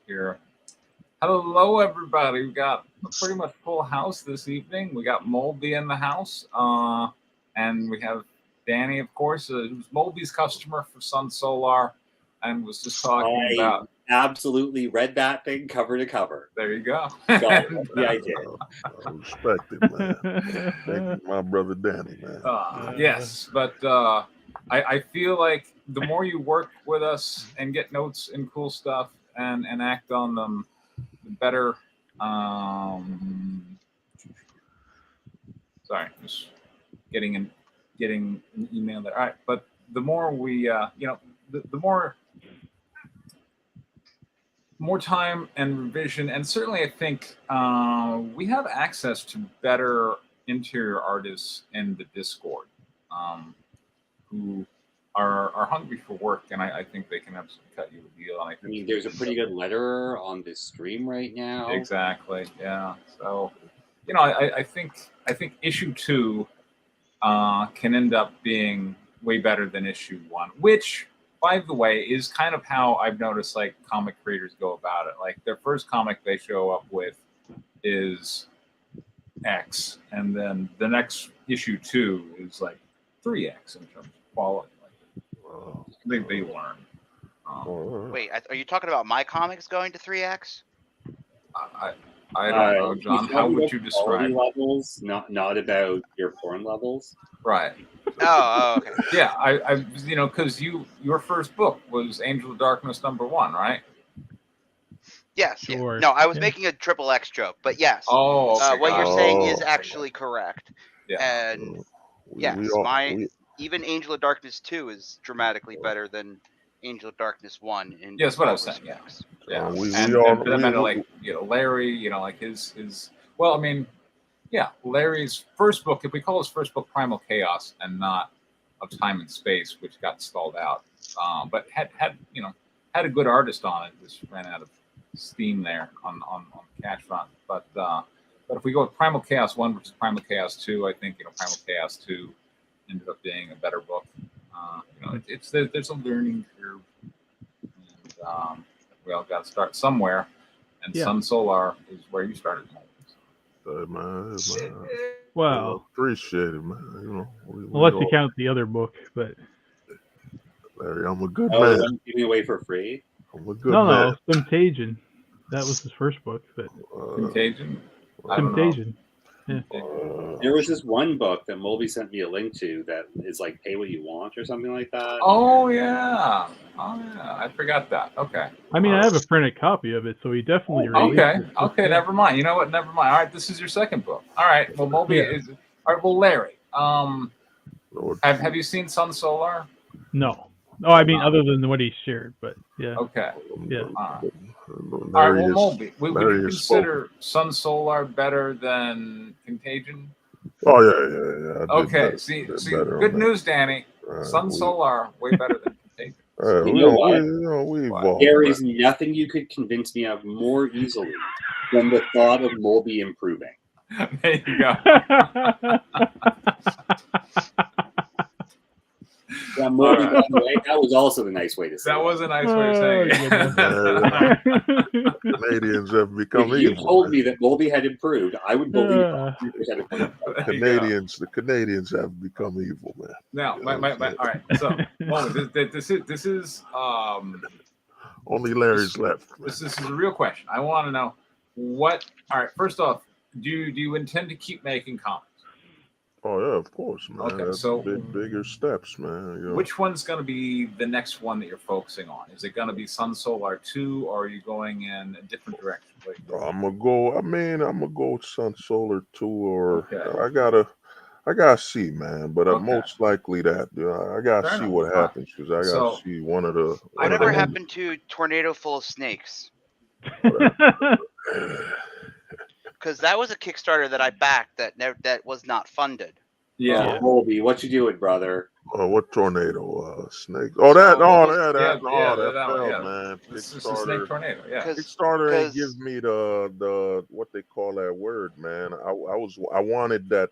Here. Hello, everybody. We got a pretty much full house this evening. We got Molby in the house, and we have Danny, of course, who's Molby's customer for Sun Solar, and was just talking I about. absolutely read that thing cover to cover. There you go. Yeah, I did. I respect it, man. Thank you, my brother Danny, man. Yes, but I feel like the more you work with us and get notes and cool stuff and act on them, the better. Sorry, just getting an email there. All right, but the more we, the more time and revision, and certainly I think we have access to better interior artists in the Discord who are hungry for work, and I think they can absolutely cut you a deal. I mean, there's a pretty good letterer on this stream right now. Exactly. Yeah. So, I think issue 2 can end up being way better than issue 1, which, by the way, is kind of how I've noticed like comic creators go about it. Like their first comic they show up with is X, and then the next issue 2 is like 3X in terms of quality. Like they learn. Wait, are you talking about my comics going to 3X? I don't know, John. How would you describe levels? Not about your porn levels, right? Oh, okay. Yeah, I because your first book was Angel of Darkness #1, right? Yes. Sure. Yeah. No, I was making a triple X joke, but yes. Oh, okay, what you're saying is actually correct. Yeah. And even Angel of Darkness 2 is dramatically better than Angel of Darkness 1 in yes, what I was saying. Yeah. Larry, like his. Well, I mean, yeah, Larry's first book. If we call his first book Primal Chaos and not Of Time and Space, which got stalled out, but had a good artist on it. Just ran out of steam there on the cash front. But if we go with Primal Chaos 1 versus Primal Chaos 2, I think Primal Chaos 2 ended up being a better book. There's a learning curve, and we all got to start somewhere. And Sun Solar is where you started. Man. Well, appreciate it, man. Unless you count the other book, but Larry, I'm a good man. I'm giving away for free. I'm a good man. No, Contagion. That was his first book, but Contagion. Yeah. There was this one book that Molby sent me a link to that is like Pay What You Want or something like that. Oh yeah, I forgot that. Okay. I mean, I have a printed copy of it, so he definitely. Okay. Never mind. You know what? Never mind. All right, this is your second book. All right. Well, Molby is. All right. Well, Larry. Have you seen Sun Solar? No. Oh, I mean, other than what he shared, but yeah. Okay. Yeah. All right. Well, Molby, would you consider Sun Solar better than Contagion? Oh yeah. Okay. See, good news, Danny. Sun Solar way better than Contagion. We evolved. There is nothing you could convince me of more easily than the thought of Molby improving. There you go. Yeah, Molby, by the way, that was also the nice way to say it. That was a nice way of saying it. Canadians have become evil. If you told me that Molby had improved, I would believe 100%. The Canadians have become evil, man. Now, all right. So, this is only Larry's left. This is a real question. I want to know what. All right. First off, do you intend to keep making comics? Oh yeah, of course, man. Okay, that's so bigger steps, man. Which one's going to be the next one that you're focusing on? Is it going to be Sun Solar 2, or are you going in a different direction? I'm gonna go with Sun Solar 2, or I gotta see, man. But most likely that I gotta see what happens, because I gotta see one of the. Whatever happened to Tornado Full of Snakes? Because that was a Kickstarter that I backed that was not funded. Yeah. Molby, what you doing, brother? What tornado? Snake. Man. It's a snake tornado. Yeah. Kickstarter ain't give me the what they call that word, man. I wanted that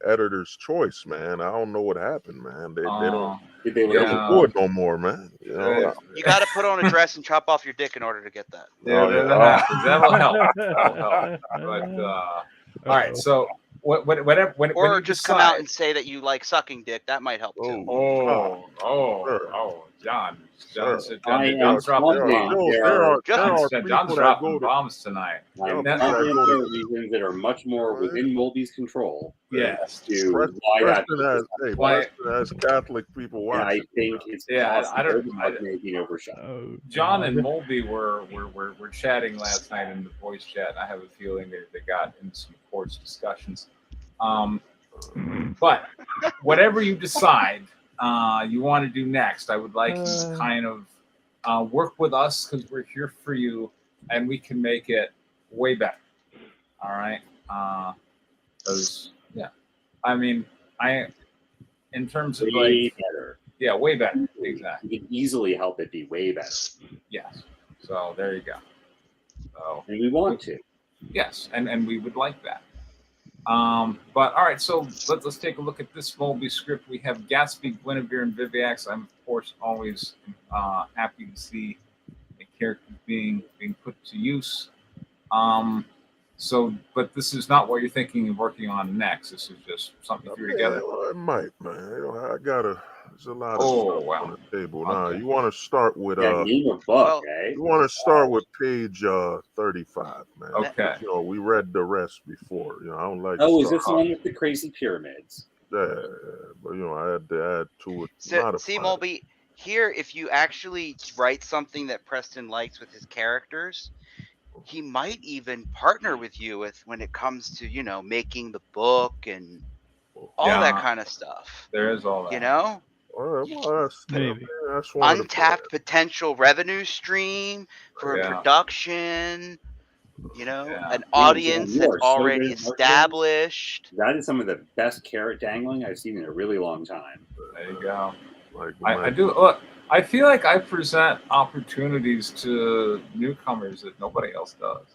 editor's choice, man. I don't know what happened, man. They don't. They They don't do it no more, man. You know, You got to put on a dress and chop off your dick in order to get that. Yeah, that happens. That'll help. But all right, so whatever. Or just come out and say that you like sucking dick. That might help too. John's John's dropping bombs tonight. There are reasons that are much more within Molby's control. Yes. As Catholic people watch. I think it's making overshot. John and Molby were chatting last night in the voice chat. I have a feeling they got into some course discussions. But whatever you decide you want to do next, I would like you to kind of work with us because we're here for you and we can make it way better. All right. I mean, in terms of way better. Yeah, way better. Exactly. You can easily help it be way better. Yes. So there you go. So and we want to. Yes, and we would like that. But all right, so let's take a look at this Molby script. We have Gatsby, Guinevere, and Viviax. I'm of course always happy to see a character being put to use. But this is not what you're thinking of working on next. This is just something you threw together. Well, it might, man. There's a lot of stuff on the table. Now, you want to start with name a book, You want to start with page 35, man. Okay. You know, we read the rest before. You know, I don't like. Oh, is this the one with the crazy pyramids? Yeah, but you know, I had to add to it. So, see, Molby, here, if you actually write something that Preston likes with his characters, he might even partner with you when it comes to, you know, making the book and all that kind of stuff. There is all that. You know? Well, that's untapped potential revenue stream for a production, you know, an audience that's already established. That is some of the best carrot dangling I've seen in a really long time. There you go. I do look. I feel like I present opportunities to newcomers that nobody else does.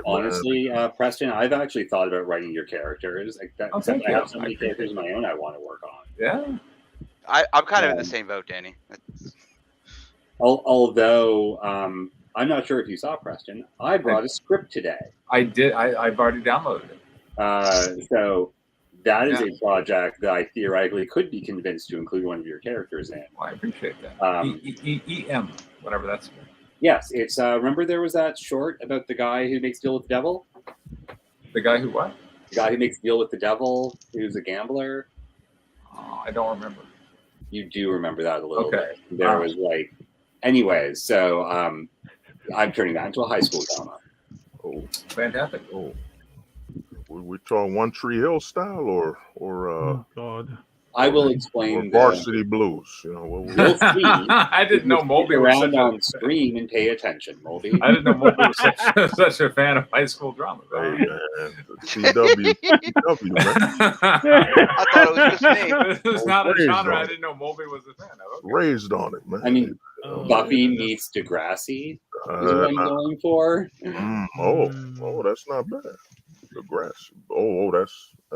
Honestly, Preston, I've actually thought about writing your characters. I have so many characters of my own I want to work on. Yeah. I'm kind of in the same boat, Danny. Although I'm not sure if you saw, Preston, I brought a script today. I did. I've already downloaded it. So that is a project that I theoretically could be convinced to include one of your characters in. Well, I appreciate that. EM, whatever that's. Yes, it's remember there was that short about the guy who makes deal with the devil? The guy who what? The guy who makes deal with the devil, who's a gambler. I don't remember. You do remember that a little bit. There was anyways, so I'm turning that into a high school drama. Oh, fantastic. Oh. We talking One Tree Hill style or oh God. I will explain. Varsity Blues, you know. We'll see. I didn't know Molby was such on screen and pay attention, Molby. I didn't know Molby was such a fan of high school drama. Hey man, CW, man. I thought it was just me. This is not a genre I didn't know Molby was a fan of. Okay. Raised on it, man. I mean, Buffy meets Degrassi is what I'm going for. That's not bad. Degrassi.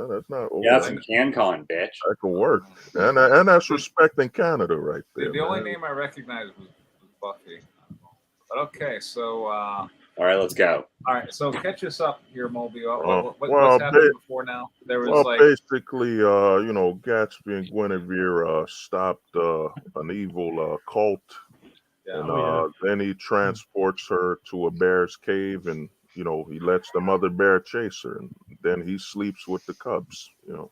That's not. Yeah, that's some CanCon, bitch. That can work, and that's respecting Canada right there. The only name I recognized was Buffy. But okay, so. All right, let's go. All right, so catch us up here, Molby. What's happened before now? There was basically, you know, Gatsby and Guinevere stopped an evil cult, and then he transports her to a bear's cave and. You know, he lets the mother bear chase her, and then he sleeps with the cubs. You know,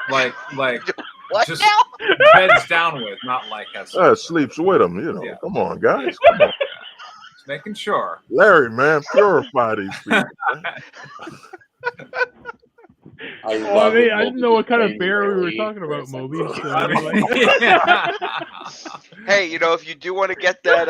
like what just now? beds down with, not like sleeps with him. You know, come on, guys, come on. Just making sure. Larry, man, purify these people. I didn't know what kind of bear we were talking about, Moby. Hey, you know, if you do want to get that,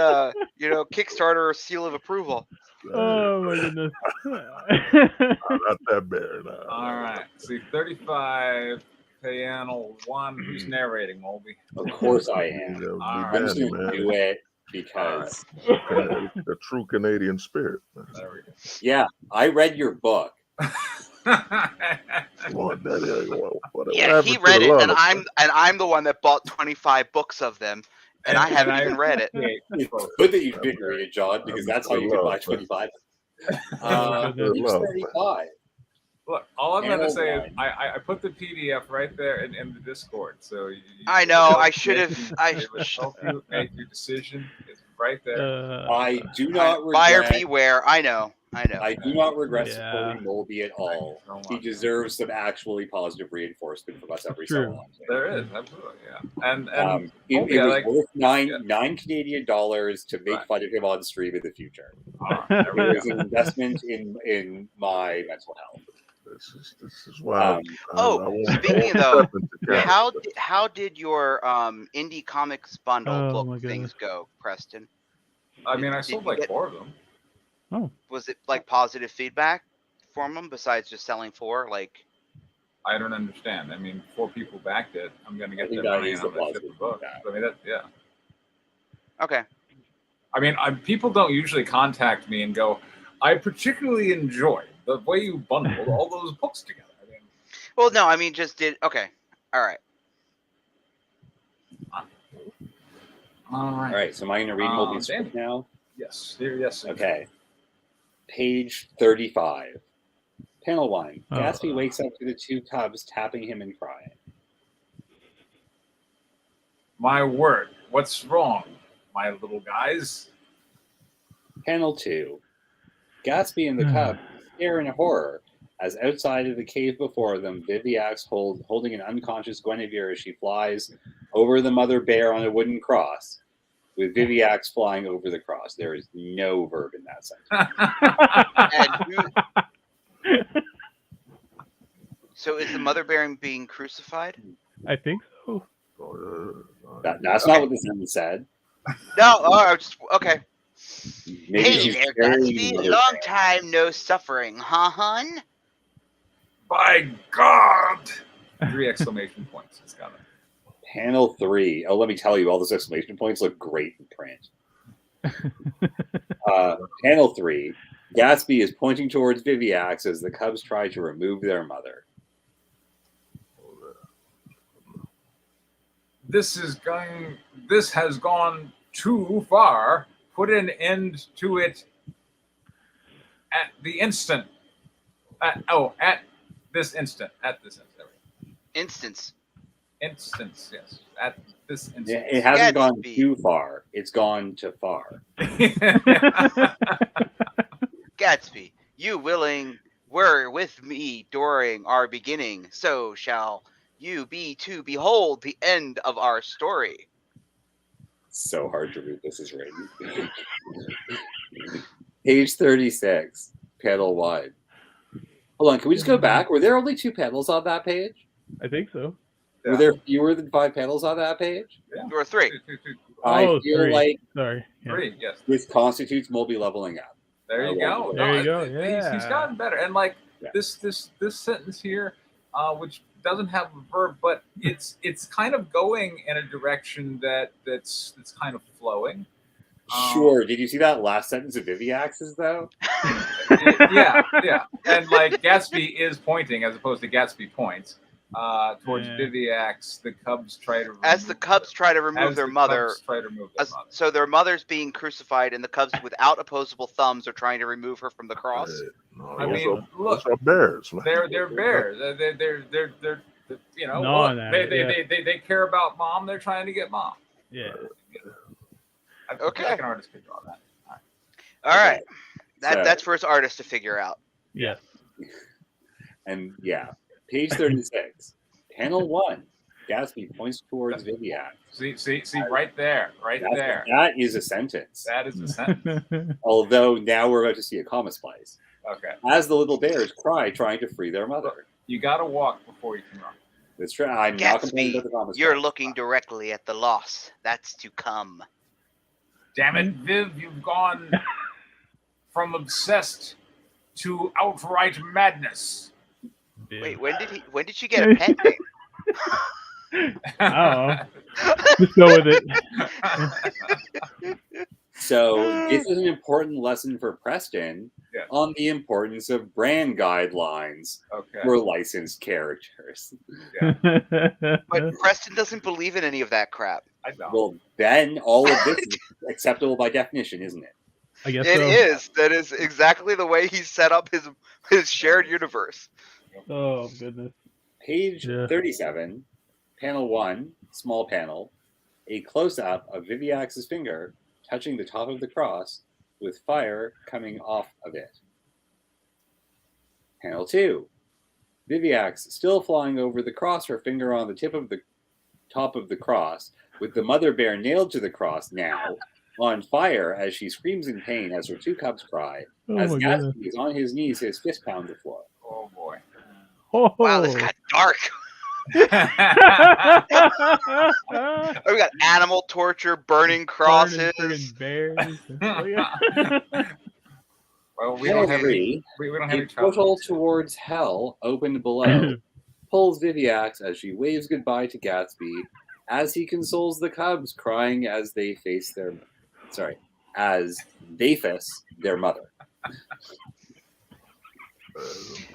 you know, Kickstarter seal of approval. Oh my goodness! Not that bear. No. All right, see 35. Panel 1. Who's narrating, Molby? Of course I am. I'm just going to do it because the true Canadian spirit. There we go. Yeah, I read your book. Come on, Daddy. What Yeah, happened he to read the it, and llama? I'm the one that bought 25 books of them, and I haven't even read it. It's good that you didn't read it, John, because that's how you could buy 25. Oh, goodness. Page 35. Look, all I'm going to Panel say is one. I put the PDF right there in the Discord. So I know, I should have. It would help you make your decision. It's right there. I do not Buyer regret. beware. I know. I do not regret Yeah. supporting Molby at all. so He much. deserves some actually positive reinforcement from us every so True. often. There is, absolutely, yeah. And It Molby, I was like. worth nine Canadian dollars to make Right. fun of him on stream in the future. There we It was go. an investment in my mental health. This is why. Speaking though, how how did your indie comics bundle Oh, my book things goodness. go, Preston? I mean, I Did sold you like get- 4 of them. Oh, Was it like positive feedback from them besides just selling 4? Like, I don't understand. I mean, 4 people backed it. I'm going to get think that that money is and I'm the going to ship positive the book. feedback. I mean, yeah. okay, I mean, people don't usually contact me and go, I particularly enjoyed the way you bundled all those books together. I mean, well, no, I mean just did. Okay, all right. all right. All right, so am I going to read Molby's Danny. script now? Yes. Yes. Okay. Page 35. Panel 1. Oh. Gatsby wakes up to the 2 cubs tapping him and crying. My word. What's wrong, my little guys? Panel 2. Gatsby and the cub stare in horror as outside of the cave before them, Viviax holding an unconscious Guinevere as she flies over the mother bear on a wooden cross, with Viviax flying over the cross. There is no verb in that sentence. And so is the mother bear being crucified? I think so. That's not what the sentence said. No. Oh, just okay. Maybe Hey she's there, carrying the Gatsby. mother Long bear. time no suffering, huh, hun? By God! 3 exclamation points. It's got it. Panel 3. Oh, let me tell you, all those exclamation points look great in print. Panel 3. Gatsby is pointing towards Viviax as the cubs try to remove their mother. This has gone too far. Put an end to it at the instant. At this instant. Instance. Instance, yes. At this instant. Yeah, it hasn't gone Gatsby. too far. It's gone too far. Gatsby, you were with me during our beginning, so shall you be to behold the end of our story. So hard to read. This is written. Page 36, panel 1. Hold on, can we just go back? Were there only 2 panels on that page? I think so. Were there fewer than 5 panels on that page? Yeah. There were 3. I Oh, feel 3. like Sorry. Yeah. 3, yes. this constitutes Molby leveling up. There you go. There you go, He's yeah. gotten better. And like Yeah. this sentence here, which doesn't have a verb, but it's kind of going in a direction that's kind of flowing. Sure. Did you see that last sentence of Viviax's, though? Yeah. And like Gatsby is pointing as opposed to Gatsby points towards Yeah. Viviax. The cubs try to As the cubs try to remove their mother, so their mother's being crucified, and the cubs without opposable thumbs are trying to remove her from the cross. I mean, look, those are bears, man. they're bears. They're you know, No, look, no, they care about mom. They're trying to get mom. Yeah. I Okay. feel like an artist could draw that. All right, So- that's for his artist to figure out. Yes. And yeah, page 36, panel 1. Gatsby points towards Viviax. See, right there, That is a sentence. That is a sentence. Although now we're about to see a comma splice. Okay, As the little bears cry, trying to free their mother. you got to walk before you can run. That's true. I'm not complaining Gatsby, about the comma you're splice. looking directly at the loss that's to come. Damn it, Viv, you've gone from obsessed to outright madness. Wait, when did she get a pet name? Oh. Just go with it. So this is an important lesson for Preston. Yes. on the importance of brand guidelines Okay. for licensed characters. But Preston doesn't believe in any of that crap. I don't. Well, then all of this is acceptable by definition, isn't it? I guess It so. is. That is exactly the way he set up his shared universe. Oh goodness. Page Yeah. 37, panel 1, small panel, a close-up of Viviax's finger touching the top of the cross with fire coming off of it. Panel 2, Viviax still flying over the cross, her finger on the tip of the top of the cross, with the mother bear nailed to the cross now, on fire as she screams in pain as her two cubs cry, Oh as my goodness. Gatsby is on his knees, his fist pound the floor. Oh boy. Oh. Wow, this got dark. We got animal torture, burning crosses. Friggin' bears. Well, we Panel don't have 3, we don't have a any trouble. portal towards hell opened below pulls Viviax as she waves goodbye to Gatsby as he consoles the cubs crying as they face their mother.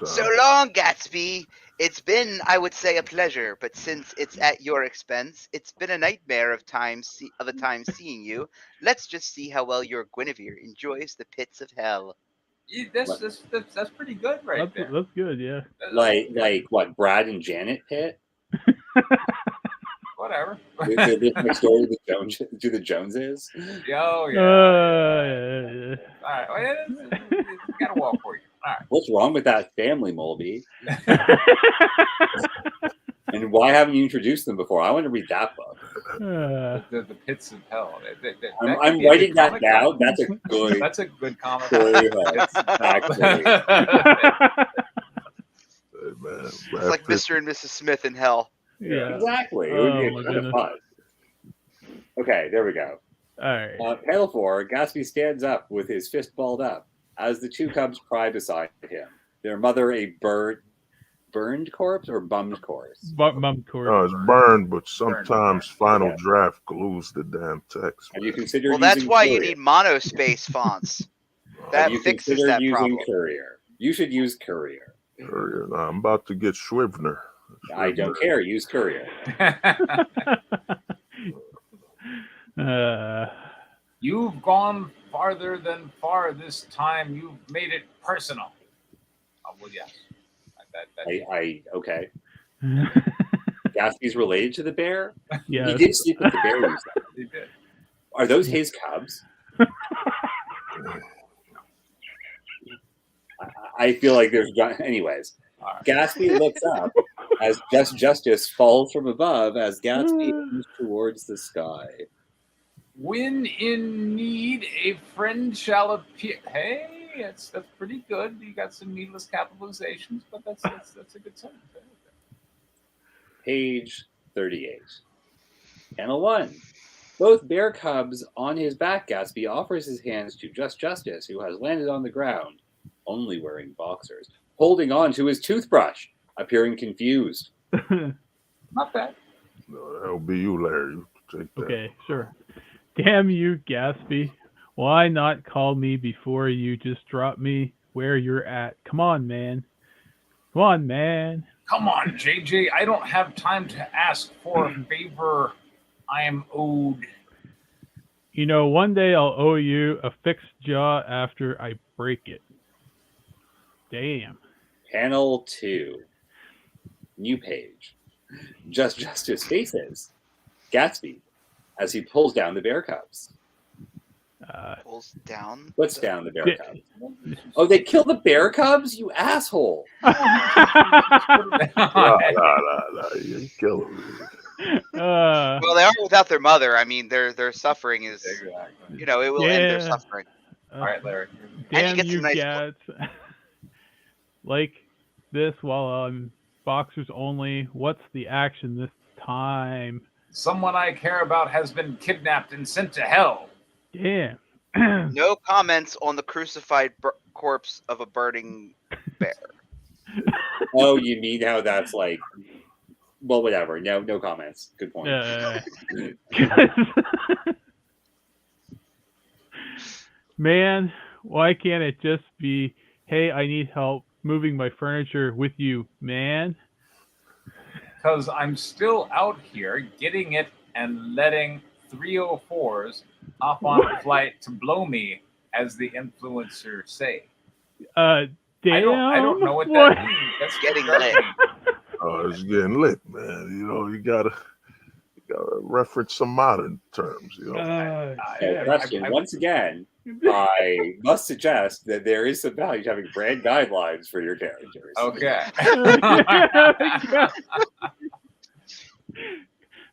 So long, Gatsby. It's been, I would say, a pleasure, but since it's at your expense, it's been a nightmare of a time seeing you. Let's just see how well your Guinevere enjoys the pits of hell. Yeah, that's pretty good right there. That's good, yeah. Like what, Brad and Janet Pitt? Whatever. This next door to the Joneses? Oh yeah. Yeah. All right. Well, it's got a wall for you. All right. What's wrong with that family, Molby? And why haven't you introduced them before? I want to read that book. The pits of hell. I'm writing that down. That's a good. That's a good comic. Story. Actually. It's like Mr. and Mrs. Smith in hell. Yeah. Exactly. It would be Oh, a my ton of fun. Okay, there we go. All right. Panel 4, Gatsby stands up with his fist balled up as the two cubs cry beside him. Their mother a burned corpse or bummed corpse? Bum court. No, it's burned, but sometimes Final Draft glues the damn text. Have you considered Well, that's using why Courier? you need monospace fonts. That Have you fixes considered that using problem. Courier? You should use Courier. Courier. Nah, I'm about to get Scrivener. I don't care. Use Courier. You've gone farther than far this time. You've made it personal. Oh, well, yes. Okay. Gatsby's related to the bear? Yeah. He did sleep with the bear. You said. He did. Are those his cubs? I feel like there's... Anyways. All right. Gatsby looks up as Just Justice falls from above as Gatsby moves towards the sky. When in need, a friend shall appear. Hey, that's pretty good. You got some needless capitalizations, but that's a good sentence. Page 38. Panel 1. Both bear cubs on his back, Gatsby offers his hands to Just Justice, who has landed on the ground, only wearing boxers, holding on to his toothbrush, appearing confused. Not bad. No, that'll be you, Larry. You take that. Okay, sure. Damn you, Gatsby. Why not call me before you just drop me where you're at? Come on, man. Come on, man. Come on, JJ. I don't have time to ask for a favor I am owed. You know, one day I'll owe you a fixed jaw after I break it. Damn. Panel 2. New page. Just Justice faces Gatsby as he pulls down the bear cubs. Pulls down. Puts down the bear cubs. Oh, they kill the bear cubs? You asshole. Nah, you kill him. Well, they are without their mother. I mean, their suffering is, Exactly. you know, it will end their Yeah. suffering. All right, Larry. Damn get you, some nice Gats. Like this while on boxers only. What's the action this time? Someone I care about has been kidnapped and sent to hell. Damn. No comments on the crucified corpse of a burning bear. Oh, you mean how that's like... Well, whatever. No comments. Good point. Man, why can't it just be hey, I need help moving my furniture with you, man. Because I'm still out here getting it and letting 304s hop on a flight to blow me, as the influencers say. Damn. I don't know what What? that means. That's Getting what lit. that means. Oh, it's getting lit, man. You gotta reference some modern terms. So, question, once again, I must suggest that there is some value to having brand guidelines for your characters. Okay.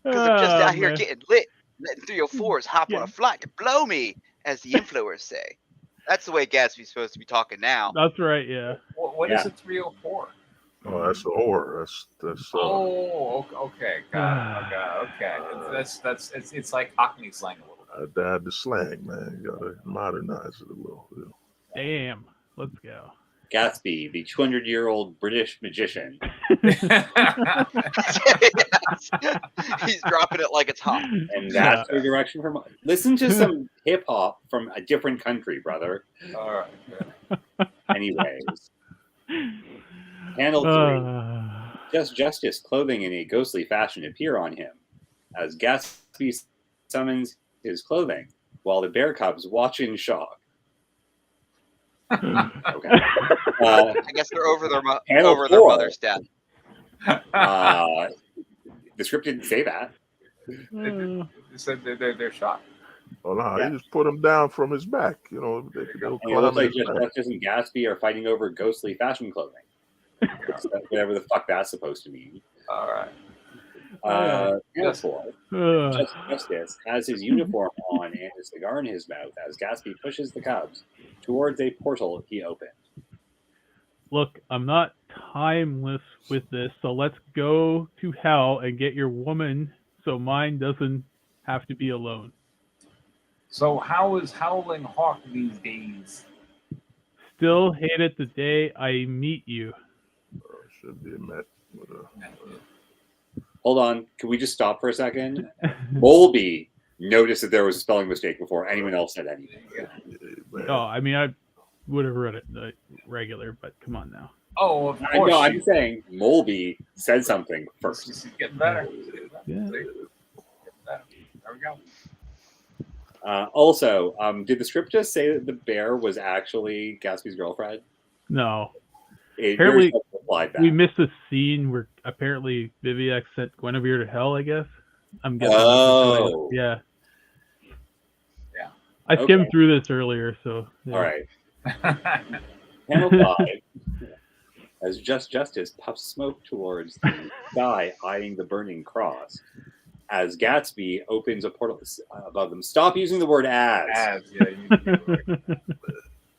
Because I'm just out Oh, here man. getting lit, letting 304s hop on a flight to blow me, as the influencers say. That's the way Gatsby's supposed to be talking now. That's right, yeah. What is a 304? Oh, that's a whore. That's Oh, okay, got it. Okay. It's like Cockney slang a little bit. I had the slang, man. You gotta modernize it a little. Damn. Let's go. Gatsby, the 200-year-old British magician. Yes. He's dropping it like it's hot. And that's your direction from. Listen to some hip hop from a different country, brother. All right. Anyways. Panel 3. Just Justice clothing in a ghostly fashion appear on him as Gatsby summons his clothing while the bear cubs watch in shock. Okay. I guess they're over their Panel their 4. mother's death. The script didn't say that. They said they're shocked. Oh no, Yeah. he just put him down from his back. They could go And it looks like his back. Justice and Gatsby are fighting over ghostly fashion clothing. So whatever the fuck that's supposed to mean. All right. Panel 4. Justice has his uniform on and a cigar in his mouth as Gatsby pushes the cubs towards a portal he opened. Look, I'm not timeless with this, so let's go to hell and get your woman so mine doesn't have to be alone. So how is Howling Hawk these days? Still hate it the day I meet you. Should be met with a. Hold on, can we just stop for a second? Molby noticed that there was a spelling mistake before anyone else said anything. Oh, I mean, I would have read it regular, but come on now. Oh, of I course. know, I'm saying Molby said something first. This is getting better. Yeah. There we go. Also, did the script just say that the bear was actually Gatsby's girlfriend? No. It Apparently, very much implied that. we missed a scene where apparently Viviac sent Guinevere to hell, I guess. I'm guessing. Oh. Yeah. Yeah. I skimmed Okay. through this earlier, so. Yeah. All right. Panel 5. As Justice puffs smoke towards the sky, eyeing the burning cross. As Gatsby opens a portal above them. Stop using the word as.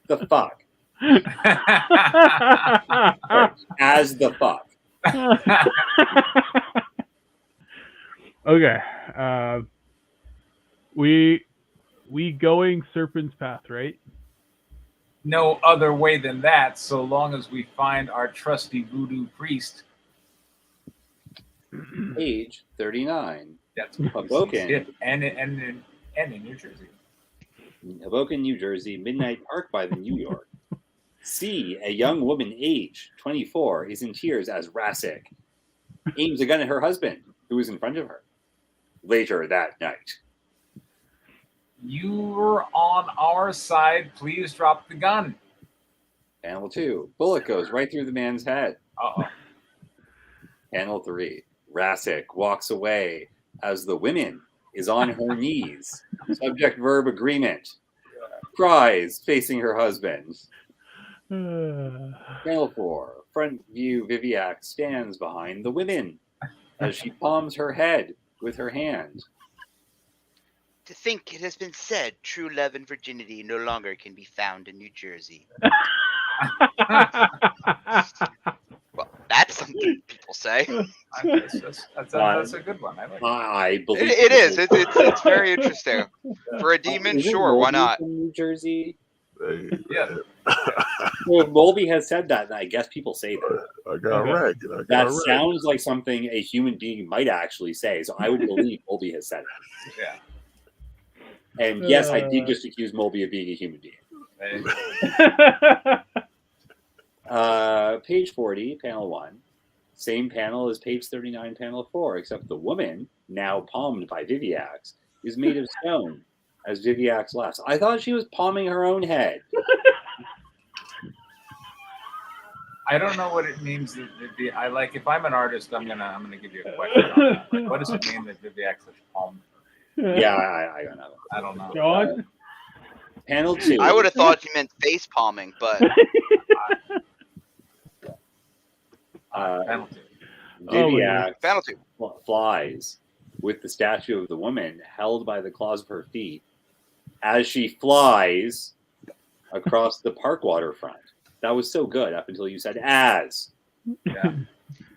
The fuck? As the fuck. Okay. We going Serpent's Path, right? No other way than that, so long as we find our trusty voodoo priest. Age 39. That's Hoboken. And in New Jersey. Hoboken, New Jersey, Midnight Park by the New York. C. A young woman, age 24, is in tears as Rassic aims a gun at her husband, who is in front of her. Later that night. You're on our side. Please drop the gun. Panel 2. Bullet goes right through the man's head. Uh-oh. Panel 3. Rassic walks away as the woman is on her knees. Subject-verb agreement. Cries facing her husband. Panel 4. Front view Viviac stands behind the women as she palms her head with her hand. To think it has been said, true love and virginity no longer can be found in New Jersey. Well, that's something people say. That's a good one. I like it. I believe It is. It's very interesting. For a demon, Isn't sure, why Molby not? from New Jersey? Yeah. Well, Molby has said that, and I guess people say that. I got ragged. That sounds like something a human being might actually say, so I would believe Molby has said it. Yeah. And yes, I did just accuse Molby of being a human being. Page 40, panel 1. Same panel as page 39, panel 4, except the woman, now palmed by Viviax, is made of stone as Viviax laughs. I thought she was palming her own head. I don't know what it means. I like. If I'm an artist, I'm gonna give you a question on that. Like, what does it mean that Viviax has palmed? Yeah, I don't know. I don't know. John? Panel 2. I would have thought you meant face palming, but Penalty. Viviax panel 2. flies with the statue of the woman held by the claws of her feet as she flies across the park waterfront. That was so good up until you said as. Yeah.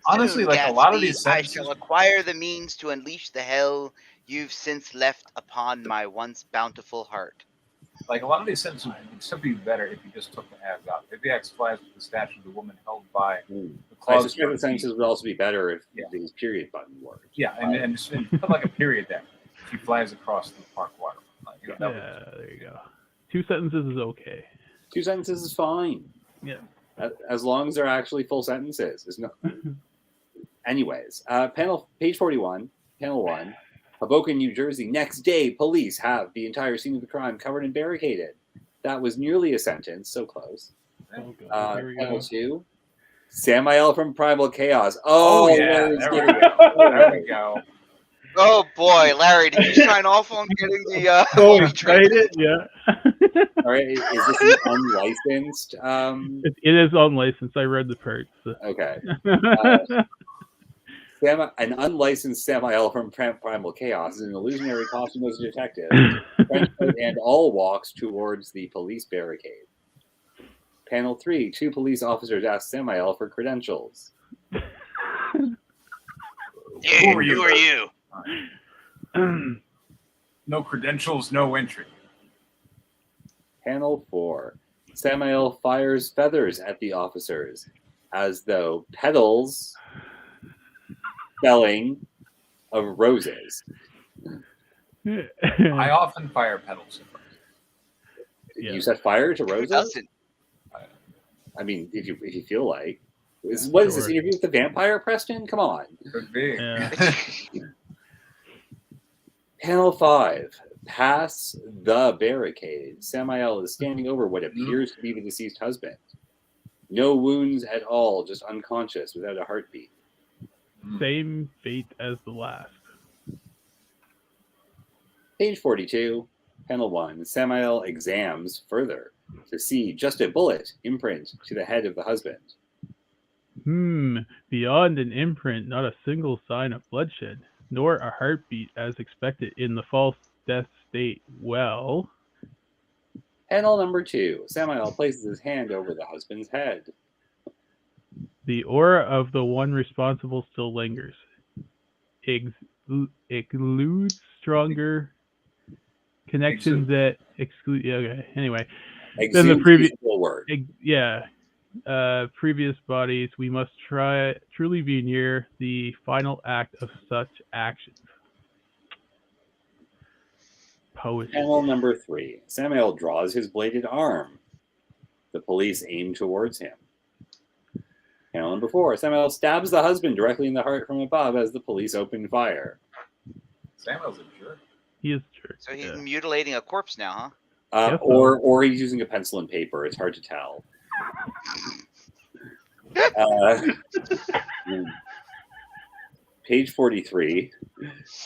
Honestly, Soon, like a lot of Gatsby, these I sentences, shall acquire the means to unleash the hell you've since left upon my once bountiful heart. like a lot of these sentences would simply be better if you just took the as out. Viviax flies with the statue of the woman held by the I claws of suspect her the sentences feet. would also be better if Yeah. these period button worked. Yeah, and just put like a period there. She flies across the park water. Like, you know, that Yeah, there you go. 2 sentences is okay. 2 sentences is fine. Yeah. As long as they're actually full sentences. It's no... Anyways, page 41, panel 1. Hoboken, New Jersey. Next day, police have the entire scene of the crime covered and barricaded. That was nearly a sentence, so close. Oh, God. Here we Panel go. 2. Samael from Primal Chaos. Oh, yeah, Larry's there we getting go. There we go. Oh boy, Larry, did you sign off on getting the So movie trailer? excited, yeah. All right, is this an unlicensed? It is unlicensed. I read the parts. So. Okay. An unlicensed Samael from Primal Chaos is an illusionary costume as a detective, and all walks towards the police barricade. Panel 3, 2 police officers ask Samael for credentials. Hey, Who are you? who are you? No credentials, no entry. Panel 4, Samael fires feathers at the officers, as though petals spelling of roses. I often fire petals. Yeah. You set fire to Who roses? doesn't? I mean, if you feel like. What is this Sure. interview with the vampire, Preston? Come on. Could be. Yeah. Panel 5. Pass the barricade. Samael is standing over what appears to be the deceased husband. No wounds at all, just unconscious without a heartbeat. Same fate as the last. Page 42, panel 1. Samael examines further to see just a bullet imprint to the head of the husband. Beyond an imprint, not a single sign of bloodshed, nor a heartbeat as expected in the false death state. Well, Panel number 2. Samael places his hand over the husband's head. the aura of the one responsible still lingers. Exudes stronger connections that exclude. Okay, anyway. Then the Exudes previous is a word. previous bodies, we must truly be near the final act of such actions. Poetry. Panel number 3. Samael draws his bladed arm. The police aim towards him. Panel number 4. Samael stabs the husband directly in the heart from above as the police open fire. Samuel's a jerk. He is true. So he's mutilating a corpse now, huh? Yes, Or he's using a pencil and paper. It's hard to tell. Page 43,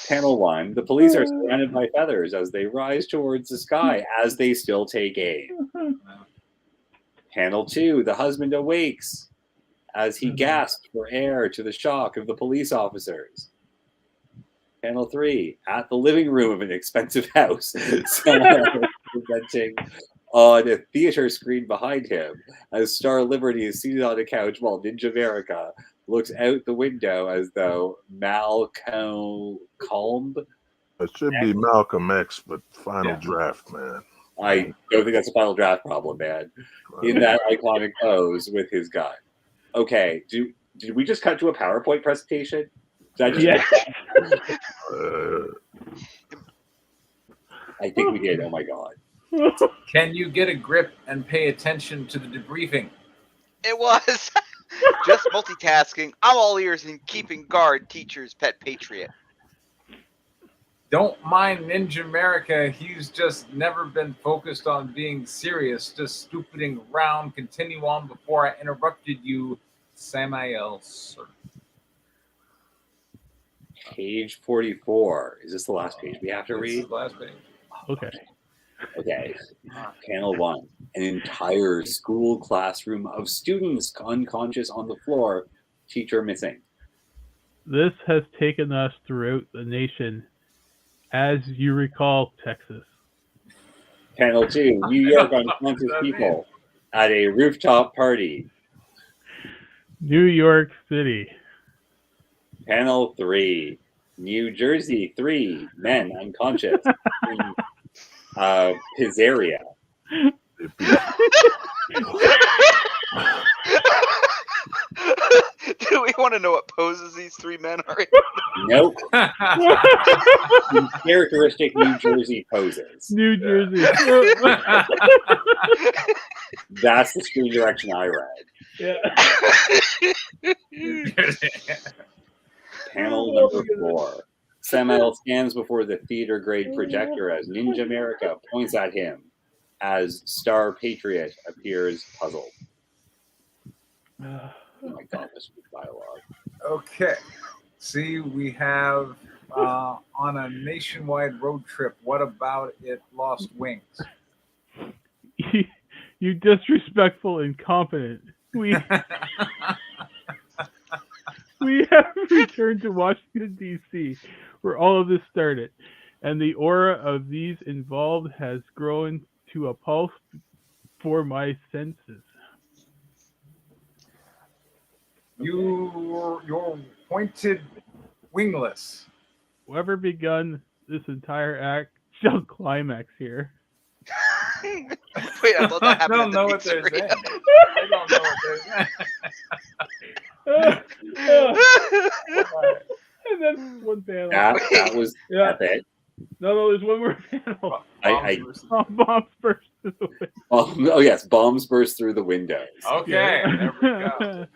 panel 1. The police are surrounded by feathers as they rise towards the sky as they still take aim. Panel 2. The husband awakes as he gasps for air to the shock of the police officers. Panel 3. At the living room of an expensive house, someone is presenting on a theater screen behind him as Star Liberty is seated on a couch while Ninja America looks out the window as though Malcolm. It should be Malcolm X, but final draft, man. I don't think that's a final draft problem, man. In that iconic pose with his gun. Okay, did we just cut to a PowerPoint presentation? Yeah. I think we did. Oh my god. Can you get a grip and pay attention to the debriefing? It was just multitasking. I'm all ears and keeping guard. Teacher's pet patriot. Don't mind Ninja America. He's just never been focused on being serious, just stupiding around. Continue on before I interrupted you, Samael, sir. Page 44. Is this the last page we have to This read? is the last page. Okay. Okay. Panel 1. An entire school classroom of students unconscious on the floor. Teacher missing. This has taken us throughout the nation. As you recall, Texas. Panel 2. New York unconscious What does that people at a rooftop party. New York City. Panel 3. New Jersey. 3 men unconscious in pizzeria. Do we want to know what poses these three men are in? Nope. Characteristic New Jersey poses. New Jersey. That's the screen direction I read. Yeah. Panel number 4. Samael stands before the theater grade projector as Ninja America points at him as Star Patriot appears puzzled. Oh my god, this is dialogue. Okay. See, we have on a nationwide road trip, what about it lost wings? You disrespectful incompetent. We have returned to Washington, D.C., where all of this started, and the aura of these involved has grown to a pulse for my senses. You're pointed wingless. Whoever begun this entire act shall climax here. Wait, I thought that I happened. don't know what they're pizzeria. saying. I don't know what they're saying. And then one panel. That was Yeah. epic. No, there's one more panel. Bombs burst through the window. Oh yes, bombs burst through the windows. Okay, there we go.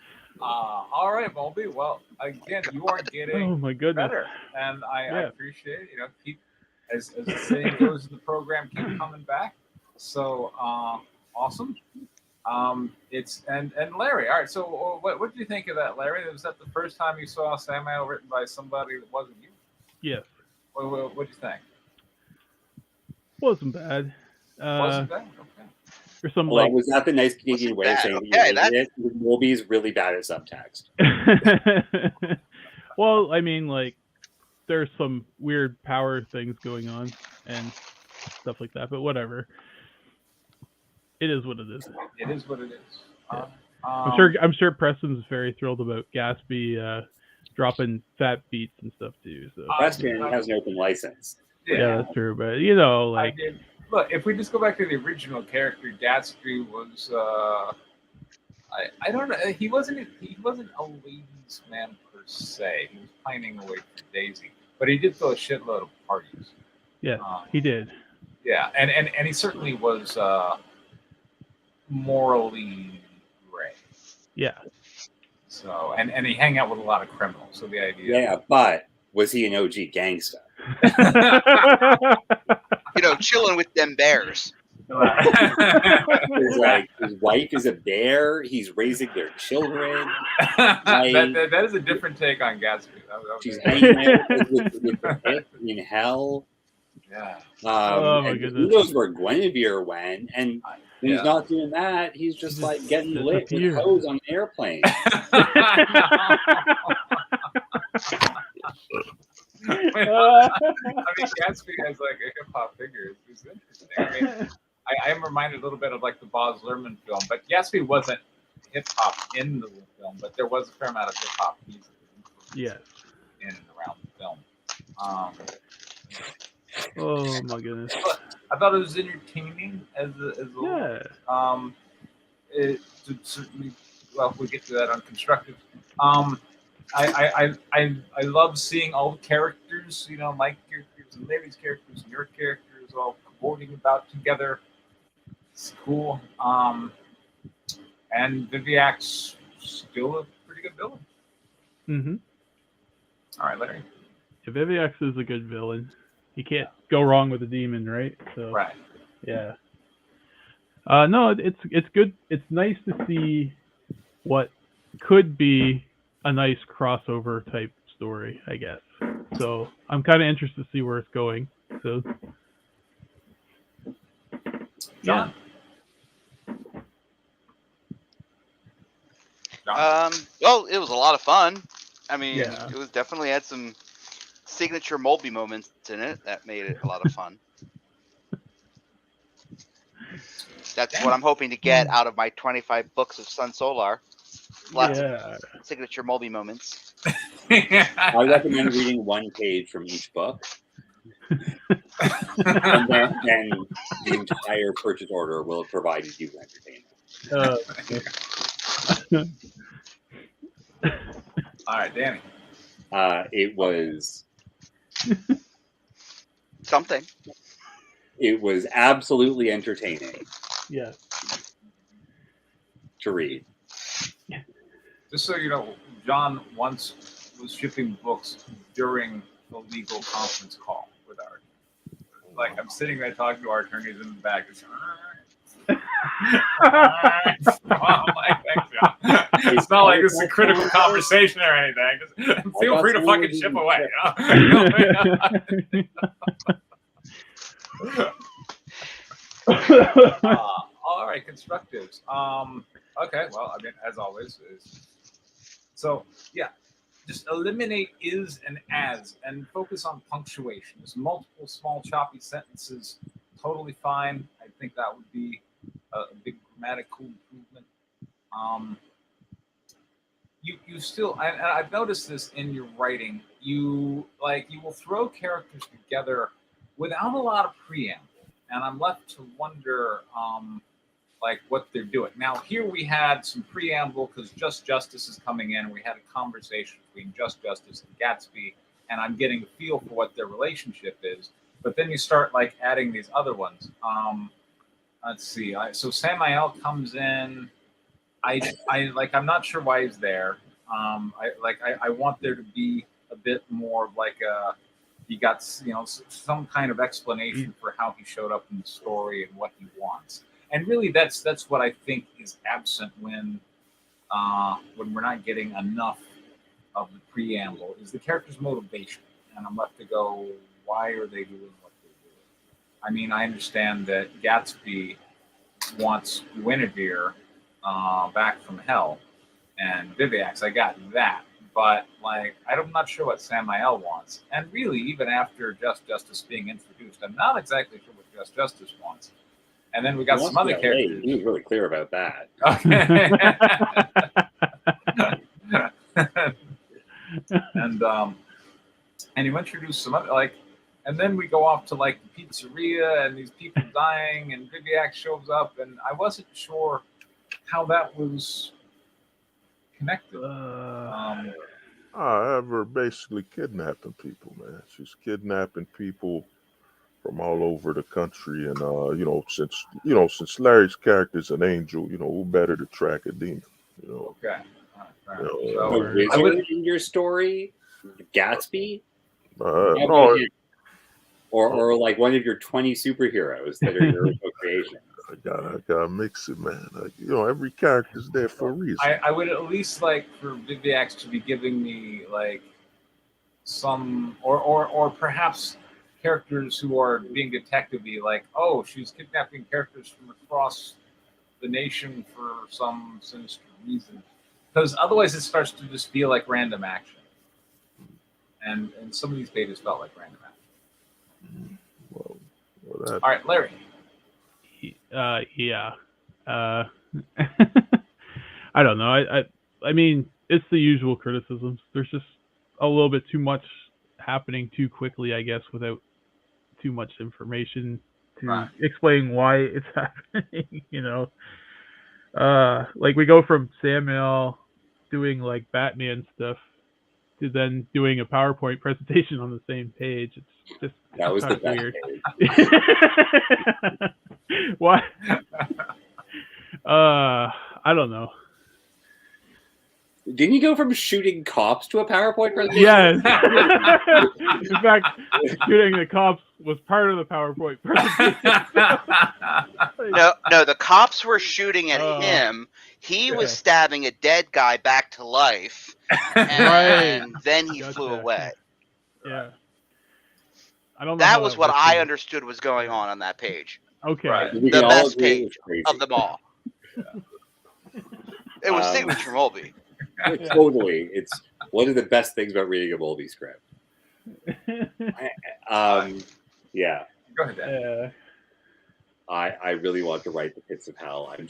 All right, Mulby. Well, again, you are getting Oh my goodness. better, and I Yeah. appreciate it. You know, keep as the saying goes in the program, keep coming back. So awesome. It's and Larry. All right. So what did you think of that, Larry? Was that the first time you saw Samael written by somebody that wasn't you? Yes. What did you think? Wasn't bad. Wasn't that okay? Or some Well, like was that the nice Canadian Wasn't way of bad. saying Okay, that you hated it? Wolby's really bad at subtext. well, I mean, like, there's some weird power things going on and stuff like that, but whatever. It is what it is. It is what it is. Yeah. I'm sure Preston's very thrilled about Gatsby dropping fat beats and stuff too. So Preston has an open license. yeah, that's true. But you know, like, I did. Look, if we just go back to the original character, Gatsby was I don't know. He wasn't a ladies' man per se. He was pining away for Daisy, but he did throw a shitload of parties. yeah, he did. Yeah, and he certainly was morally gray. Yeah. So and he hang out with a lot of criminals. So the idea. Yeah, but was he an OG gangster? You know, chilling with them bears. It's like his wife is a bear. He's raising their children. that is a different take on Gatsby. She's hanging out with the pit in hell. Yeah. Oh my and goodness. who knows where Guinevere went? And when he's Yeah. not doing that, he's just like getting lit with disappeared. hose on an airplane. I mean, Gatsby has like a hip hop figure. It's interesting. I mean, I am reminded a little bit of like the Baz Luhrmann film, but Gatsby wasn't hip hop in the film, but there was a fair amount of hip hop pieces Yes. in and around the film. Oh my goodness. I thought it was entertaining as a Yeah. it certainly. Well, we'll get to that on constructive. I love seeing all the characters, you know, my characters and Larry's characters and your characters all cavorting about together. It's cool. And Viviac's still a pretty good villain. Mm-hmm. All right, Larry. Yeah, Viviax is a good villain. You can't go wrong with a demon, right? So Right. yeah. No, it's good. It's nice to see what could be a nice crossover type story, I guess. So I'm kind of interested to see where it's going. So John. Well, it was a lot of fun. I mean, Yeah. it was definitely had some signature Mulby moments in it that made it a lot of fun. That's what I'm hoping to get out of my 25 books of Sun Solar. Lots of signature Mulby moments. I recommend reading one page from each book. And then the entire purchase order will have provided you entertainment. All right, Danny. It was something. It was absolutely entertaining. Yeah. To read. Just so you know, John once was shipping books during the legal conference call with our. Like I'm sitting there talking to our attorneys in the back. It's not like it's a critical conversation or anything. Just feel free to fucking ship away. All right, constructives. Okay, well, I mean, as always, so yeah, just eliminate is and as, and focus on punctuation. There's multiple small choppy sentences, totally fine. I think that would be a big grammatical improvement. You still, I've noticed this in your writing. You will throw characters together without a lot of preamble, and I'm left to wonder, like what they're doing. Now here we had some preamble because Just Justice is coming in. We had a conversation between Just Justice and Gatsby, and I'm getting a feel for what their relationship is. But then you start like adding these other ones. Let's see. So Samael comes in. I'm not sure why he's there. I want there to be a bit more of like he got some kind of explanation for how he showed up in the story and what he wants. And really, that's what I think is absent when we're not getting enough of the preamble. Is the character's motivation, and I'm left to go, why are they doing what they're doing? I mean, I understand that Gatsby wants Guinevere back from hell, and Viviax, I got that. But I'm not sure what Samael wants. And really, even after Just Justice being introduced, I'm not exactly sure what Just Justice wants. And then we got some other characters. He was really clear about that. Okay. and you introduce some other and then we go off to the pizzeria and these people dying and Viviac shows up and I wasn't sure how that was connected. Ever basically kidnapping people, man. She's kidnapping people from all over the country, and since Larry's character is an angel, who better to track a demon? Okay. Right. A wizard in your story, Gatsby, no, or like one of your 20 superheroes that are your original creation. I gotta mix it, man. Every character's there for a reason. I would at least like for Viviax to be giving me some or perhaps characters who are being detective-y, she's kidnapping characters from across the nation for some sinister reason. Because otherwise it starts to just feel like random action. And some of these betas felt like random action. All right, Larry. Yeah. I don't know. I mean, it's the usual criticisms. There's just a little bit too much happening too quickly, I guess, without too much information to explain why it's happening. We go from Samuel doing Batman stuff to then doing a PowerPoint presentation on the same page. It's just that was the best weird. Page. Why? I don't know. Didn't you go from shooting cops to a PowerPoint presentation? Yes. In fact, shooting the cops was part of the PowerPoint presentation. No, the cops were shooting at Oh. him. He was Yeah. stabbing a dead guy back to life, and then he flew Gotcha. away. Yeah. I don't know. That how was that what works I in- understood was going Yeah. on that page. Okay. Right. We The can all best agree it was page crazy. of them all. It was signature Mulvey. Totally. It's one of the best things about reading a Mulvey script. Yeah. Go ahead, Dan. I really want to write The Pits of Hell. I'm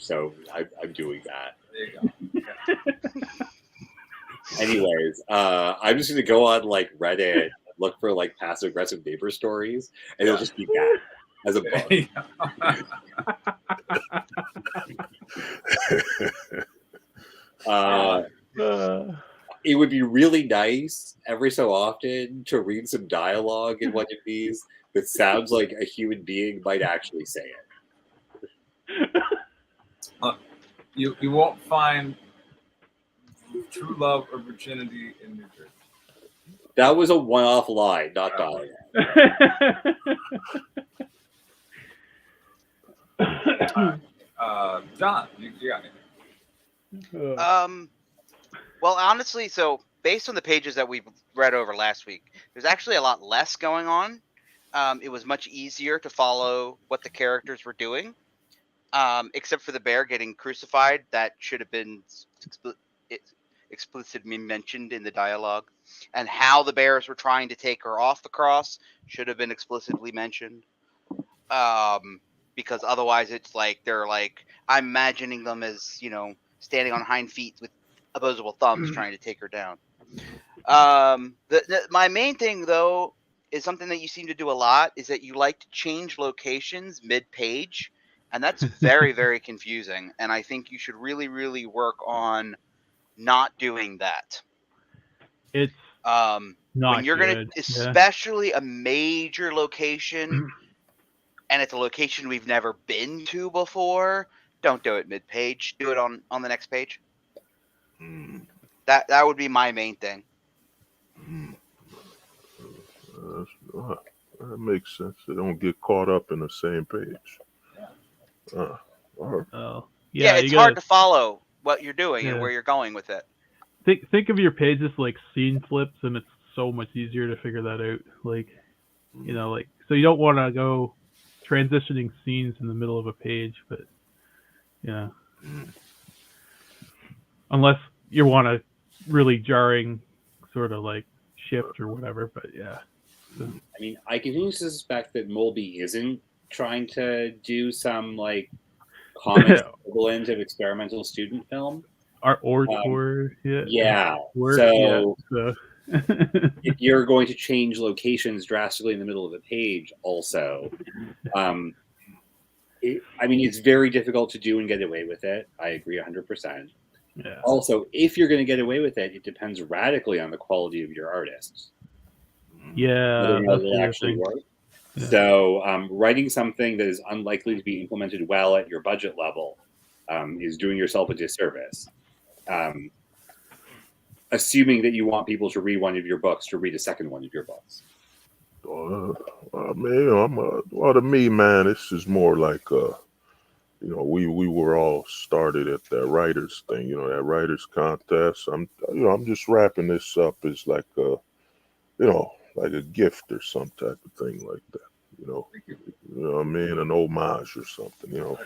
doing that. There you go. Anyways, I'm just gonna go on like Reddit and look for like passive aggressive neighbor stories, and it'll just be that as a book. There you go. It would be really nice every so often to read some dialogue in one of these that sounds like a human being might actually say it. You won't find true love or virginity in New Jersey. That was a one-off line, not dialogue. John, you got it. Well, honestly, so based on the pages that we read over last week, there's actually a lot less going on. It was much easier to follow what the characters were doing, except for the bear getting crucified. That should have been explicitly mentioned in the dialogue, and how the bears were trying to take her off the cross should have been explicitly mentioned. Because otherwise, it's like they're like, I'm imagining them as, you know, standing on hind feet with opposable thumbs trying to take her down. My main thing, though, is something that you seem to do a lot, is that you like to change locations mid-page, and that's very, very confusing, and I think you should really, really work on not doing that. It's not when you're good. gonna, especially a major location, and it's a location we've never been to before, don't do it mid-page. Do it on the next page. That would be my main thing. That makes sense. They don't get caught up in the same page. All right. Oh, Yeah, it's hard to follow what you're doing and Yeah. where you're going with it. Think of your pages like scene flips, and it's so much easier to figure that out. Like, you know, like, so you don't want to go transitioning scenes in the middle of a page, but yeah, unless you want a really jarring sort of like shift or whatever. But yeah, I mean, I continue to suspect that Mulvey isn't trying to do some like comics equivalent of experimental student film. Or Yeah. So if you're going to change locations drastically in the middle of a page, also, I mean, it's very difficult to do and get away with it. I agree 100%. Yeah. Also, if you're going to get away with it, it depends radically on the quality of your artists. Yeah, Whether it'll actually work. Yeah. So, writing something that is unlikely to be implemented well at your budget level is doing yourself a disservice. Assuming that you want people to read one of your books to read a second one of your books. To me, man, this is more like, you know, we were all started at that writers thing, you know, that writers contest. I'm just wrapping this up as like a, you know, like a gift or some type of thing like that, you know what I mean, an homage or something, you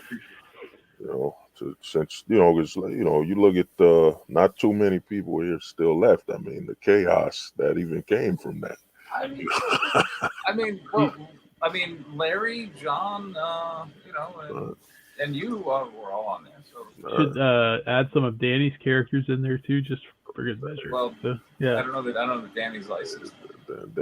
know, since, you know, it's like, you know, you look at not too many people here still left. I mean, the chaos that even came from that. I mean, Larry, John, you know, and you were all on there. So should add some of Danny's characters in there too, just for good measure. Well, so, yeah. I don't know that Danny's licensed.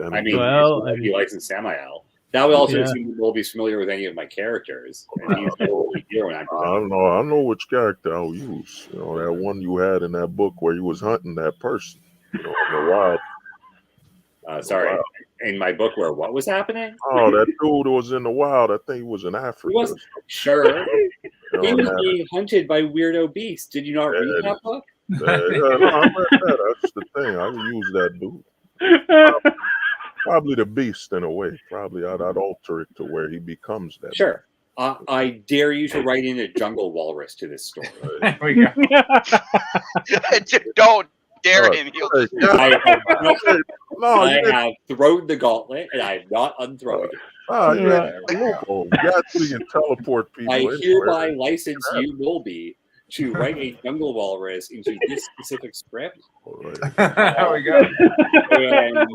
I mean, you license Samael. That would also assume Mulvey's familiar with any of my characters, and he's totally here when I know which character I'll use. You know, that one you had in that book where you was hunting that person. You know, in the wild. Sorry, in my book where what was happening? Oh, that dude was in the wild. I think he was in Africa. Sure. You He know, was and being hunted by weirdo beasts. Did you not read that book? no, I read that. That's the thing. I can use that dude. Probably the beast in a way. Probably I'd alter it to where he becomes that. Sure. I dare you to write in a jungle walrus to this story. There we go. Don't dare him. He'll just I No, you didn't. have thrown the gauntlet and I have not unthrown it. You didn't. Oh, Gatsby can teleport people. I anywhere. hereby license you, Mulby, to write a jungle walrus into this specific script There we go. and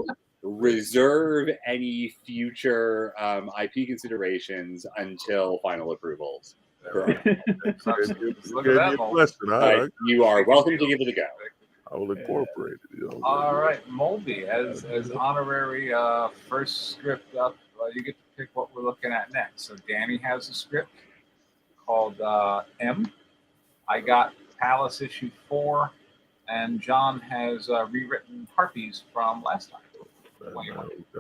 reserve any future IP considerations until final approvals. Look at that. Mulby. Listen, You are welcome to give it a go. I will incorporate it. You know. All right, Mulby, as honorary first script up, you get to pick what we're looking at next. So Danny has a script called M. I got Palace issue 4, and John has rewritten Harpies from last time.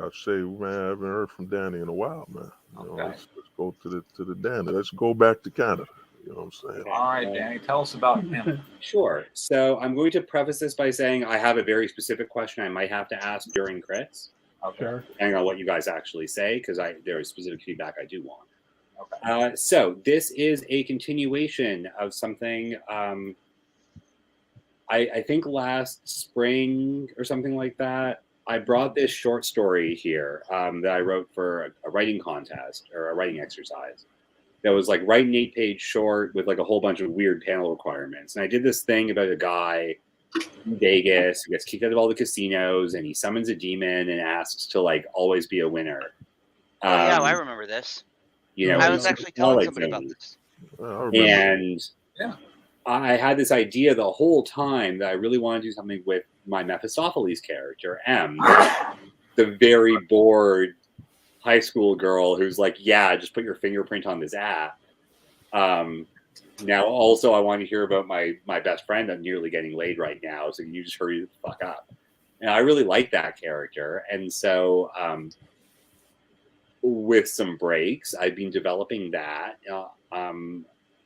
I'll say, man, I haven't heard from Danny in a while, man. You know, Okay. let's go to the Danny. Let's go back to Canada. You know what I'm saying? All right, Danny, tell us about him. Sure. So I'm going to preface this by saying I have a very specific question I might have to ask during crits, Okay. Sure. depending on what you guys actually say, because there is specific feedback I do want. Okay. So this is a continuation of something I think last spring or something like that. I brought this short story here that I wrote for a writing contest or a writing exercise. That was like write an 8-page short with like a whole bunch of weird panel requirements. And I did this thing about a guy in Vegas who gets kicked out of all the casinos and he summons a demon and asks to like always be a winner. yeah, I remember this. You know, I was actually telling somebody about this. I remember. And Yeah. I had this idea the whole time that I really want to do something with my Mephistopheles character, M, the very bored high school girl who's like, yeah, just put your fingerprint on this app. Now, also, I want to hear about my best friend I'm nearly getting laid right now, so can you just hurry the fuck up? And I really like that character. And so with some breaks, I've been developing that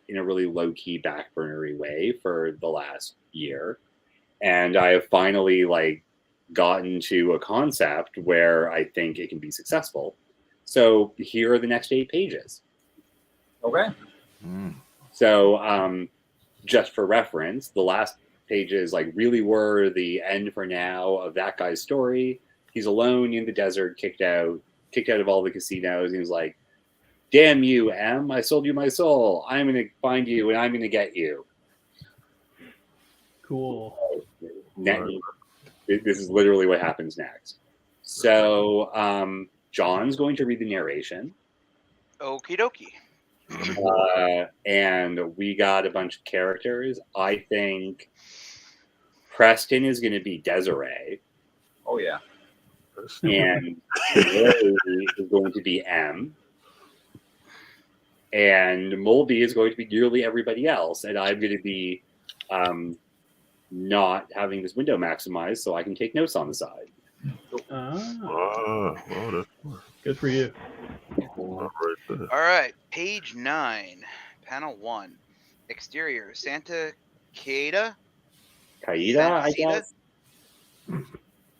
in a really low-key, back-burnery way for the last year. And I have finally gotten to a concept where I think it can be successful. So here are the next 8 pages. Okay. So just for reference, the last pages really were the end for now of that guy's story. He's alone in the desert, kicked out of all the casinos. He was like, damn you, M, I sold you my soul. I'm going to find you and I'm going to get you. Cool. This is literally what happens next. So John's going to read the narration. Okie dokie. And we got a bunch of characters. I think Preston is going to be Desiree. Oh, yeah. And Ray is going to be M. And Mulby is going to be nearly everybody else. And I'm going to be not having this window maximized so I can take notes on the side. Good for you. All right, page 9, panel 1. Exterior, Santa Queda? Caída, I guess?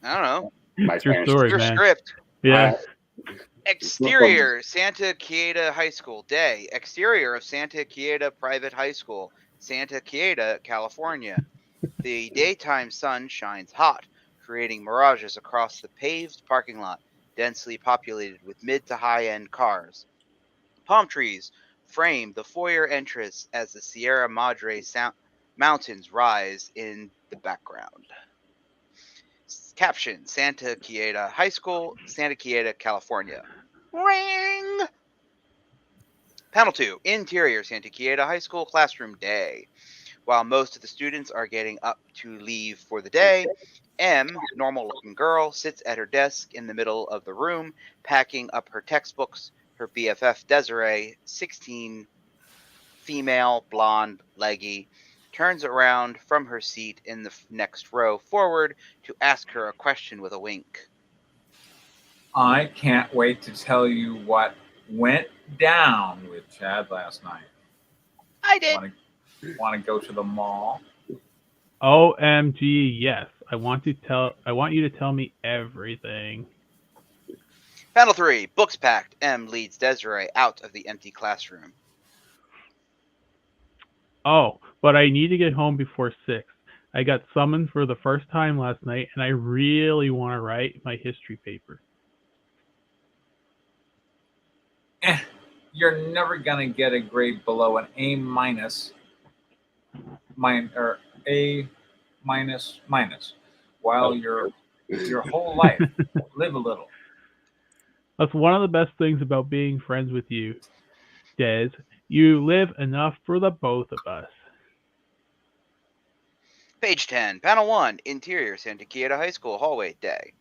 I don't know. My It's your Spanish. story, Your man. script. Yeah. Exterior, Santa Queda High School. Day, exterior of Santa Queda Private High School, Santa Queda, California. The daytime sun shines hot, creating mirages across the paved parking lot, densely populated with mid to high-end cars. Palm trees frame the foyer entrance as the Sierra Madre mountains rise in the background. Caption, Santa Queda High School, Santa Queda, California. Ring! Panel 2, interior, Santa Queda High School classroom day. While most of the students are getting up to leave for the day, M, normal-looking girl, sits at her desk in the middle of the room, packing up her textbooks. Her BFF, Desiree, 16, female, blonde, leggy, turns around from her seat in the next row forward to ask her a question with a wink. I can't wait to tell you what went down with Chad last night. I did. Want to go to the mall? OMG, yes. I want you to tell me everything. Panel 3, books packed. M leads Desiree out of the empty classroom. Oh, but I need to get home before 6. I got summoned for the first time last night, and I really want to write my history paper. You're never gonna get a grade below an A minus, or A minus minus, while your whole life. Live a little. That's one of the best things about being friends with you, Des. You live enough for the both of us. Page 10, Panel 1, Interior Santa Quieta High School hallway day.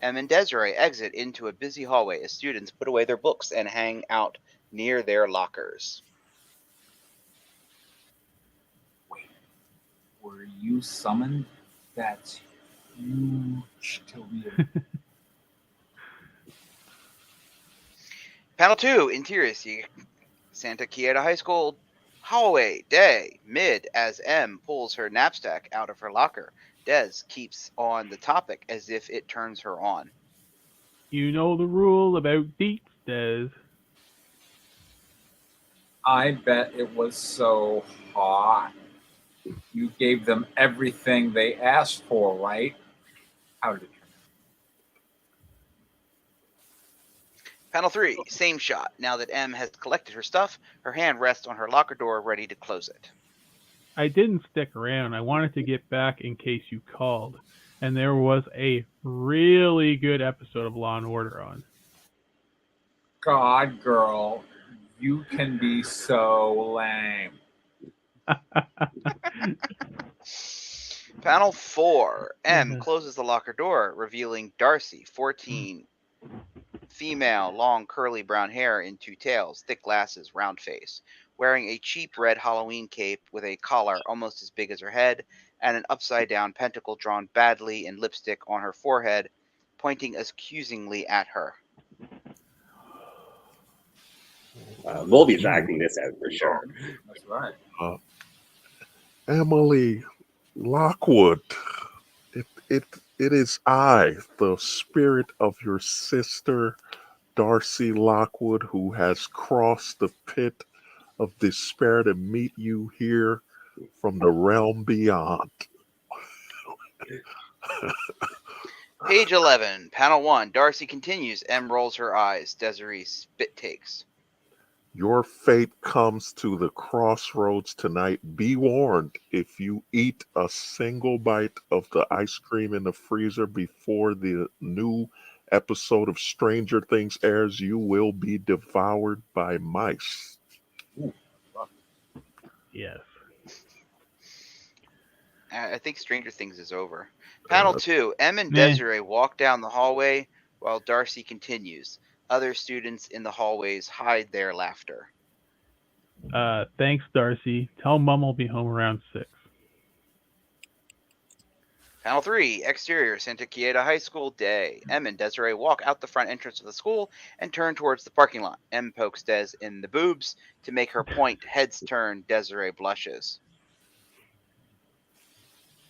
M and Desiree exit into a busy hallway as students put away their books and hang out near their lockers. Wait, were you summoned? That's huge to read. Panel 2, Interior Santa Quieta High School hallway day. Mid as M pulls her knapsack out of her locker. Des keeps on the topic as if it turns her on. You know the rule about dates, Des. I bet it was so hot. You gave them everything they asked for, right? How did it turn Panel 3, same shot. Now that M has collected her stuff, her hand rests on her locker door ready to close it. I didn't stick around. I wanted to get back in case you called. And there was a really good episode of Law & Order on. God, girl, you can be so lame. Panel 4, M closes the locker door, revealing Darcy, 14, female, long curly brown hair in two tails, thick glasses, round face, wearing a cheap red Halloween cape with a collar almost as big as her head and an upside-down pentacle drawn badly in lipstick on her forehead, pointing accusingly at her. Mulvey's acting this out for sure. That's right. Emily Lockwood, it is I, the spirit of your sister, Darcy Lockwood, who has crossed the pit of despair to meet you here from the realm beyond. Page 11, Panel 1, Darcy continues. M rolls her eyes. Desiree spit takes. Your fate comes to the crossroads tonight. Be warned, if you eat a single bite of the ice cream in the freezer before the new episode of Stranger Things airs, you will be devoured by mice. Yes. I think Stranger Things is over. Panel 2, M and Desiree walk down the hallway while Darcy continues. Other students in the hallways hide their laughter. Thanks, Darcy. Tell Mum I'll be home around 6. Panel 3, Exterior Santa Quieta High School day. M and Desiree walk out the front entrance of the school and turn towards the parking lot. M pokes Des in the boobs to make her point. Heads turn. Desiree blushes.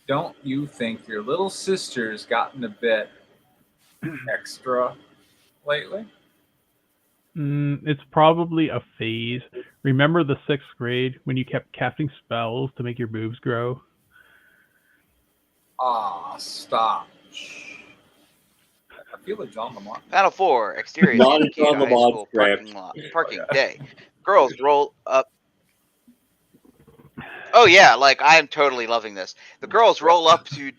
Don't you think your little sister's gotten a bit extra lately? It's probably a phase. Remember the 6th grade when you kept casting spells to make your boobs grow? Ah, stop. I feel like John Lamont. Panel 4, Exterior Not Santa a John Quieta High Lamont School script. parking day. Girls roll up. Oh yeah, like I am totally loving this. The girls roll up to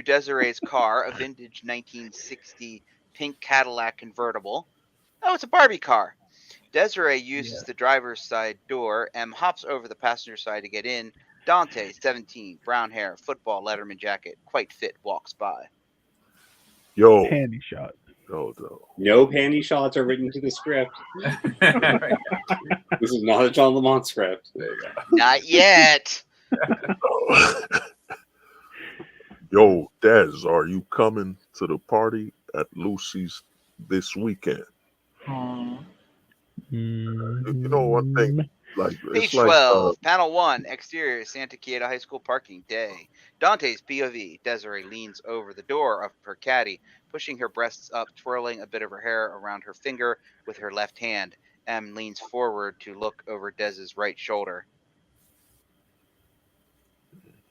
Desiree's car, a vintage 1960 pink Cadillac convertible. Oh, it's a Barbie car. Desiree uses the driver's side door. M hops over the passenger side to get in. Dante, 17, brown hair, football Letterman jacket, quite fit, walks by. Yo. Panty shot. No. No panty shots are written to the script. This is not a John Lamont script. Not yet. Yo, Des, are you coming to the party at Lucy's this weekend? Hmm. You know, one thing Page like 12, panel 1, exterior Santa Quieta High School parking day. Dante's POV. Desiree leans over the door of her caddy, pushing her breasts up, twirling a bit of her hair around her finger with her left hand. M leans forward to look over Dez's right shoulder.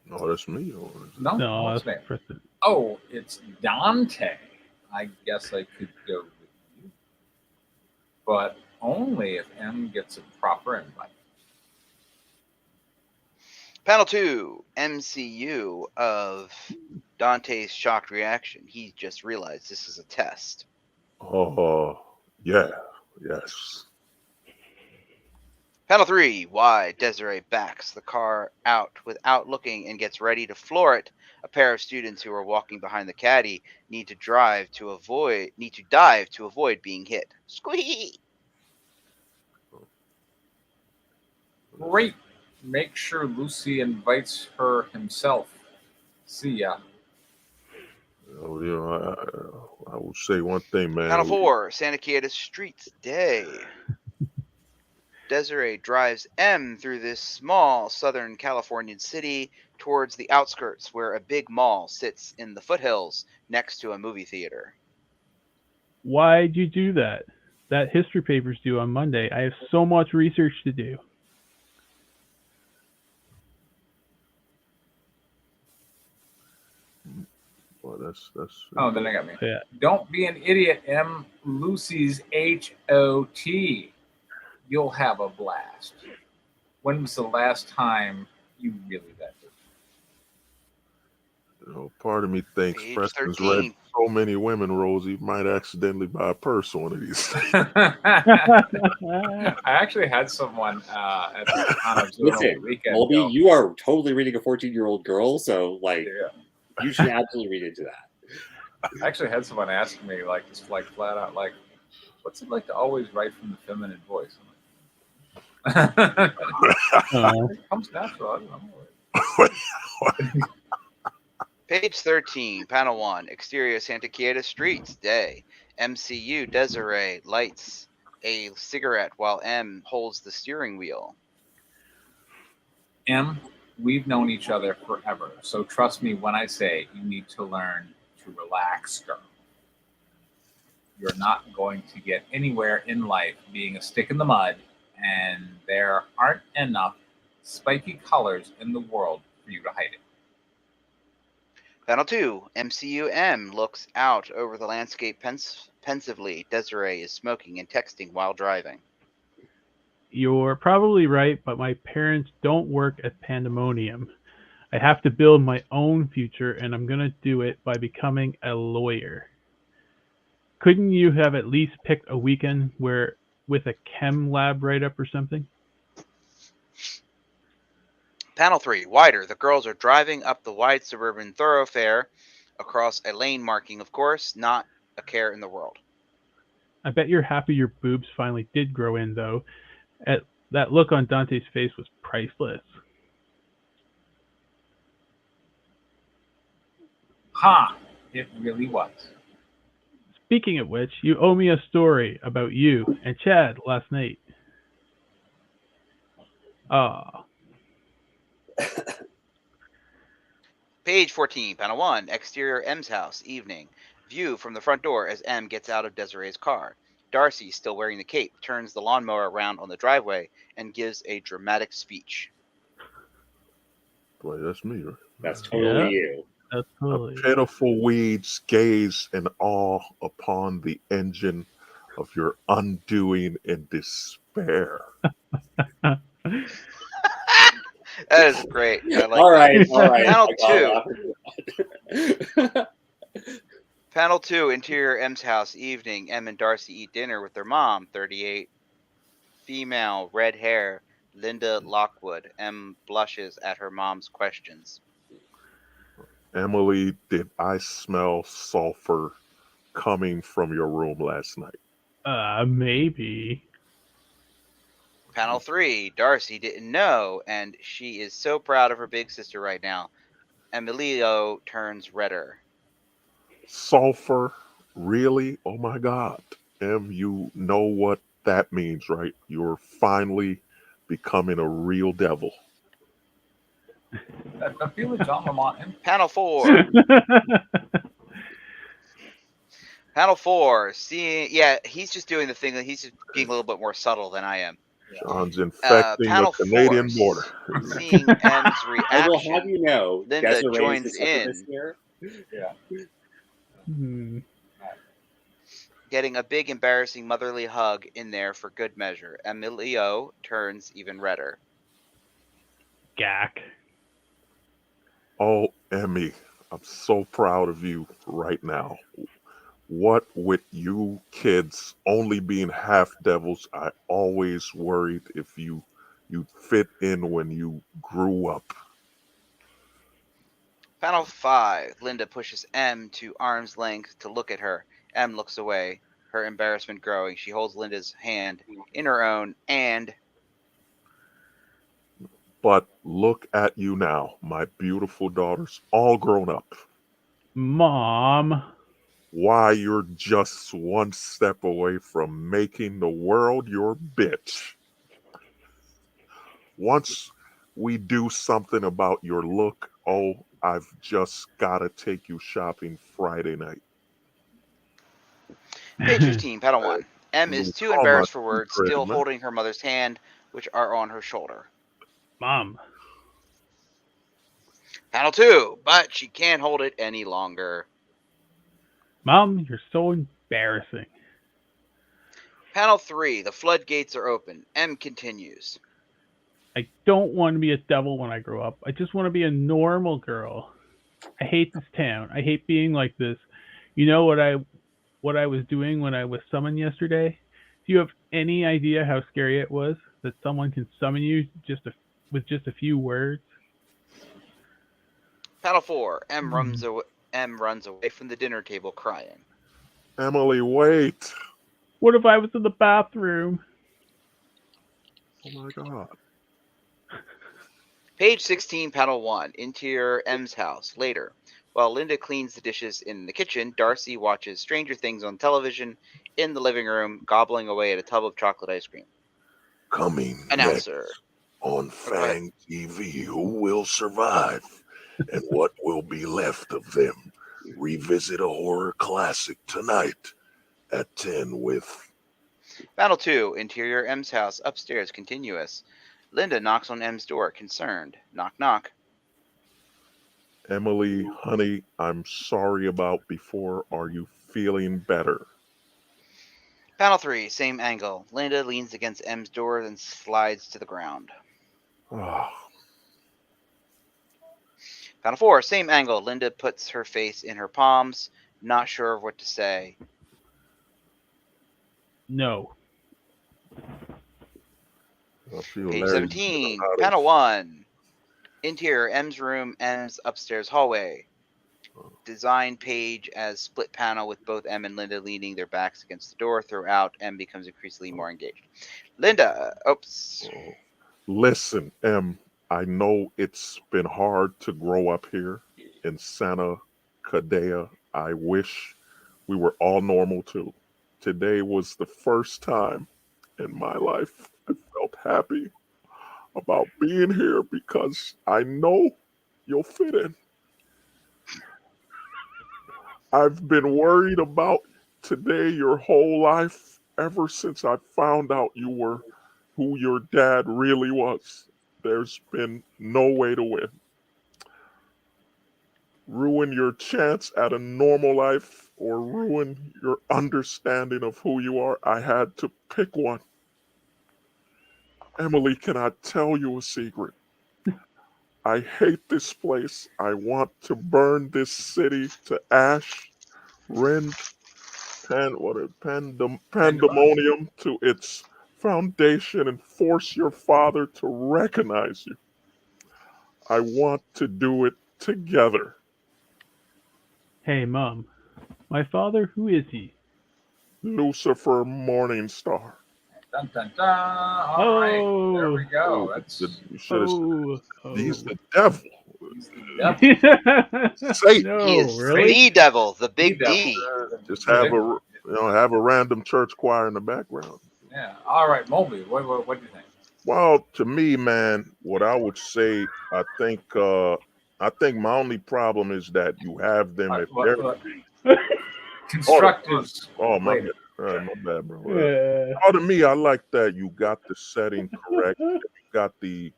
no, that's me. Or No, No, what's that's name? Kristen. Oh, it's Dante. I guess I could go with you, but only if M gets a proper invite. Panel 2, MCU of Dante's shocked reaction. He just realized this is a test. yeah, yes. Panel 3, why Desiree backs the car out without looking and gets ready to floor it. A pair of students who are walking behind the caddy need to dive to avoid being hit. Squee! Great. Make sure Lucy invites her himself. See ya. I will say one thing, man. Panel 4, Santa Quieta Streets Day. Desiree drives M through this small Southern Californian city towards the outskirts where a big mall sits in the foothills next to a movie theater. Why'd you do that? That history paper's due on Monday. I have so much research to do. Well, that's. Oh, then I got me. Yeah. Don't be an idiot, M. Lucy's HOT. You'll have a blast. When was the last time you really that Part of me thinks Page Preston's 13. read so many women roles, he might accidentally buy a purse one of these days. I actually had someone at the time of Zoom over the Listen, weekend. Colby, go, you are totally reading a 14-year-old girl, so like yeah. you should absolutely read into that. I actually had someone ask me, like, just like flat out, like, what's it like to always write from the feminine voice? I'm like, it comes natural. I don't know. Page 13, panel 1, exterior Santa Quieta Streets Day. MCU Desiree lights a cigarette while M holds the steering wheel. M, we've known each other forever, so trust me when I say you need to learn to relax, girl. You're not going to get anywhere in life being a stick in the mud, and there aren't enough spiky colors in the world for you to hide it. Panel 2, MCU M looks out over the landscape pensively. Desiree is smoking and texting while driving. You're probably right, but my parents don't work at Pandemonium. I have to build my own future, and I'm going to do it by becoming a lawyer. Couldn't you have at least picked a weekend with a chem lab write-up or something? Panel 3, wider. The girls are driving up the wide suburban thoroughfare across a lane marking, of course, not a care in the world. I bet you're happy your boobs finally did grow in, though. That look on Dante's face was priceless. Ha! It really was. Speaking of which, you owe me a story about you and Chad last night. Ah. Page 14, panel 1, exterior M's house, evening. View from the front door as M gets out of Desiree's car. Darcy, still wearing the cape, turns the lawnmower around on the driveway and gives a dramatic speech. Boy, that's me, right? That's totally Yeah. you. That's totally. A pitiful weeds gaze in awe upon the engine of your undoing in despair. That is great. I like all that. right. Panel Panel 2. Panel 2, interior M's house, evening. M and Darcy eat dinner with their mom, 38. Female, red hair, Linda Lockwood. M blushes at her mom's questions. Emily, did I smell sulfur coming from your room last night? Maybe. Panel 3, Darcy didn't know, and she is so proud of her big sister right now. Emilio turns redder. Sulfur? Really? Oh my God. Em, you know what that means, right? You're finally becoming a real devil. I feel like John Lamont. Panel 4. Panel 4. Seeing, yeah, he's just doing the thing that he's just being a little bit more subtle than I am. John's infecting the Panel Canadian 4. border. Seeing M's I will have reaction, you know, Linda Desiree joins is the this in. year. Yeah. Hmm. Getting a big, embarrassing motherly hug in there for good measure. Emilio turns even redder. Gack. Oh, Emmy, I'm so proud of you right now. What with you kids only being half devils, I always worried if you'd fit in when you grew up. Panel 5. Linda pushes M to arm's length to look at her. M looks away, her embarrassment growing. She holds Linda's hand in her own and... But look at you now, my beautiful daughters, all grown up. Mom. Why, you're just one step away from making the world your bitch. Once we do something about your look, oh, I've just gotta take you shopping Friday night. Page 15, panel 1. M is too embarrassed for words, still holding her mother's hand, which are on her shoulder. Mom. Panel 2, but she can't hold it any longer. Mom, you're so embarrassing. Panel 3, the floodgates are open. M continues. I don't want to be a devil when I grow up. I just want to be a normal girl. I hate this town. I hate being like this. You know what I was doing when I was summoned yesterday? Do you have any idea how scary it was that someone can summon you with just a few words? Panel 4, M runs away from the dinner table crying. Emily, wait. What if I was in the bathroom? Oh my God. Page 16, panel 1, interior M's house. Later, while Linda cleans the dishes in the kitchen, Darcy watches Stranger Things on television in the living room, gobbling away at a tub of chocolate ice cream. Coming Announcer. next on Fang TV, who will survive and what will be left of them? Revisit a horror classic tonight at 10 with... Panel 2, interior M's house, upstairs, continuous. Linda knocks on M's door, concerned. Knock, knock. Emily, honey, I'm sorry about before. Are you feeling better? Panel 3, same angle. Linda leans against M's door, then slides to the ground. Oh, Panel 4, same angle. Linda puts her face in her palms, not sure of what to say. No. Page 17, panel 1. Interior M's room, M's upstairs hallway. Design page as split panel with both M and Linda leaning their backs against the door. Throughout, M becomes increasingly more engaged. Linda, oops. Listen, M, I know it's been hard to grow up here in Santa Cadea. I wish we were all normal too. Today was the first time in my life I felt happy about being here because I know you'll fit in. I've been worried about today your whole life ever since I found out you were who your dad really was. There's been no way to win. Ruin your chance at a normal life or ruin your understanding of who you are. I had to pick one. Emily, can I tell you a secret? I hate this place. I want to burn this city to ash, rend pandemonium to its foundation and force your father to recognize you. I want to do it together. Hey, Mom. My father, who is he? Lucifer Morningstar. Dun, dun, dun. All right, there we go. That's You should have Oh. said, he's the devil. he's the devil. Satan. No, He is really? the devil, the big devil. D. Just have a random church choir in the background. Yeah. All right, Moby. What do you think? Well, to me, man, what I would say, I think my only problem is that you have them if they're. Constructives. Oh my later. bad, my bad, bro. Yeah. Oh, to me, I like that you got the setting correct. You got the,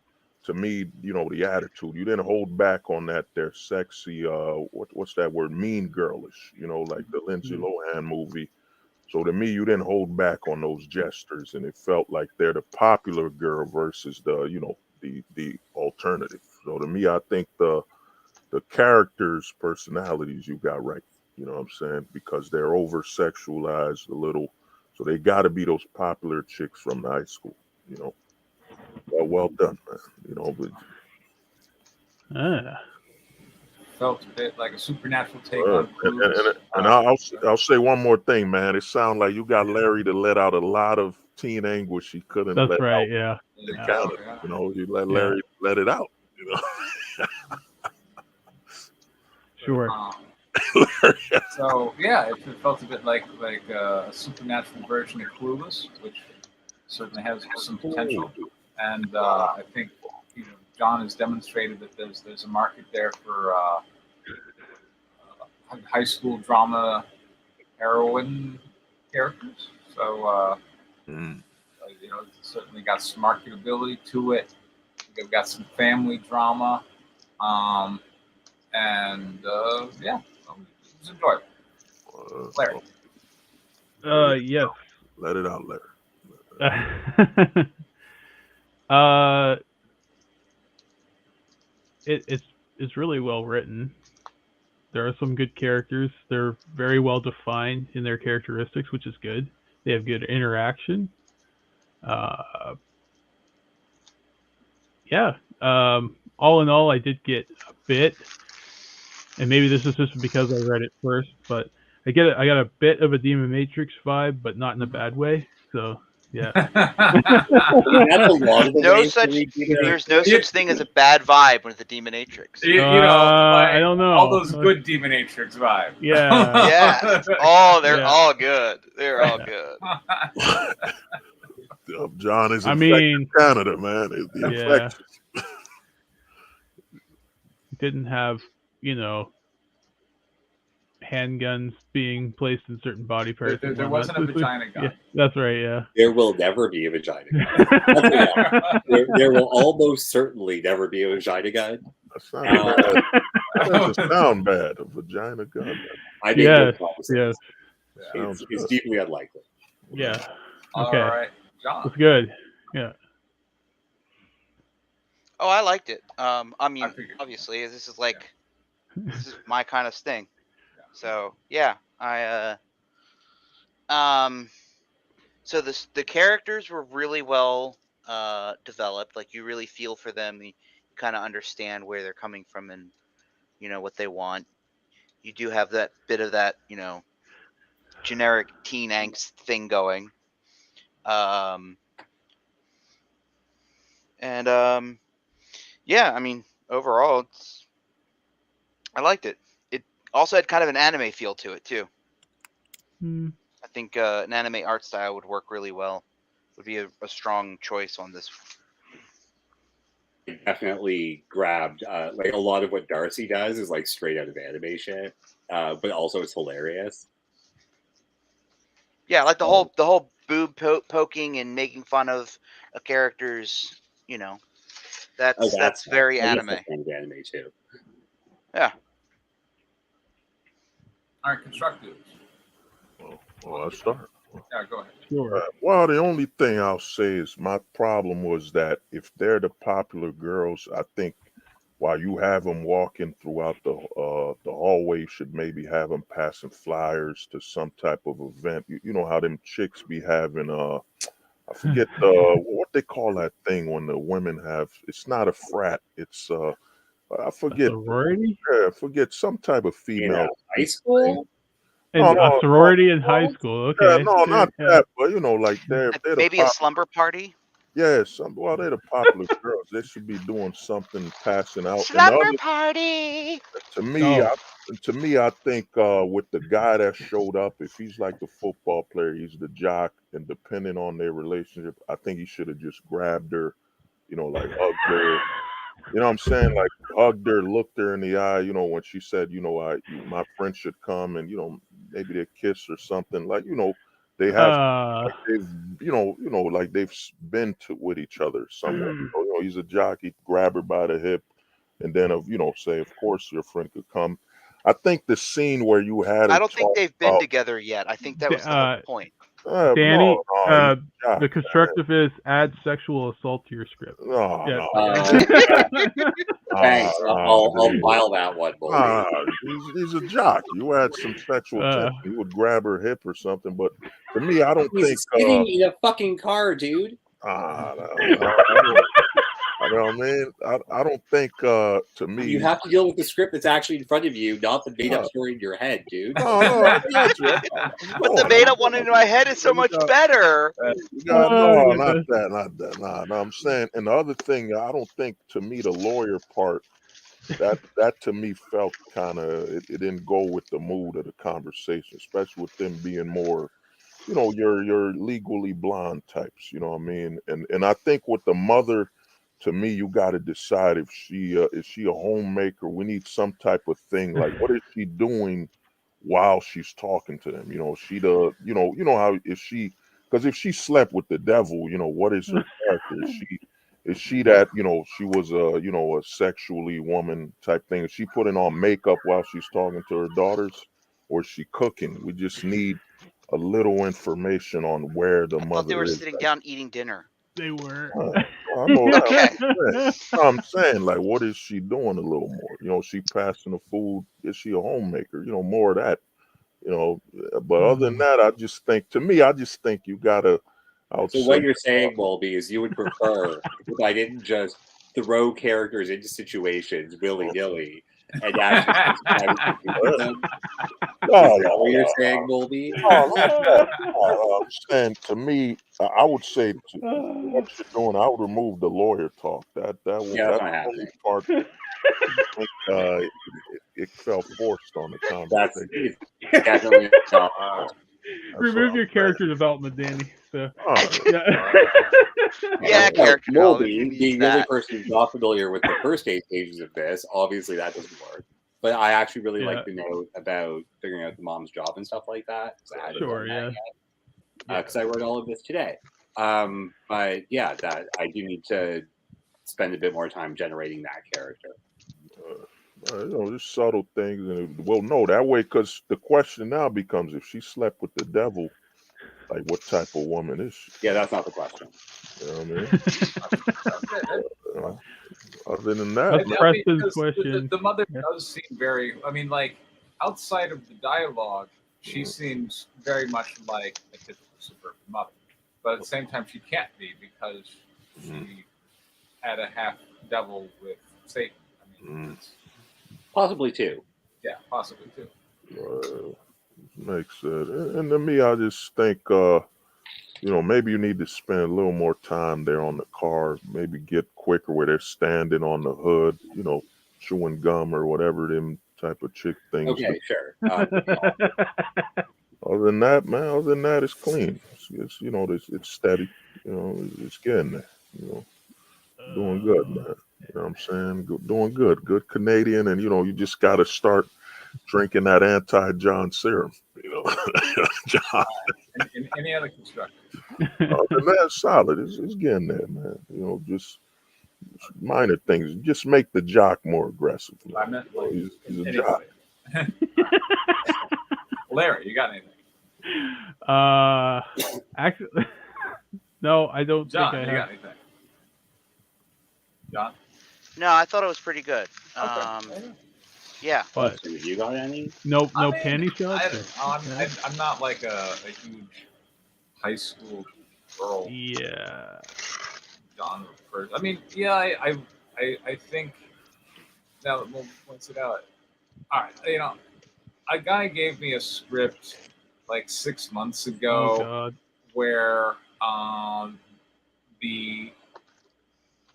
to me, you know, the attitude. You didn't hold back on that. They're sexy. What's that word? Mean girlish. You know, like the Lindsay Lohan movie. So to me, you didn't hold back on those gestures, and it felt like they're the popular girl versus the, you know, the alternative. So to me, I think the characters' personalities you got right. You know what I'm saying? Because they're over sexualized a little, so they got to be those popular chicks from the high school. You know, well done, man. You know, but Felt a bit like a supernatural take on and, Clues. I'll say one more thing, man. It sounds like you got Larry to let out a lot of teen anguish he couldn't That's let right. out Yeah. in Yeah. Canada. Yeah. You know, you let Larry let it out. You know. Sure. So yeah, it felt a bit like a supernatural version of Clueless, which certainly has some potential. And I think John has demonstrated that there's a market there for high school drama heroine characters. So it's certainly got some marketability to it. We've got some family drama, and yeah, it was enjoyable. Larry. Yes. Let it out, Larry. It's really well written. There are some good characters. They're very well defined in their characteristics, which is good. They have good interaction. Yeah. All in all, I did get a bit, and maybe this is just because I read it first, but I got a bit of a Demon Matrix vibe, but not in a bad way. So yeah. That's a lot of the No ways to such. read Demon There's no Matrix. such thing as a bad vibe with the Demonatrix. I don't know. All those good Demonatrix vibes. Yeah. Yeah. Oh, they're Yeah. all good. They're all good. John is I infected mean, Canada, man. The infection. Didn't have, handguns being placed in certain body parts. There wasn't a vagina gun. Yeah, that's right, yeah. There will never be a vagina gun. There will almost certainly never be a vagina gun. That's not bad. That doesn't sound bad. A vagina gun. I think yes. It's deeply unlikely. Yeah. Okay. All right, John. That's good. Yeah. Oh, I liked it. I mean, obviously, this is my kind of thing. So yeah, so the characters were really well developed. Like you really feel for them. You kind of understand where they're coming from and what they want. You do have that bit of that generic teen angst thing going. Yeah, I mean, overall, I liked it. It also had kind of an anime feel to it too. I think an anime art style would work really well. Would be a strong choice on this. It definitely grabbed like a lot of what Darcy does is like straight out of animation, but also it's hilarious. Yeah, like the whole boob poking and making fun of a character's, that's very anime. Anime too. Yeah. All right, constructive. Well, I'll start. Yeah, go ahead. Sure. Well, the only thing I'll say is my problem was that if they're the popular girls, I think while you have them walking throughout the hallway, you should maybe have them passing flyers to some type of event. You know how them chicks be having I forget what they call that thing when the women have. It's not a frat. It's I forget. Sorority? Yeah, I forget some type of female. High school. And a sorority in high school. Okay. Yeah, no, not that, but like they're maybe a slumber party. Yes, well, they're the popular girls. They should be doing something, passing out. Slumber party. To me, And to me, I think with the guy that showed up, if he's like the football player, he's the jock, and depending on their relationship, I think he should have just grabbed her, like hugged her. You know what I'm saying? Like hugged her, looked her in the eye. When she said, my friend should come, and maybe they kiss or something. Like they have, like they've, like they've been with each other somewhat. He's a jockey, grab her by the hip, and then say, of course, your friend could come. I think the scene where you had her I don't think talk they've been about, together yet. I think that was the whole point. Danny, no, he's a jock, the constructive is add sexual assault to your script. no, Yeah. Thanks. I'll file that one. He's a jock. You add some sexual tension. He would grab her hip or something. But to me, I don't He's think. sitting in a fucking car, dude. I don't think. To me, You have to deal with the script that's actually in front of you, not the made-up story in your head, dude. No, I got you. But the made-up one in my head is so much better. No, not that. No, I'm saying, and the other thing, I don't think, to me, the lawyer part, that to me felt kind of, it didn't go with the mood of the conversation, especially with them being more, your legally blonde types. You know what I mean? And I think with the mother, to me, you got to decide if she is she a homemaker. We need some type of thing. Like, what is she doing while she's talking to them? She the how is she? Because if she slept with the devil, what is her character? Is she that she was a sexually woman type thing? Is she putting on makeup while she's talking to her daughters, or is she cooking? We just need a little information on where the I mother thought they were is. sitting down eating dinner. They were. I know that. Okay. I'm saying, like, what is she doing a little more? She passing the food. Is she a homemaker? More of that. But other than that, I just think you gotta. So what you're saying, Wolby, is you would prefer if I didn't just throw characters into situations willy-nilly and actually them? What you're saying, Wolby? I'm saying, to me, I would say what you're doing, I would remove the lawyer talk. That's not the happening. only part. It felt forced on the conversation. It's definitely not. Remove your character development, Danny. So Yeah, character Wolby, development. being the only person who's not familiar with the first 8 pages of this, obviously that doesn't work. But I actually really like to know about figuring out the mom's job and stuff like that. Because I wrote all of this today. But yeah, that I do need to spend a bit more time generating that character. Just subtle things, and we'll know that way. Because the question now becomes, if she slept with the devil, like, what type of woman is she? Yeah, that's not the question. You know what I mean? Other than that, Preston's question. The mother does seem very. I mean, like, outside of the dialogue, she seems very much like a typical suburban mother. But at the same time, she can't be, because she had a half devil with Satan. I mean, possibly two. Yeah, possibly two. Makes sense. And to me, I just think, maybe you need to spend a little more time there on the car. Maybe get quicker where they're standing on the hood, chewing gum or whatever them type of chick things. Okay, sure. Other than that, it's clean. It's steady. It's getting there. Doing good, man. You know what I'm saying? Doing good. Good Canadian, and you just got to start drinking that anti-John serum. John. Any other construction? That's solid. It's getting there, man. Just minor things. Just make the jock more aggressive. I meant, like, he's a jock. Larry, you got anything? Actually, no, I don't John, think I you have. got anything? John? No, I thought it was pretty good. Yeah. But you got any? No I mean, panty shots? I'm not like a huge high school girl. Yeah. Genre person. I mean, yeah, I think now that we'll point it out. All right, a guy gave me a script like 6 months ago. Oh God. Where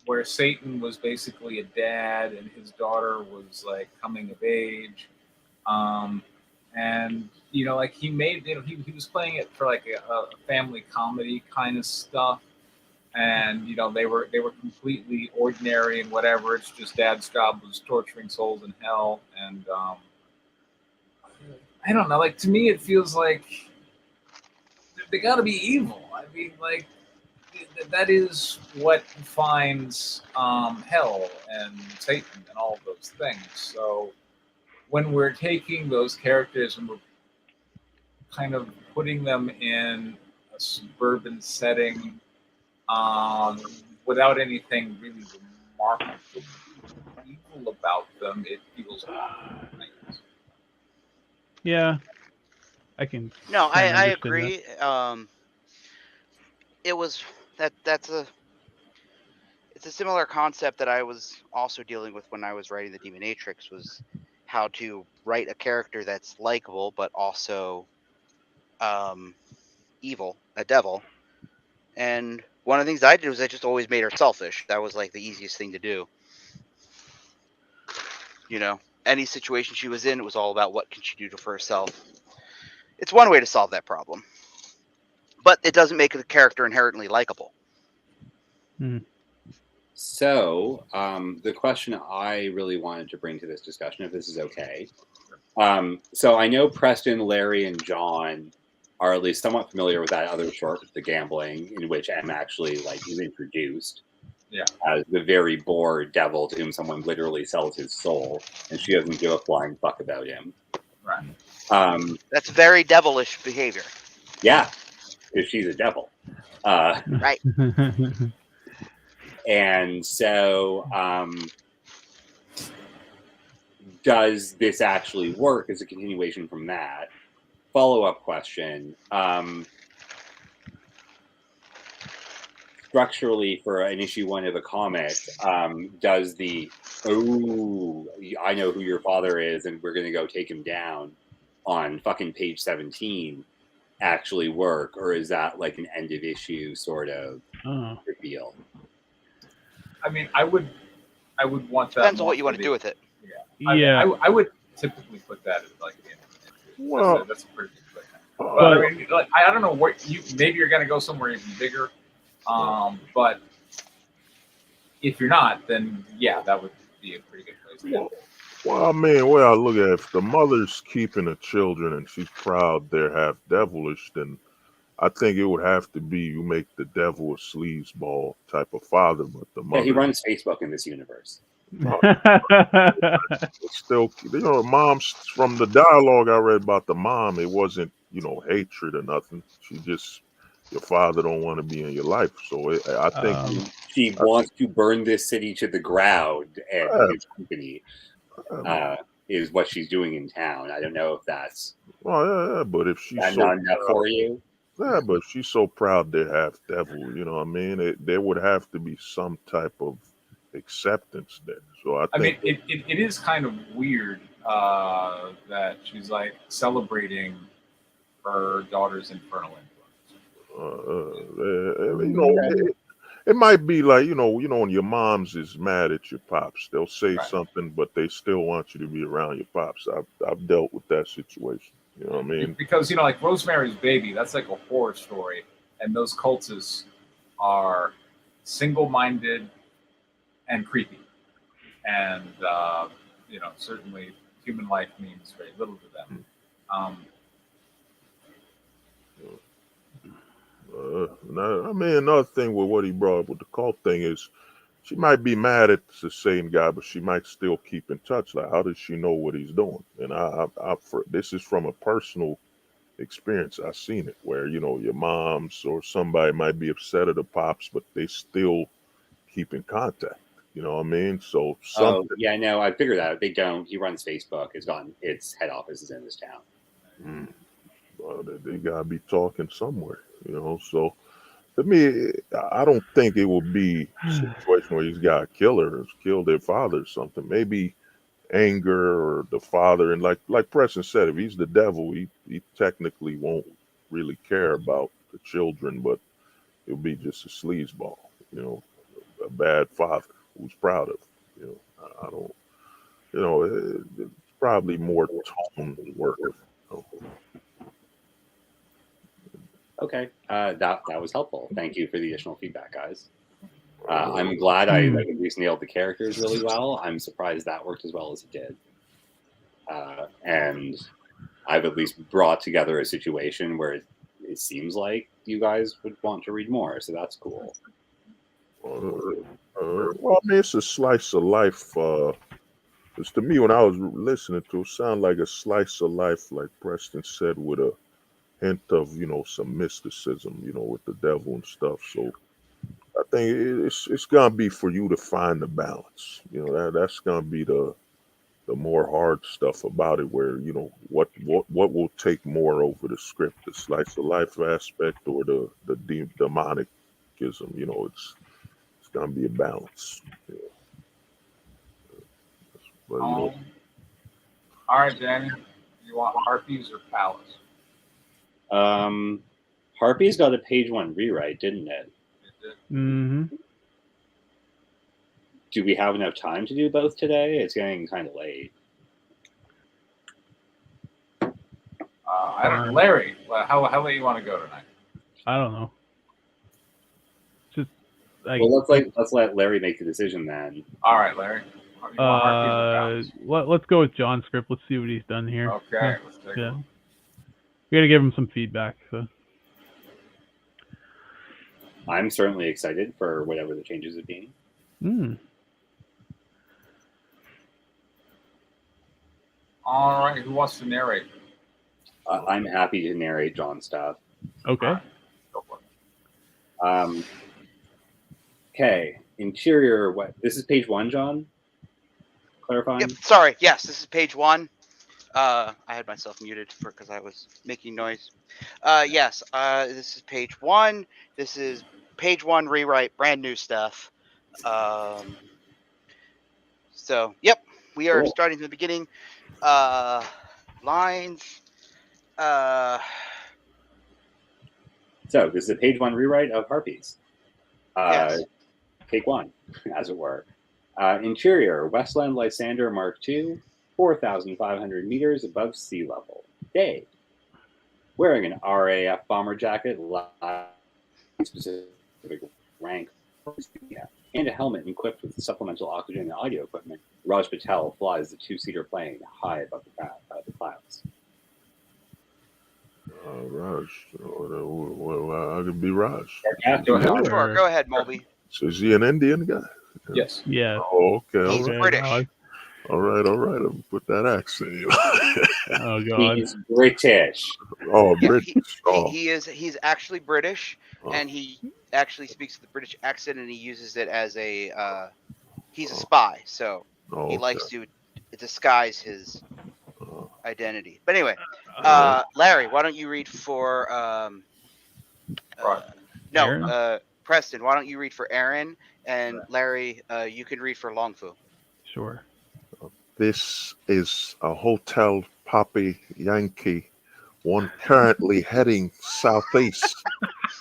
where Satan was basically a dad and his daughter was like coming of age, And like he made, he was playing it for like a family comedy kind of stuff, and they were completely ordinary and whatever. It's just dad's job was torturing souls in hell, and I don't know. Like, to me, it feels like they got to be evil. I mean, like, that is what defines hell and Satan and all of those things. So when we're taking those characters and we're kind of putting them in a suburban setting, without anything really remarkably evil about them, it feels off. Yeah, I can. No, kinda I understand agree. It was it's a similar concept that I was also dealing with when I was writing the Demonatrix, was how to write a character that's likable but also evil, a devil. And one of the things I did was I just always made her selfish. That was like the easiest thing to do. Any situation she was in, it was all about what can she do for herself. It's one way to solve that problem, but it doesn't make the character inherently likable. that. So, the question I really wanted to bring to this discussion, if this is okay. So I know Preston, Larry, and John are at least somewhat familiar with that other short, The Gambling, in which M actually is introduced as the very bored devil to whom someone literally sells his soul, and she doesn't give a flying fuck about him. Right. That's very devilish behavior. Yeah, because she's a devil. Right. And so, does this actually work as a continuation from that? Follow-up question. Structurally, for an issue 1 of a comic, does the I know who your father is and we're going to go take him down on fucking page 17 actually work, or is that like an end of issue sort of reveal? I mean, I would want that. Depends on what you want to do with it. Yeah. I would typically put that as like the end of an issue. Well, that's a pretty good thing. But I mean, I don't know what maybe you're going to go somewhere even bigger. But if you're not, then yeah, that would be a pretty good place to go. Well, I mean, way I look at it, if the mother's keeping the children and she's proud they're half devilish, then I think it would have to be you make the devil a sleazeball type of father, but the mother. Yeah, he runs Facebook in this universe. Still, mom's, from the dialogue I read about the mom, it wasn't, hatred or nothing. She just, your father don't want to be in your life. So I think she wants to burn this city to the ground, and his company is what she's doing in town. I don't know if that's but if she's so not enough for you. Yeah, but she's so proud they're half devil, what I mean? There would have to be some type of acceptance there. So I think it is kind of weird that she's like celebrating her daughter's infernal influence. It might be like, when your mom's is mad at your pops, they'll say something, but they still want you to be around your pops. I've dealt with that situation. You know what I mean? Because, like Rosemary's Baby, that's like a horror story. And those cultists are single-minded and creepy. And, certainly human life means very little to them. I mean, another thing with what he brought up with the cult thing is she might be mad at the same guy, but she might still keep in touch. Like, how does she know what he's doing? And this is from a personal experience. I've seen it where, your moms or somebody might be upset at the pops, but they still keep in contact. You know what I mean? So something. Oh, yeah, no, I figured that out. They don't. He runs Facebook. Its head office is in this town. Well, they gotta be talking somewhere, So to me, I don't think it will be a situation where he's got to kill her or kill their father or something. Maybe anger or the father, and like Preston said, if he's the devil, he technically won't really care about the children, but he'll be just a sleazeball, a bad father who's proud of, I don't, it's probably more tone work. Okay, that was helpful. Thank you for the additional feedback, guys. I'm glad I at least nailed the characters really well. I'm surprised that worked as well as it did. And I've at least brought together a situation where it seems like you guys would want to read more, so that's cool. Well, I mean, it's a slice of life. Because to me, when I was listening to it, sounded like a slice of life, like Preston said, with a hint of, some mysticism, with the devil and stuff. So I think it's gonna be for you to find the balance. That's gonna be the more hard stuff about it, where what will take more over the script, the slice of life aspect or the demonicism. It's gonna be a balance. But, all right, Danny. You want Harpies or Palace? Harpies got a page 1 rewrite, didn't it? Mm-hmm. Do we have enough time to do both today? It's getting kind of late. I don't know, Larry. How late you want to go tonight? I don't know. Just well, let's let Larry make the decision then. All right, Larry. You want Harpies or Palace? Let's go with John's script. Let's see what he's done here. Okay, let's take a look. We got to give him some feedback. So. I'm certainly excited for whatever the changes have been. All right, who wants to narrate? I'm happy to narrate John's stuff. Okay. Right, go for it. Okay. Interior. What? This is page 1, John. Clarifying. Yep, sorry. Yes, this is page 1. I had myself muted because I was making noise. Yes. This is page 1. This is page 1 rewrite, brand new stuff. So, yep, we are starting from the beginning. Lines. So this is a page 1 rewrite of Harpies. Yes. Take 1, as it were. Interior, Westland Lysander Mark II, 4,500 meters above sea level. Day. Wearing an RAF bomber jacket, specific rank, and a helmet equipped with supplemental oxygen and audio equipment, Raj Patel flies the 2-seater plane high above the clouds. Raj. I could be Raj. Go ahead. Sure, go ahead, Mulby. So is he an Indian guy? Yes. Yeah. Oh, okay. He's British. All right. I'll put that accent. Oh God. He's British. Oh, Yeah, British. he's actually British, and he actually speaks with the British accent, and he uses it as a he's a spy, so he likes to disguise his identity. But anyway, Larry, why don't you read for Preston, why don't you read for Aaron, and Larry, you can read for Longfu. Sure. This is a Hotel Poppy Yankee, one currently heading southeast,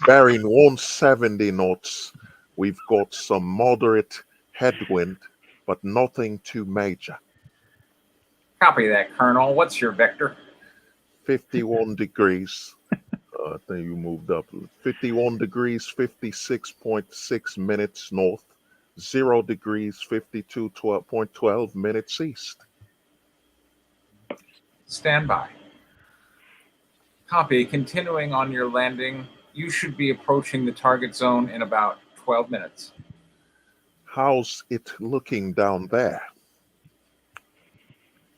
bearing 170 knots. We've got some moderate headwind, but nothing too major. Copy that, Colonel. What's your vector? 51 degrees. I think you moved up. 51 degrees, 56.6 minutes north. 0 degrees, 52.12 minutes east. Stand by. Copy. Continuing on your landing, you should be approaching the target zone in about 12 minutes. How's it looking down there?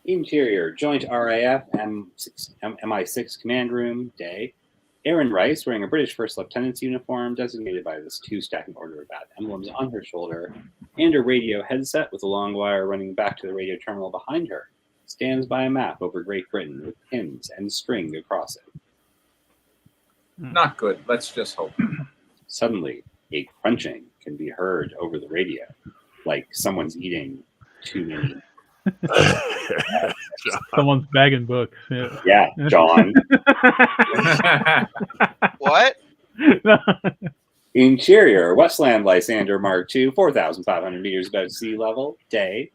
Interior, Joint RAF MI6 Command Room, day. Aaron Rice, wearing a British First Lieutenant's uniform, designated by this 2 stacking order of bat emblems on her shoulder, and a radio headset with a long wire running back to the radio terminal behind her, stands by a map over Great Britain with pins and string across it. Not good. Let's just hope. Suddenly, a crunching can be heard over the radio, like someone's eating too many. Someone's bagging books. Yeah, John. What? Interior, Westland Lysander Mark II, 4,500 meters above sea level, day.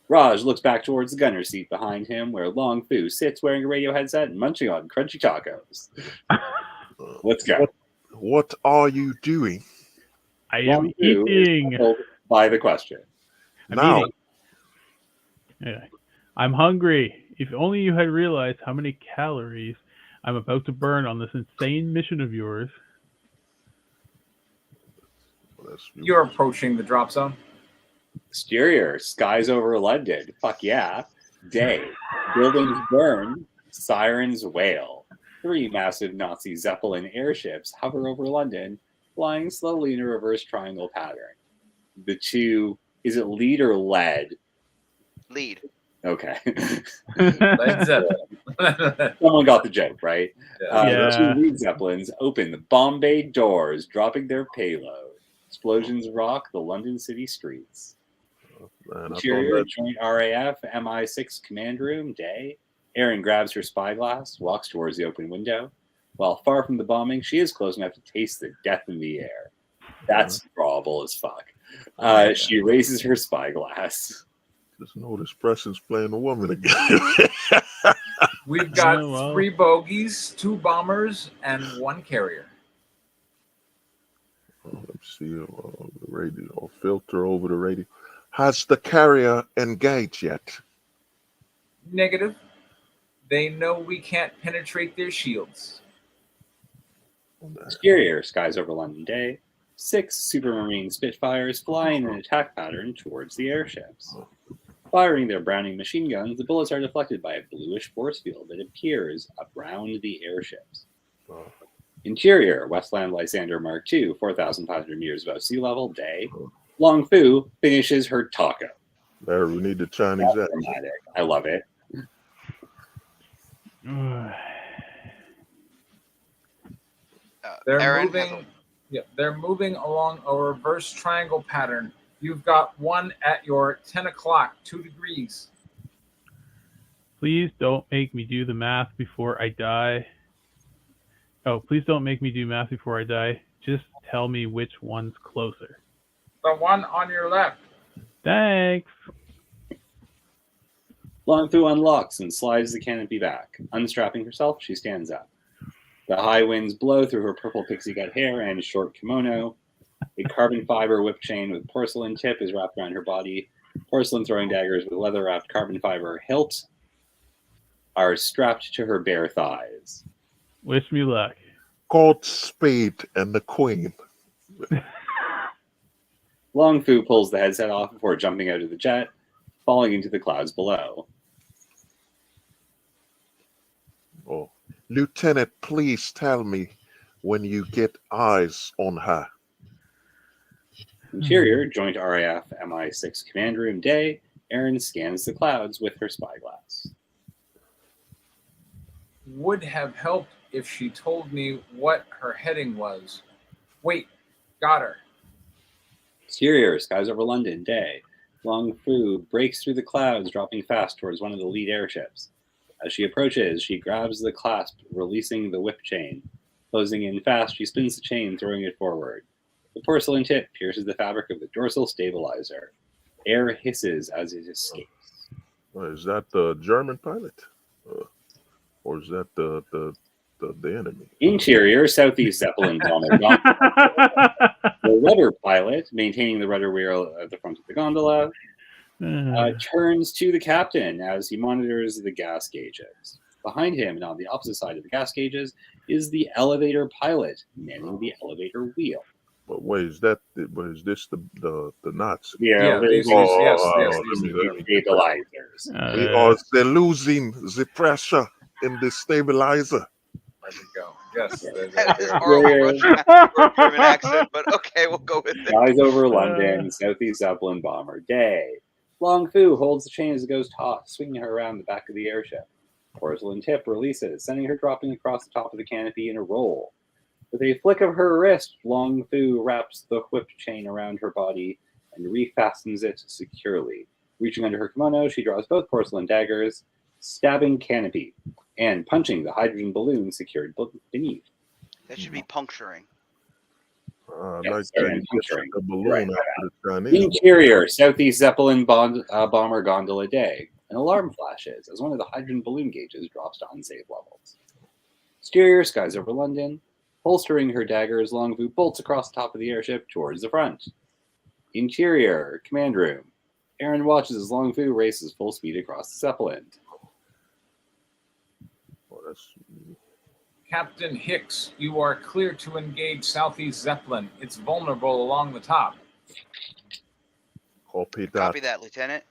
Raj looks back towards the gunner's seat behind him, where Long Fu sits wearing a radio headset and munching on crunchy tacos. Let's go. What are you doing I am Long Fu is eating. puzzled by the question. I'm now? eating. Yeah. I'm hungry. If only you had realized how many calories I'm about to burn on this insane mission of yours. You're approaching the drop zone. Exterior, skies over London. Fuck yeah. Day, buildings burn, sirens wail. 3 massive Nazi Zeppelin airships hover over London, flying slowly in a reverse triangle pattern. The two, is it lead or lead? Lead. Okay. Led Zeppelin. Someone got the joke, right? Yeah. The 2 lead Zeppelins open the bomb bay doors, dropping their payload. Explosions rock the London city streets. Man, I Interior, thought Joint RAF MI6 command room, day. Erin grabs her spyglass, walks towards the open window. While far from the bombing, she is close enough to taste the death in the air. That's probable as fuck. She raises her spyglass. just noticed Preston's playing a woman again. We've got Oh, wow. 3 bogies, 2 bombers, and 1 carrier. Let's see the radio or filter over the radio. Has the carrier engaged yet? Negative. They know we can't penetrate their shields. Exterior, skies over London, day. 6 Supermarine Spitfires fly in an attack pattern towards the airships. Firing their Browning machine guns, the bullets are deflected by a bluish force field that appears around the airships. Interior, Westland Lysander Mark II, 4,500 meters above sea level, day. Long Fu finishes her taco. There, we need the Chinese That's accent. dramatic. I love it. They're Aaron has moving. Yeah, they're moving along a reverse triangle pattern. You've got one at your 10 o'clock, 2 degrees. Please don't make me do the math before I die. Oh, please don't make me do math before I die. Just tell me which one's closer. The one on your left. Thanks. Long Fu unlocks and slides the canopy back. Unstrapping herself, she stands up. The high winds blow through her purple pixie cut hair and short kimono. A carbon fiber whip chain with porcelain tip is wrapped around her body. Porcelain throwing daggers with leather-wrapped carbon fiber hilt are strapped to her bare thighs. Wish me luck. Godspeed and the Queen. Long Fu pulls the headset off before jumping out of the jet, falling into the clouds below. Oh, Lieutenant, please tell me when you get eyes on her. Interior, Joint RAF MI6 command room, day. Erin scans the clouds with her spyglass. Would have helped if she told me what her heading was. Wait, got her. Exterior, skies over London, day. Long Fu breaks through the clouds, dropping fast towards one of the lead airships. As she approaches, she grabs the clasp, releasing the whip chain. Closing in fast, she spins the chain, throwing it forward. The porcelain tip pierces the fabric of the dorsal stabilizer. Air hisses as it escapes. Is that the German pilot? Or is that the enemy? Interior, Southeast Zeppelin bomber. The rudder pilot, maintaining the rudder wheel at the front of the gondola, turns to the captain as he monitors the gas gauges. Behind him and on the opposite side of the gas gauges is the elevator pilot manning the elevator wheel. But wait, is this the Nazi? Yeah, these stabilizers. We are losing the pressure in the stabilizer. There we go. Yes. That is horrible German accent, but okay, we'll go with it. Skies over London, Southeast Zeppelin bomber, day. Long Fu holds the chain as it goes taut, swinging her around the back of the airship. Porcelain tip releases, sending her dropping across the top of the canopy in a roll. With a flick of her wrist, Long Fu wraps the whip chain around her body and refastens it securely. Reaching under her kimono, she draws both porcelain daggers, stabbing canopy and punching the hydrogen balloon secured beneath. That should be puncturing. I Yeah, like sorry, that. I'm You just puncturing. the balloon Right. after the Chinese. Interior, Southeast Zeppelin bomber gondola day. An alarm flashes as one of the hydrogen balloon gauges drops to unsafe levels. Exterior, skies over London. Holstering her daggers, Longvu bolts across the top of the airship towards the front. Interior, command room. Aaron watches as Longvu races full speed across the Zeppelin. Oh, that's Captain Hicks, you are clear to engage Southeast Zeppelin. It's vulnerable along the top. copy that. Copy that, Lieutenant.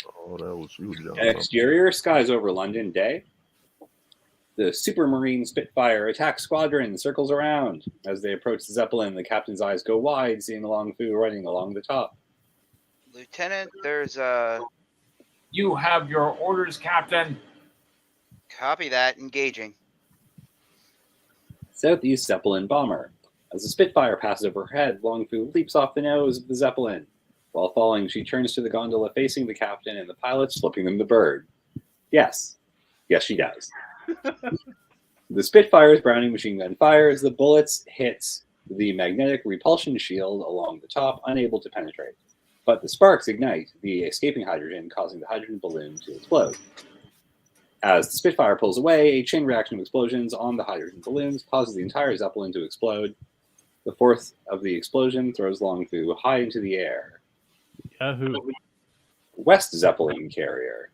Oh, that was you, John. Exterior, skies over London day. The Supermarine Spitfire attack squadron circles around. As they approach the Zeppelin, the captain's eyes go wide, seeing Longfu running along the top. Lieutenant, there's You have your orders, Captain. copy that. Engaging. Southeast Zeppelin bomber. As the Spitfire passes overhead, Longfu leaps off the nose of the Zeppelin. While falling, she turns to the gondola facing the captain and the pilots, flipping them the bird. Yes, she does. The Spitfire's Browning machine gun fires. The bullets hits the magnetic repulsion shield along the top, unable to penetrate. But the sparks ignite the escaping hydrogen, causing the hydrogen balloon to explode. As the Spitfire pulls away, a chain reaction of explosions on the hydrogen balloons causes the entire Zeppelin to explode. The force of the explosion throws Longfu high into the air. Yahoo. West Zeppelin carrier.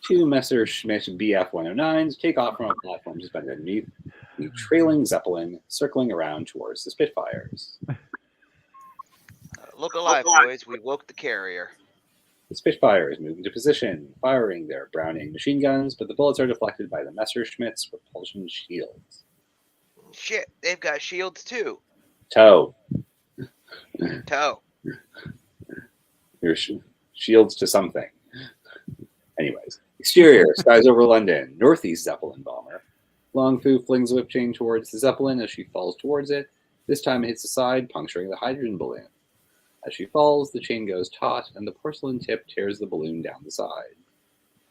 Two Messerschmitt Bf-109s take off from a platform suspended underneath the trailing Zeppelin, circling around towards the Spitfires. Look alive, boys. We woke the carrier. The Spitfires move into position, firing their Browning machine guns, but the bullets are deflected by the Messerschmitt's repulsion shields. Shit, they've got shields too. Tow. Toe. Your shields to something. Anyways. Exterior, skies over London. Northeast Zeppelin bomber. Longfu flings a whip chain towards the Zeppelin as she falls towards it. This time it hits the side, puncturing the hydrogen balloon. As she falls, the chain goes taut, and the porcelain tip tears the balloon down the side.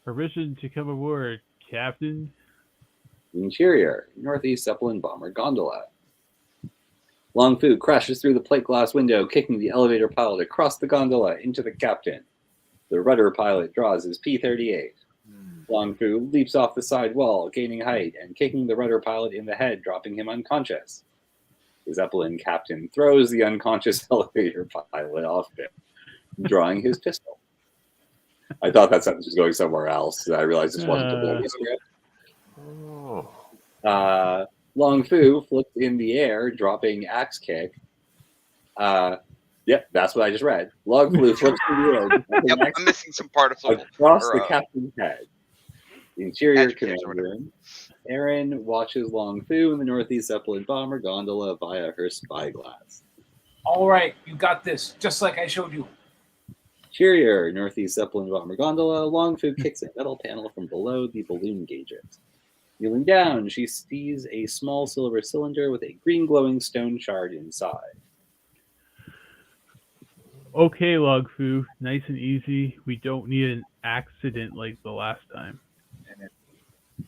Permission to come aboard, Captain. Interior, Northeast Zeppelin bomber gondola. Longfu crashes through the plate glass window, kicking the elevator pilot across the gondola into the captain. The rudder pilot draws his P-38. Longfu leaps off the side wall, gaining height, and kicking the rudder pilot in the head, dropping him unconscious. The Zeppelin captain throws the unconscious elevator pilot off him, drawing his pistol. I thought that sentence was going somewhere else. I realized this wasn't the movie script. Oh. Longfu flipped in the air, dropping axe kick. Yep, that's what I just read. Longfu flips in the air. Yep, I'm missing some particles. Across the captain's head. The interior Adjectives command or whatever. room. Aaron watches Longfu in the Northeast Zeppelin bomber gondola via her spyglass. All right, you got this, just like I showed you. Interior, Northeast Zeppelin bomber gondola. Longfu kicks a metal panel from below the balloon gauges. Kneeling down, she sees a small silver cylinder with a green glowing stone shard inside. Okay, Longfu, nice and easy. We don't need an accident like the last time.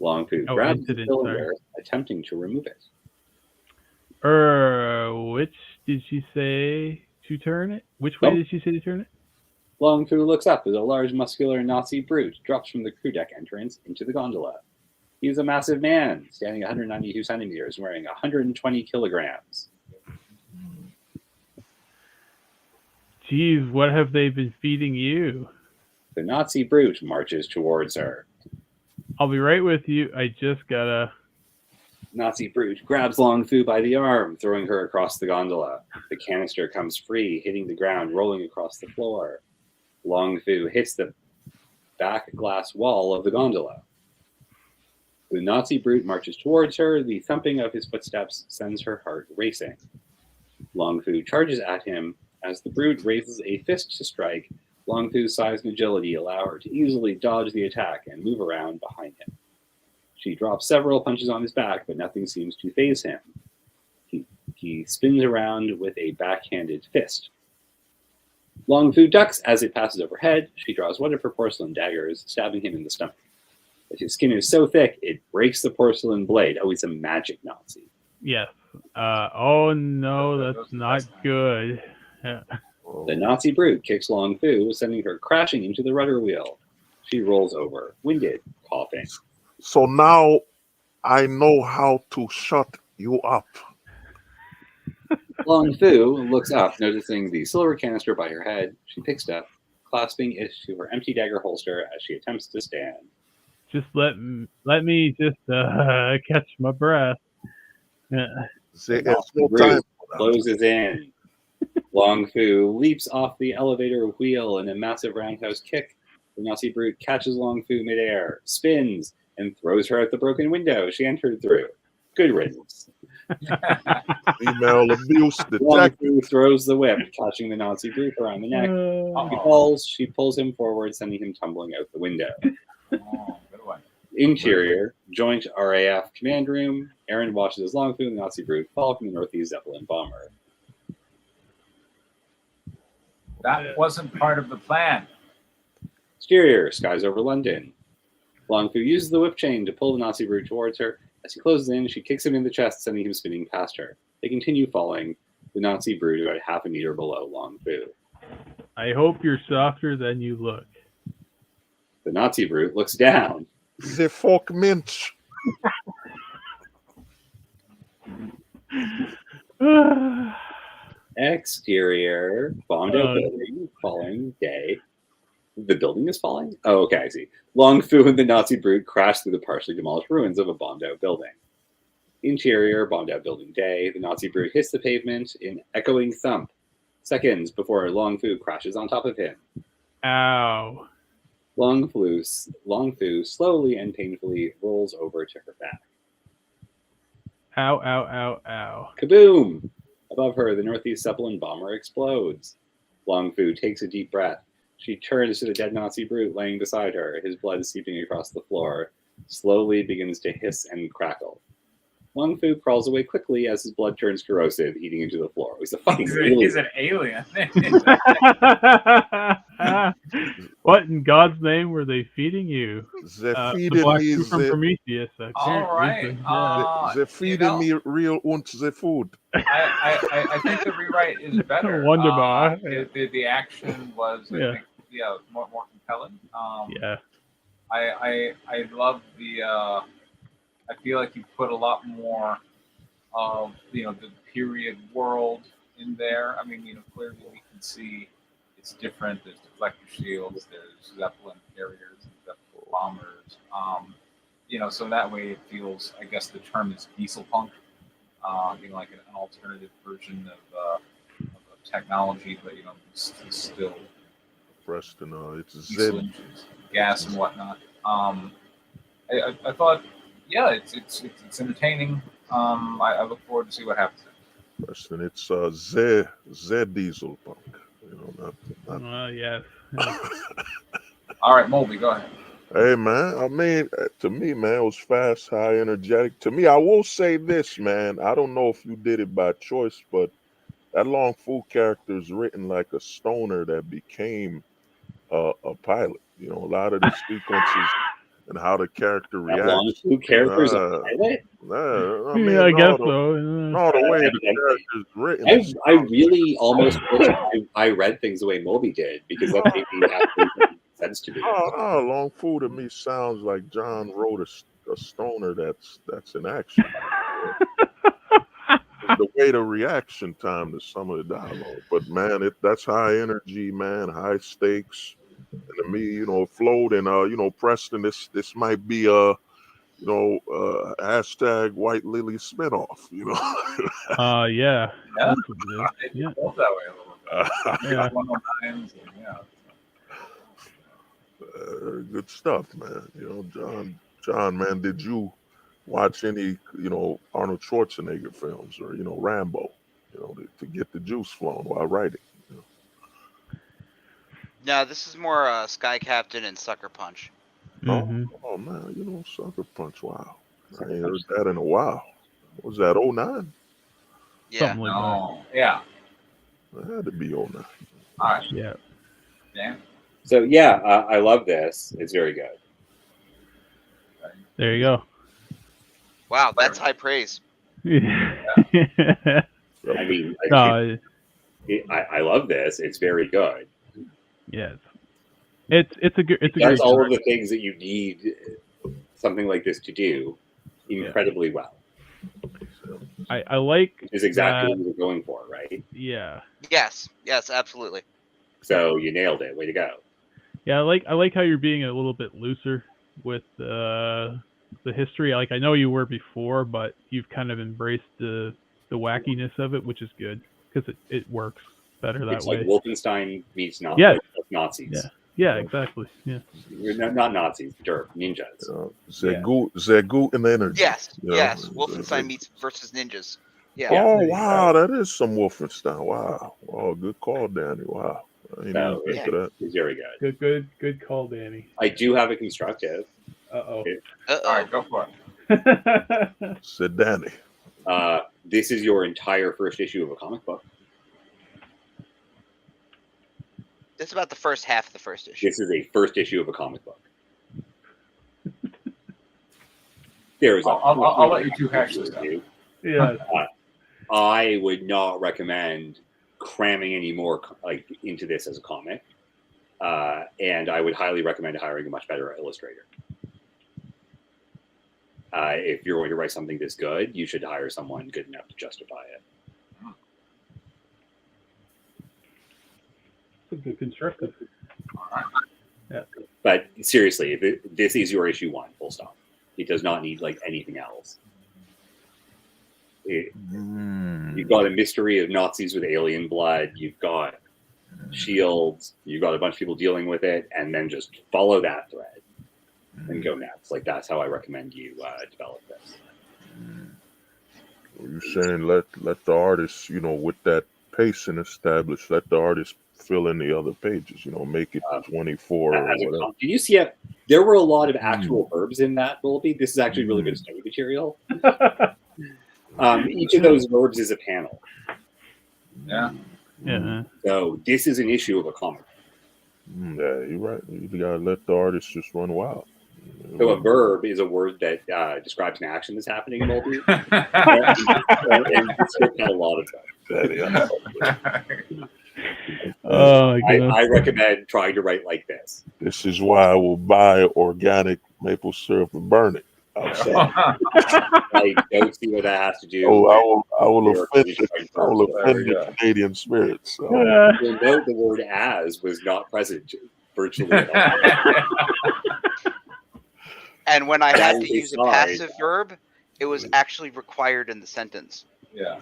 Longfu grabs the cylinder, attempting to remove it. Which did she say to turn it? Which way did she say to turn it? Longfu looks up as a large, muscular Nazi brute drops from the crew deck entrance into the gondola. He's a massive man, standing 192 centimeters, weighing 120 kilograms. Geez, what have they been feeding you? The Nazi brute marches towards her. I'll be right with you. I just gotta... Nazi brute grabs Longfu by the arm, throwing her across the gondola. The canister comes free, hitting the ground, rolling across the floor. Longfu hits the back glass wall of the gondola. The Nazi brute marches towards her. The thumping of his footsteps sends her heart racing. Longfu charges at him. As the brute raises a fist to strike, Longfu's size and agility allow her to easily dodge the attack and move around behind him. She drops several punches on his back, but nothing seems to faze him. He spins around with a backhanded fist. Longfu ducks as it passes overhead. She draws one of her porcelain daggers, stabbing him in the stomach. But his skin is so thick, it breaks the porcelain blade. Oh, he's a magic Nazi. Yes, Oh no, Those that's are the not best times. good. The Nazi brute kicks Long Fu, sending her crashing into the rudder wheel. She rolls over, winded, coughing. So now I know how to shut you up. Long Fu looks up, noticing the silver canister by her head. She picks it up, clasping it to her empty dagger holster as she attempts to stand. Just let me just catch my breath. There's The no Nazi time brute for that. closes in. Long Fu leaps off the elevator wheel in a massive roundhouse kick. The Nazi brute catches Long Fu midair, spins, and throws her out the broken window she entered through. Good riddance. Female abuse Long detective. Fu throws the whip, catching the Nazi brute around the neck. He falls. She pulls him forward, sending him tumbling out the window. Oh, good one. Interior, joint RAF command room. Aaron watches as Long Fu and the Nazi brute fall from the Northeast Zeppelin bomber. That wasn't part of the plan. Exterior, skies over London. Long Fu uses the whip chain to pull the Nazi brute towards her. As he closes in, she kicks him in the chest, sending him spinning past her. They continue falling, the Nazi brute about half a meter below Long Fu. I hope you're softer than you look. The Nazi brute looks down. The folk minch. Exterior, bombed out building, falling day. The building is falling? Oh, okay, I see. Long Fu and the Nazi brute crash through the partially demolished ruins of a bombed out building. Interior, bombed out building day. The Nazi brute hits the pavement in echoing thump, seconds before Long Fu crashes on top of him. Ow. Long Fu slowly and painfully rolls over to her back. Ow, ow, ow, ow. Kaboom! Above her, the Northeast Zeppelin bomber explodes. Long Fu takes a deep breath. She turns to the dead Nazi brute laying beside her, his blood seeping across the floor, slowly begins to hiss and crackle. Long Fu crawls away quickly as his blood turns corrosive, eating into the floor. He's a fucking alien. He's an alien. What in God's name were they feeding you? They're The feeding black me dude from the, Prometheus. All right. they're feeding me real the food. I think the rewrite is better. Wonderbar. The action was, I Yeah. think, more compelling. Yeah. I love the. I feel like you put a lot more of the period world in there. I mean, clearly we can see it's different. There's deflector shields. There's Zeppelin carriers and Zeppelin bombers. So that way it feels. I guess the term is diesel punk. Like an alternative version of technology, but it's still Preston, it's diesel Z. engines, gas and whatnot. I thought, yeah, it's entertaining. I look forward to see what happens. Preston, it's Z diesel punk. Not Yes. All right, Moby, go ahead. Hey, man, I mean, to me, man, it was fast, high, energetic. To me, I will say this, man. I don't know if you did it by choice, but that Long Fu character is written like a stoner that became a pilot. A lot of the sequences and how the character That Long reacts. Fu character's a pilot? I mean, I guess the, so. No, the way the character's written. I really almost wish I read things the way Moby did, because that made me actually make sense to me. Long Fu to me sounds like John wrote a stoner that's in action. The way the reaction time to some of the dialogue, but man, that's high energy, man, high stakes, and to me, flowed. And Preston, this might be hashtag White Lily spinoff. Yeah. Yeah. Yeah. It felt that way a little bit. Yeah. 109s, yeah. Good stuff, man. John, man, did you watch any, Arnold Schwarzenegger films or, Rambo, to get the juice flowing while writing? No, this is more Sky Captain and Sucker Punch. Mm-hmm. Oh, man, Sucker Punch, wow. I ain't heard that in a while. What was that, 09? Yeah. Something like Oh, yeah. It had to be 09. All right. that. Yeah. Dan? So yeah, I love this. It's very good. There you go. Wow, that's high praise. Yeah. I mean, No, I love this. It's very good. yes, it's a good. It's a It does great all story. of the things that you need something like this to do incredibly well. I like. Which is exactly that- what you were going for, right? Yeah, Yes, absolutely. So you nailed it. Way to go. yeah. I like how you're being a little bit looser with the history. Like I know you were before, but you've kind of embraced the wackiness of it, which is good because it works better that It's way. like Wolfenstein meets Yes. Nazis. Yeah. Yeah, exactly. Yeah. Not Nazis, derp, ninjas. Zagoot and energy. Yes, you know? yes. Wolfenstein meets versus ninjas. Yeah. Oh wow, that is some Wolfenstein. Wow. Oh, good call, Danny. Wow. I didn't So even think of that. it's very good. Good call, Danny. I do have a constructive. Uh-oh. Uh All right, oh. go for it. Said Danny. This is your entire first issue of a comic book. It's about the first half of the first issue. This is a first issue of a comic book. There's I'll let you two hash this out. Yeah. I would not recommend cramming any more into this as a comic, and I would highly recommend hiring a much better illustrator. If you're going to write something this good, you should hire someone good enough to justify it. It's a good constructive. Yeah. But seriously, this is your issue 1, full stop. It does not need anything else. You've got a mystery of Nazis with alien blood. You've got shields. You've got a bunch of people dealing with it, and then just follow that thread and go nuts. That's how I recommend you develop this. You're saying let the artist, with that pacing established, let the artist fill in the other pages, make it 24 or whatever. Can you see it? There were a lot of actual verbs in that, Willoughby. This is actually really good study material. Each of those verbs is a panel. Yeah. Yeah. So this is an issue of a comic. Yeah, you're right. You gotta let the artist just run wild. So a verb is a word that describes an action that's happening in multi. and it's got a lot of them. Oh my goodness. I recommend trying to write like this. This is why I will buy organic maple syrup and burn it outside. Don't see what that has to do. I will offend the Canadian spirit. So. You'll note the word "as" was not present virtually at all. And when I had That to is a use a sign. passive verb, it was actually required in the sentence. Yeah.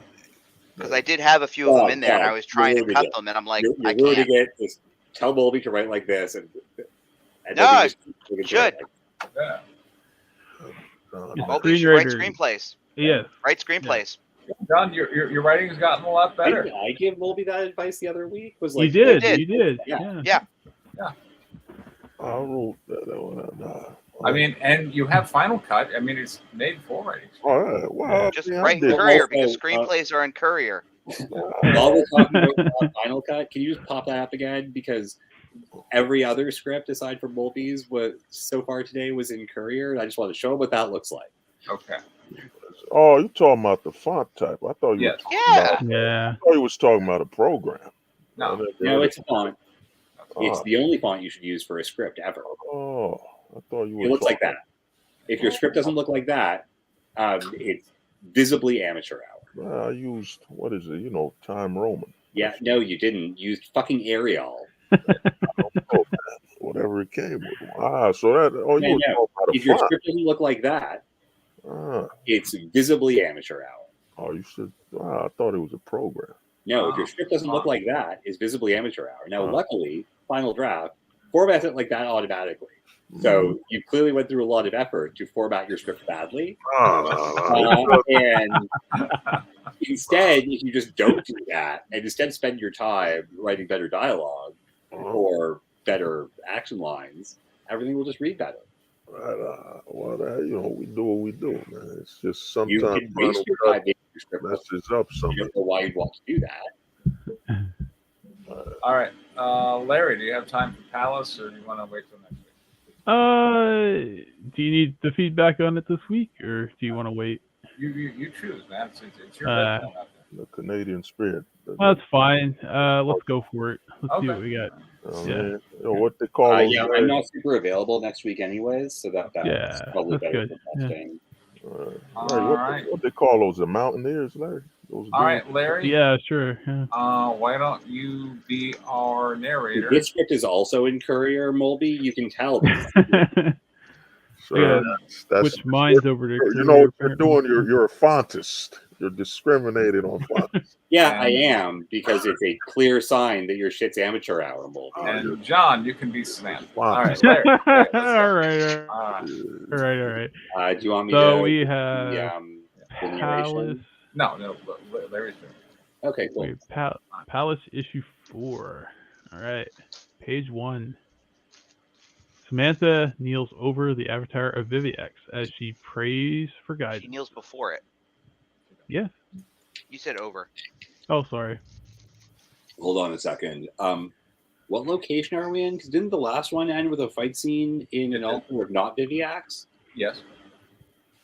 Because I did have a few of them in there, and I was trying to you're cut wording them, and I'm like, You're I wording can't. it. Just tell Mulby to write like this, and No, then you just should. Yeah. Moby should write Screenwriter. screenplays. Yes. Write screenplays. John, your writing's gotten a lot better. Didn't I give Mulby that advice the other week? Was You did. did. You did. Yeah. Yeah. I wrote that one. I mean, and you have Final Cut. I mean, it's made for writing. All right. Well, Just yeah, I write did. in Courier Also, because screenplays are in Courier. While we're talking about Final Cut, can you just pop that up again? Because every other script aside from Mulby's was so far today was in Courier, and I just want to show them what that looks like. Okay. Oh, you talking about the font type? I thought you. Yes. Were Yeah. talking about, Yeah. I thought you was talking about a program. No. No, it's a font. It's Oh, the only font you should use for a script ever. oh, I thought you were. It looks like talking- that. If your script doesn't look like that, it's visibly amateur hour. Well, I used what is it? Time Roman. Yeah, no, you didn't. You used fucking Arial. Whatever it came with. Ah, so that. Oh, you Yeah, were no. talking about a If your font. script doesn't look like that, Ah, it's visibly amateur hour. oh, you should. I thought it was a program. No, if your script doesn't look like that, it's visibly amateur hour. Now, Ah. luckily, Final Draft formats it like that automatically. So you clearly went through a lot of effort to format your script badly. No. And instead, if you just don't do that and instead spend your time writing better dialogue or better action lines, everything will just read better. Right, we do what we do, man. It's just You sometimes can waste your time making your script. messes up You something. don't know why you'd want to do that. All right. Larry, do you have time for Palace, or do you want to wait till next week? Do you need the feedback on it this week, or do you want to wait? You choose, man. It's your Uh, bedtime out The Canadian spirit. Well, that's fine. Let's go for it. Let's see Okay. what we got. Yeah. Yeah. You know, what they call those. Yeah, I'm not super available next week, anyways, so that's Yeah, probably that's better good. for testing. Larry, All right. what they call those? The Mountaineers, Larry. Those All right, Larry. Yeah, sure. Yeah. Why don't you be our narrator? This script is also in Courier, Molby. You can tell this. Sir, that's Switch minds over to you know Courier, what you're doing. You're a fontist. You're discriminating on fonts. Yeah, I am, because it's a clear sign that your shit's amateur hour, Molby. And John, you can be Samantha. Wow. All right, Larry. Okay, let's go. All right. All All right. Do you want me So to we the have narration? Palace. No, Larry's doing it. Okay, cool. Wait, Palace issue 4. All right, page 1. Samantha kneels over the avatar of Viviax as she prays for guidance. She kneels before it. Yes. You said over. Oh, sorry. Hold on a second. What location are we in? Because didn't the last one end with a fight scene in an altar of not Viviax? Yes.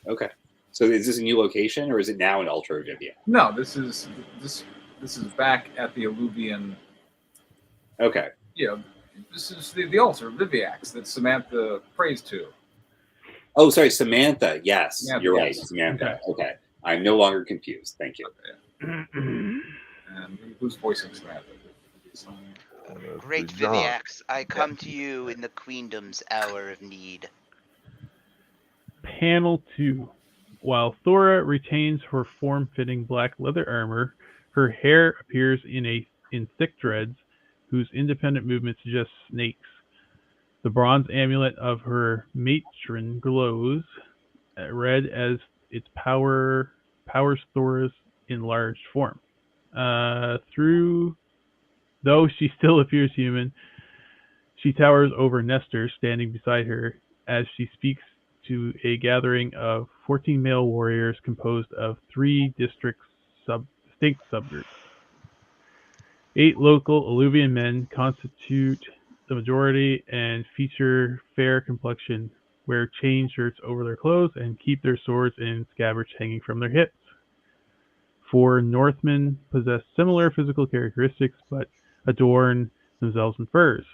Okay. So is this a new location, or is it now an altar of Viviax? No, this is back at the Alluvian. Okay. This is the altar of Viviax that Samantha prays to. Oh, sorry, Samantha. Yes, Samantha, you're yes. right. Samantha. Okay. I'm no longer confused. Thank you. And who's voicing Samantha? Great John. Viviax, I come to you in the queendom's hour of need. Panel 2. While Thora retains her form-fitting black leather armor, her hair appears in thick dreads, whose independent movement suggests snakes. The bronze amulet of her matron glows red as its powers Thora's enlarged form. Though she still appears human, she towers over Nestor, standing beside her, as she speaks to a gathering of 14 male warriors composed of 3 distinct subgroups. 8 local Alluvian men constitute the majority and feature fair complexion, wear chain shirts over their clothes, and keep their swords in scabbards hanging from their hips. 4 Northmen possess similar physical characteristics, but adorn themselves in furs.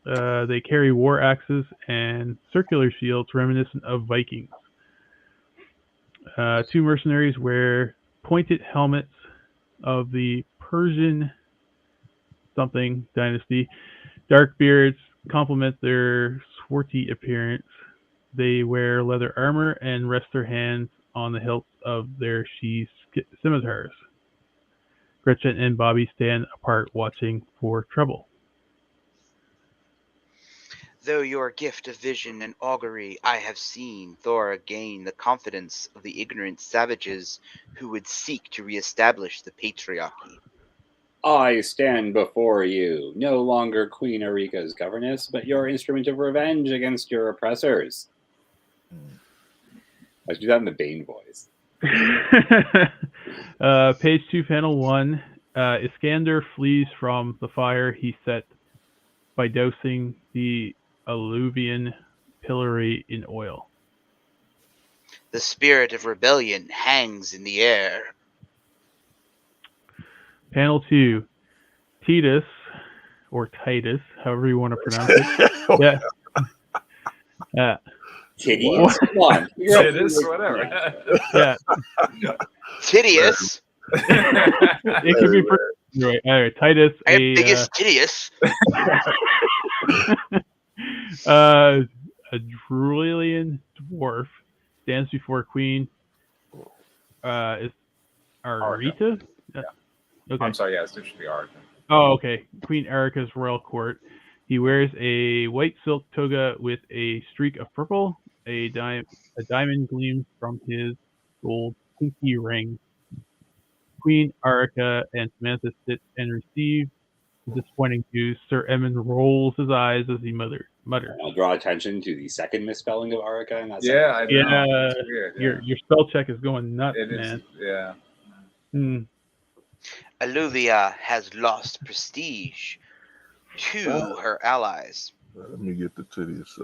They carry war axes and circular shields reminiscent of Vikings. 2 mercenaries wear pointed helmets of the Persian something dynasty. Dark beards complement their swarthy appearance. They wear leather armor and rest their hands on the hilts of their sheathed scimitars. Gretchen and Bobby stand apart watching for trouble. Though your gift of vision and augury I have seen Thora gain the confidence of the ignorant savages who would seek to reestablish the patriarchy. I stand before you, no longer Queen Erika's governess, but your instrument of revenge against your oppressors. I should do that in the Bane voice. Page 2, panel 1. Iskander flees from the fire he set by dousing the Alluvian pillory in oil. The spirit of rebellion hangs in the air. Panel 2. Titus, or Titus, however you want to pronounce it. Yeah. Titties? Come on. Titus, whatever. Yeah. Titius. It could be right. All right. Titus. I am biggest Titius. A Druilian dwarf stands before Queen is Arita? Yeah. Okay. I'm sorry, yes, it should be Arita. Oh, okay. Queen Erica's royal court. He wears a white silk toga with a streak of purple. A diamond gleams from his gold pinky ring. Queen Arica and Samantha sit and receive the disappointing news. Sir Edmund rolls his eyes as he mutters. I'll draw attention to the second misspelling of Arica. And that's Yeah, I know. Yeah, It's weird, yeah. Your spell check is going nuts, It is, man. yeah. Alluvia has lost prestige to her allies. Let me get the titties.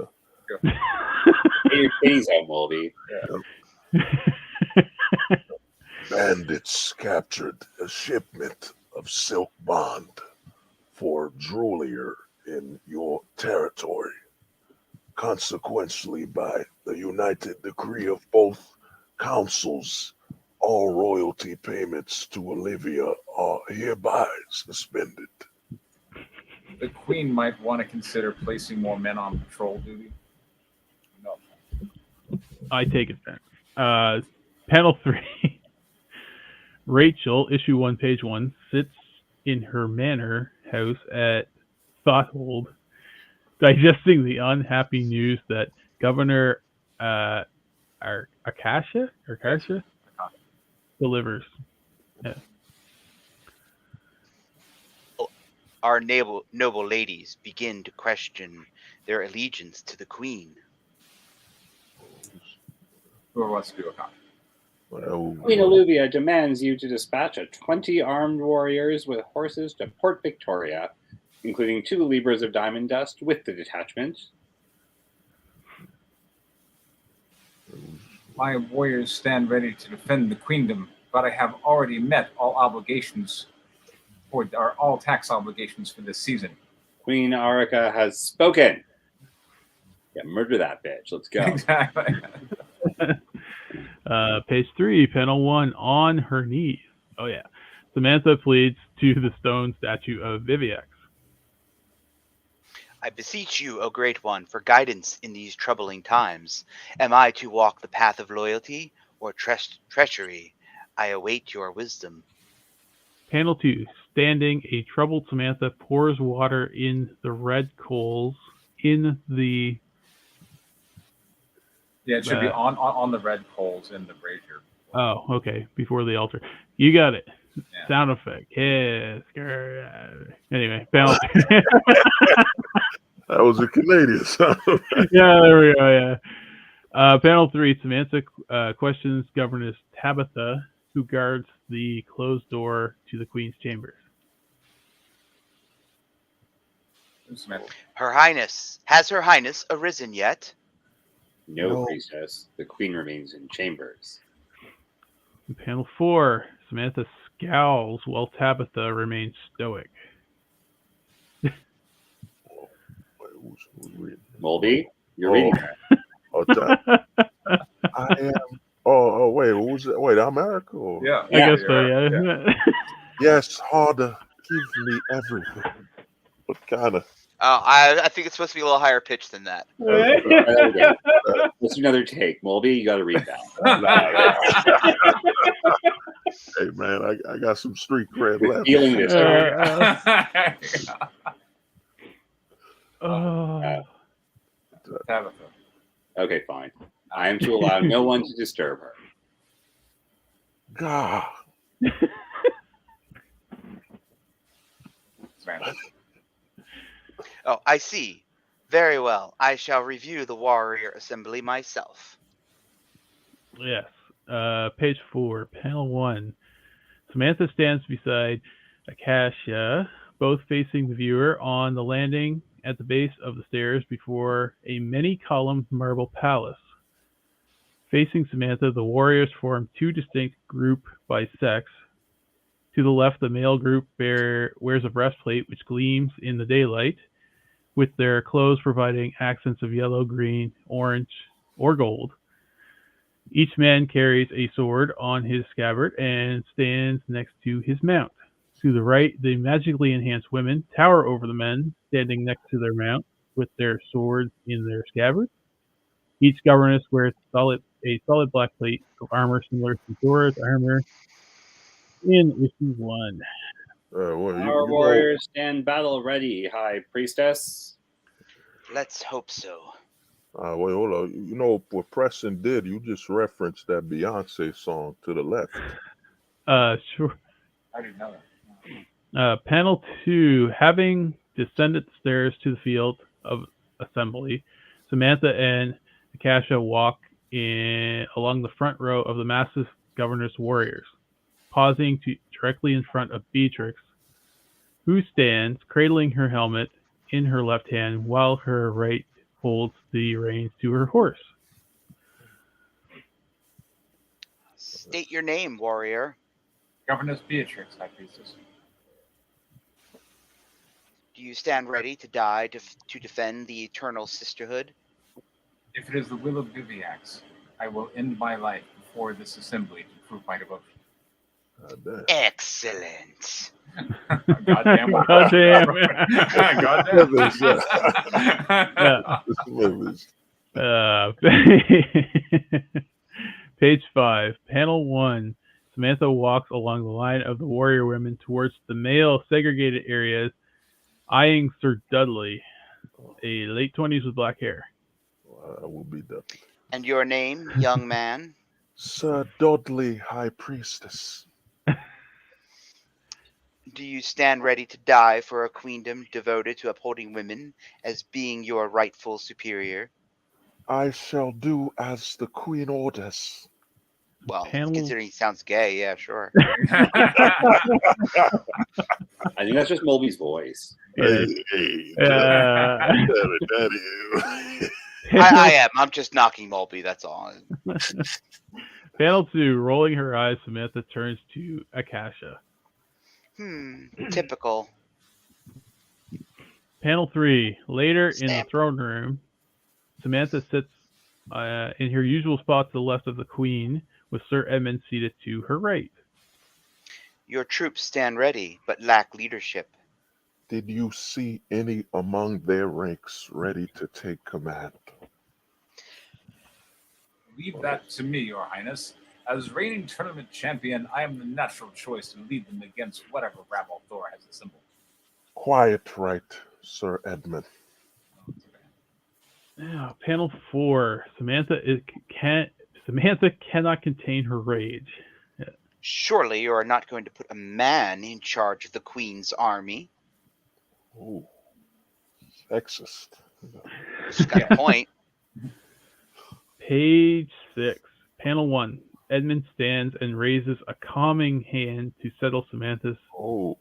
Get your titties out, Molby. Bandits captured a shipment of silk bond for Drolier in your territory. Consequently, by the united decree of both councils, all royalty payments to Olivia are hereby suspended. The Queen might want to consider placing more men on patrol duty. No. I take it then. Panel 3. Rachel, issue 1, page 1, sits in her manor house at Thoughthold, digesting the unhappy news that Governor Acacia delivers. Yeah. Our noble ladies begin to question their allegiance to the Queen. Whoever wants to do a copy. Well, Queen Olivia demands you to dispatch 20 armed warriors with horses to Port Victoria, including 2 Libras of diamond dust with the detachment. My warriors stand ready to defend the queendom, but I have already met all obligations, or all tax obligations for this season. Queen Arica has spoken. Yeah, murder that bitch. Let's go. Exactly. Page 3, panel 1, on her knees. Oh yeah. Samantha pleads to the stone statue of Viviax. I beseech you, O Great One, for guidance in these troubling times. Am I to walk the path of loyalty or treachery? I await your wisdom. Panel 2, standing, a troubled Samantha pours water in the red coals in the... Yeah, it should be on the red coals in the brazier. Oh, okay, before the altar. You got it. Yeah. Sound effect. Yes. Anyway, panel 2. that was a Canadian sound. Yeah, there we go, yeah. Panel 3, Samantha questions Governess Tabitha, who guards the closed door to the Queen's chambers. Has Her Highness arisen yet? No, priestess. The Queen remains in chambers. Panel 4, Samantha scowls while Tabitha remains stoic. Who's reading? Molby, you're reading that. I am. Oh, wait. Who's that? Wait, America? Or? Yeah. I guess so, yeah. Yes, harder. Give me everything. What kind of? I think it's supposed to be a little higher pitched than that. Let's do another take. Molby, you got to read that. Hey, man, I got some street cred left. Feeling this. Tabitha. Okay, fine. I am to allow no one to disturb her. God. Oh, I see. Very well. I shall review the warrior assembly myself. Yes. Page 4, panel 1. Samantha stands beside Acacia, both facing the viewer on the landing at the base of the stairs before a many-columned marble palace. Facing Samantha, the warriors form 2 distinct groups by sex. To the left, the male group wears a breastplate which gleams in the daylight, with their clothes providing accents of yellow, green, orange, or gold. Each man carries a sword on his scabbard and stands next to his mount. To the right, the magically enhanced women tower over the men standing next to their mount with their swords in their scabbards. Each governess wears a solid black plate of armor similar to Dora's armor in issue 1. Our warriors stand battle ready, High Priestess. Let's hope so. Wait, hold on. You know what Preston did? You just referenced that Beyonce song to the left. Sure. I didn't know that. Panel 2, having descended the stairs to the field of assembly, Samantha and Acacia walk along the front row of the massive governor's warriors, pausing directly in front of Beatrix, who stands cradling her helmet in her left hand while her right holds the reins to her horse. State your name, warrior. Governess Beatrix, High Priestess. Do you stand ready to die to defend the eternal sisterhood? If it is the will of Viviax, I will end my life before this assembly to prove my devotion. Excellent. Goddamn. Goddamn. Page 5, panel 1. Samantha walks along the line of the warrior women towards the male segregated areas, eyeing Sir Dudley, a late 20s with black hair. I will be Dudley. And your name, young man? Sir Dudley, High Priestess. Do you stand ready to die for a queendom devoted to upholding women as being your rightful superior? I shall do as the Queen orders. Well, Panel- considering he sounds gay, yeah, sure. I think that's just Mulvey's voice. Yeah. Hey, Uh, I am. I'm just knocking Mulvey, that's all. Panel 2, rolling her eyes, Samantha turns to Akasha. Typical. Panel 3, later in the Stamp. throne room, Samantha sits in her usual spot to the left of the queen, with Sir Edmund seated to her right. Your troops stand ready, but lack leadership. Did you see any among their ranks ready to take command? Leave that to me, Your Highness. As reigning tournament champion, I am the natural choice to lead them against whatever rabble Thor has assembled. Quiet right, Sir Edmund. Yeah, panel 4, Samantha cannot contain her rage. Surely you are not going to put a man in charge of the Queen's army. Oh, sexist. She's got a point. Page 6, panel 1. Edmund stands and raises a calming hand to settle Samantha's Oh,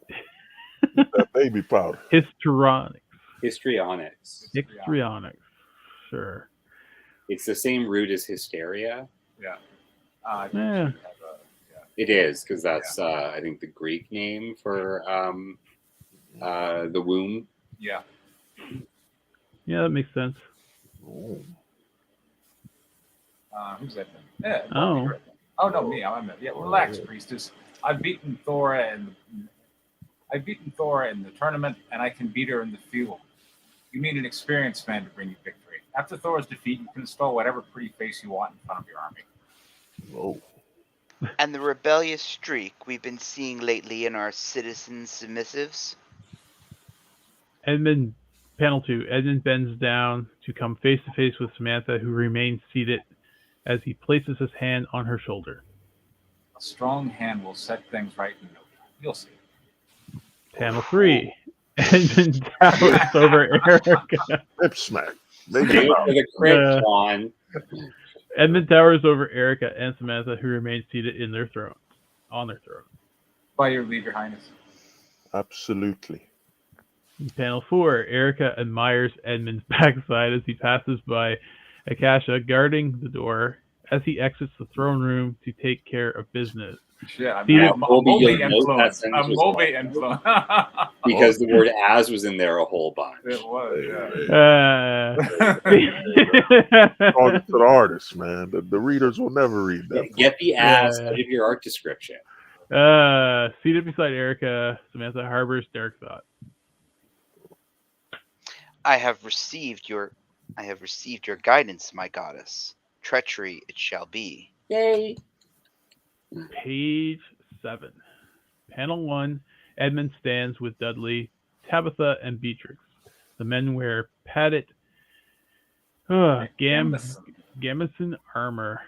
that baby powder. histrionics. Histrionics. Sure. It's the same root as hysteria. Yeah. Yeah. It is, because that's, I think, the Greek name for the womb. Yeah. Yeah, that makes sense. Oh. Who's that? Yeah. Oh. Oh no, me. Yeah. Relax, priestess. I've beaten Thora in the tournament, and I can beat her in the field. You need an experienced man to bring you victory. After Thor's defeat, you can install whatever pretty face you want in front of your army. Oh. And the rebellious streak we've been seeing lately in our citizen submissives? Edmund, panel 2. Edmund bends down to come face to face with Samantha, who remains seated as he places his hand on her shoulder. A strong hand will set things right in no time. You'll see. Panel 3. Edmund towers over Erica. Lip smack. Thank Baby you powder. for the crit, Juan. Edmund towers over Erica and Samantha, who remain seated on their throne. By your leave, Your Highness. Absolutely. In panel 4, Erica admires Edmund's backside as he passes by Akasha, guarding the door as he exits the throne room to take care of business. Yeah, I'm Yeah, Mulvey you'll note that influence. sentence I'm was Mulvey fine. influence. Because the word as was in there a whole bunch. It was, yeah. Talking to the artists, man. The readers will never read that. Get the as Yeah. out of your art description. Seated beside Erica, Samantha harbors dark thought. I have received your guidance, my goddess. Treachery it shall be. Yay. Page 7. Panel 1. Edmund stands with Dudley, Tabitha, and Beatrix. The men wear padded gambeson armor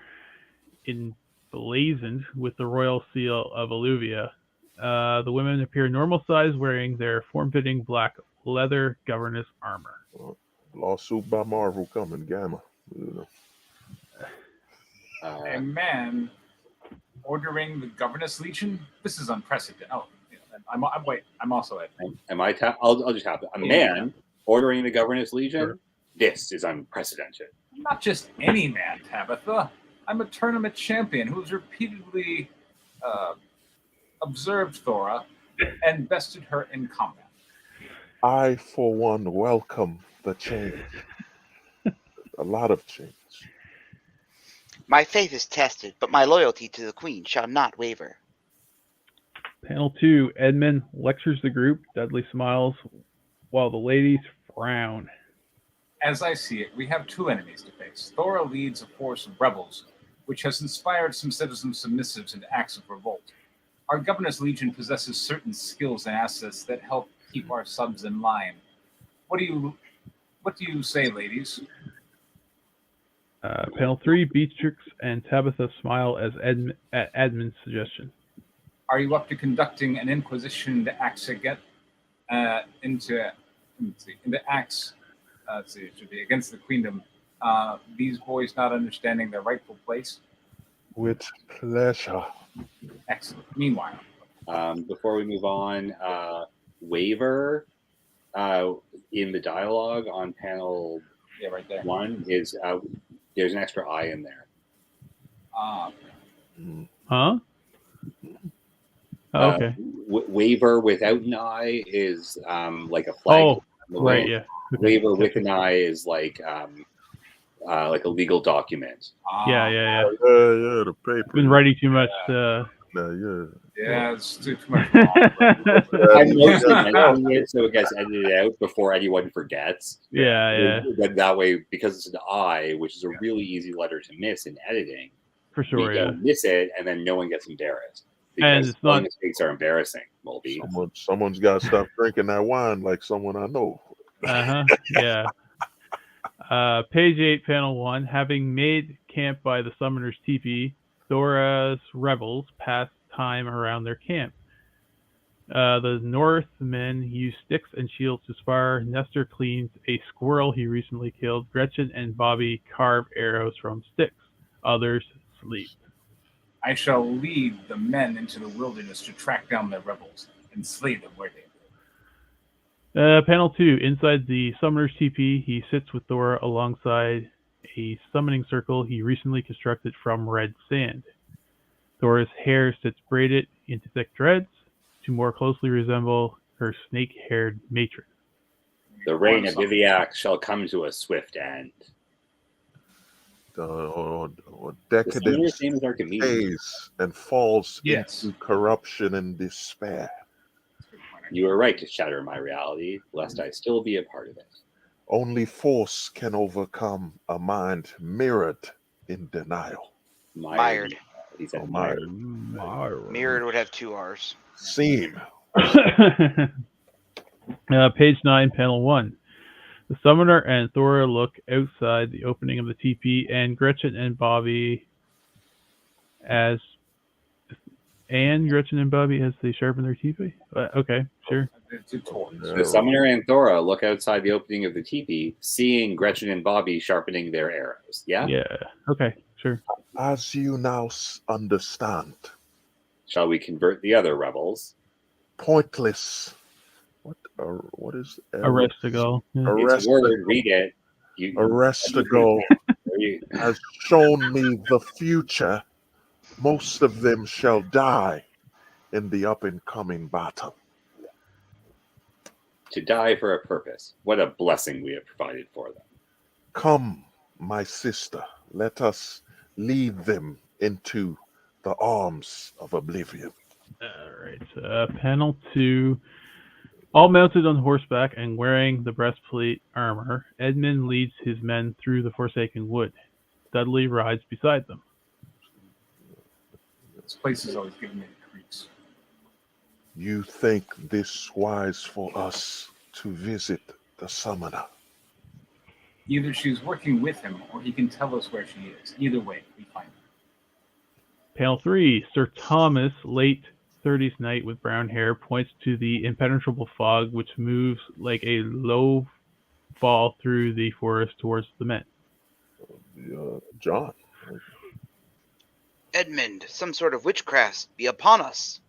emblazoned with the royal seal of Alluvia. The women appear normal size, wearing their form-fitting black leather governess armor. Lawsuit by Marvel coming, Gamma. You know. A man ordering the governess legion. This is unprecedented. Oh, yeah, I'm also at. Am I? I'll just have it. A man ordering the governess legion. Sure. This is unprecedented. Not just any man, Tabitha. I'm a tournament champion who's repeatedly observed Thora and bested her in combat. I, for one, welcome the change. A lot of change. My faith is tested, but my loyalty to the Queen shall not waver. Panel 2, Edmund lectures the group. Dudley smiles while the ladies frown. As I see it, we have two enemies to face. Thora leads a force of rebels, which has inspired some citizen submissives into acts of revolt. Our Governor's Legion possesses certain skills and assets that help keep our subs in line. What do you say, ladies? Panel 3, Beatrix and Tabitha smile at Edmund's suggestion. Are you up to conducting an inquisition into acts it should be against the queendom? These boys not understanding their rightful place? With pleasure. Excellent. Meanwhile, Before we move on, waiver in the dialogue on panel right there. 1 is there's an extra I in there. Huh? Oh, okay. Waiver without an I is like a flag. Oh, right, yeah. Waiver with an I is like a legal document. Yeah. Yeah, the paper. Been writing too much. Yeah, it's too much. I'm mostly mentioning it so it gets edited out before anyone forgets. Yeah. But that way, because it's an I, which is a really easy letter to miss in editing, For sure, we yeah. don't miss it, and then no one gets embarrassed. And Because it's not- mistakes are embarrassing, Mulby. Someone's got to stop drinking that wine, like someone I know. Yeah. Page 8, panel 1. Having made camp by the summoner's teepee, Thora's rebels pass time around their camp. The Northmen use sticks and shields to spar. Nestor cleans a squirrel he recently killed. Gretchen and Bobby carve arrows from sticks. Others sleep. I shall lead the men into the wilderness to track down the rebels and slay them where they live. Panel 2. Inside the summoner's teepee, he sits with Thora alongside a summoning circle he recently constructed from red sand. Thora's hair sits braided into thick dreads to more closely resemble her snake-haired matron. The reign of Viviac shall come to a swift end. Or The decadence summoner's name is Archimedes. stays and falls Yes. into corruption and despair. You were right to shatter my reality, lest I still be a part of it. Only force can overcome a mind mirrored in denial. Mired. He said Mired. Mirrored would have 2 R's. Seen. Page 9, panel 1. The summoner and Thora look outside the opening of the teepee, and Gretchen and Bobby as they sharpen their teepee? Okay, sure. The summoner and Thora look outside the opening of the teepee, seeing Gretchen and Bobby sharpening their arrows. Yeah? Yeah, okay, sure. As you now understand, Shall we convert the other rebels? pointless. What is Arrestigal. Yeah. It's a word, read it. Arrestigal has shown me the future. Most of them shall die in the up and coming battle. To die for a purpose. What a blessing we have provided for them. Come, my sister, let us lead them into the arms of oblivion. All right. Panel 2. All mounted on horseback and wearing the breastplate armor, Edmund leads his men through the Forsaken Wood. Dudley rides beside them. This place has always given me the creeps. You think this wise for us to visit the summoner? Either she's working with him or he can tell us where she is. Either way, we find her. Panel 3. Sir Thomas, late 30s knight with brown hair, points to the impenetrable fog which moves like a low fall through the forest towards the men. John. Edmund, some sort of witchcraft be upon us.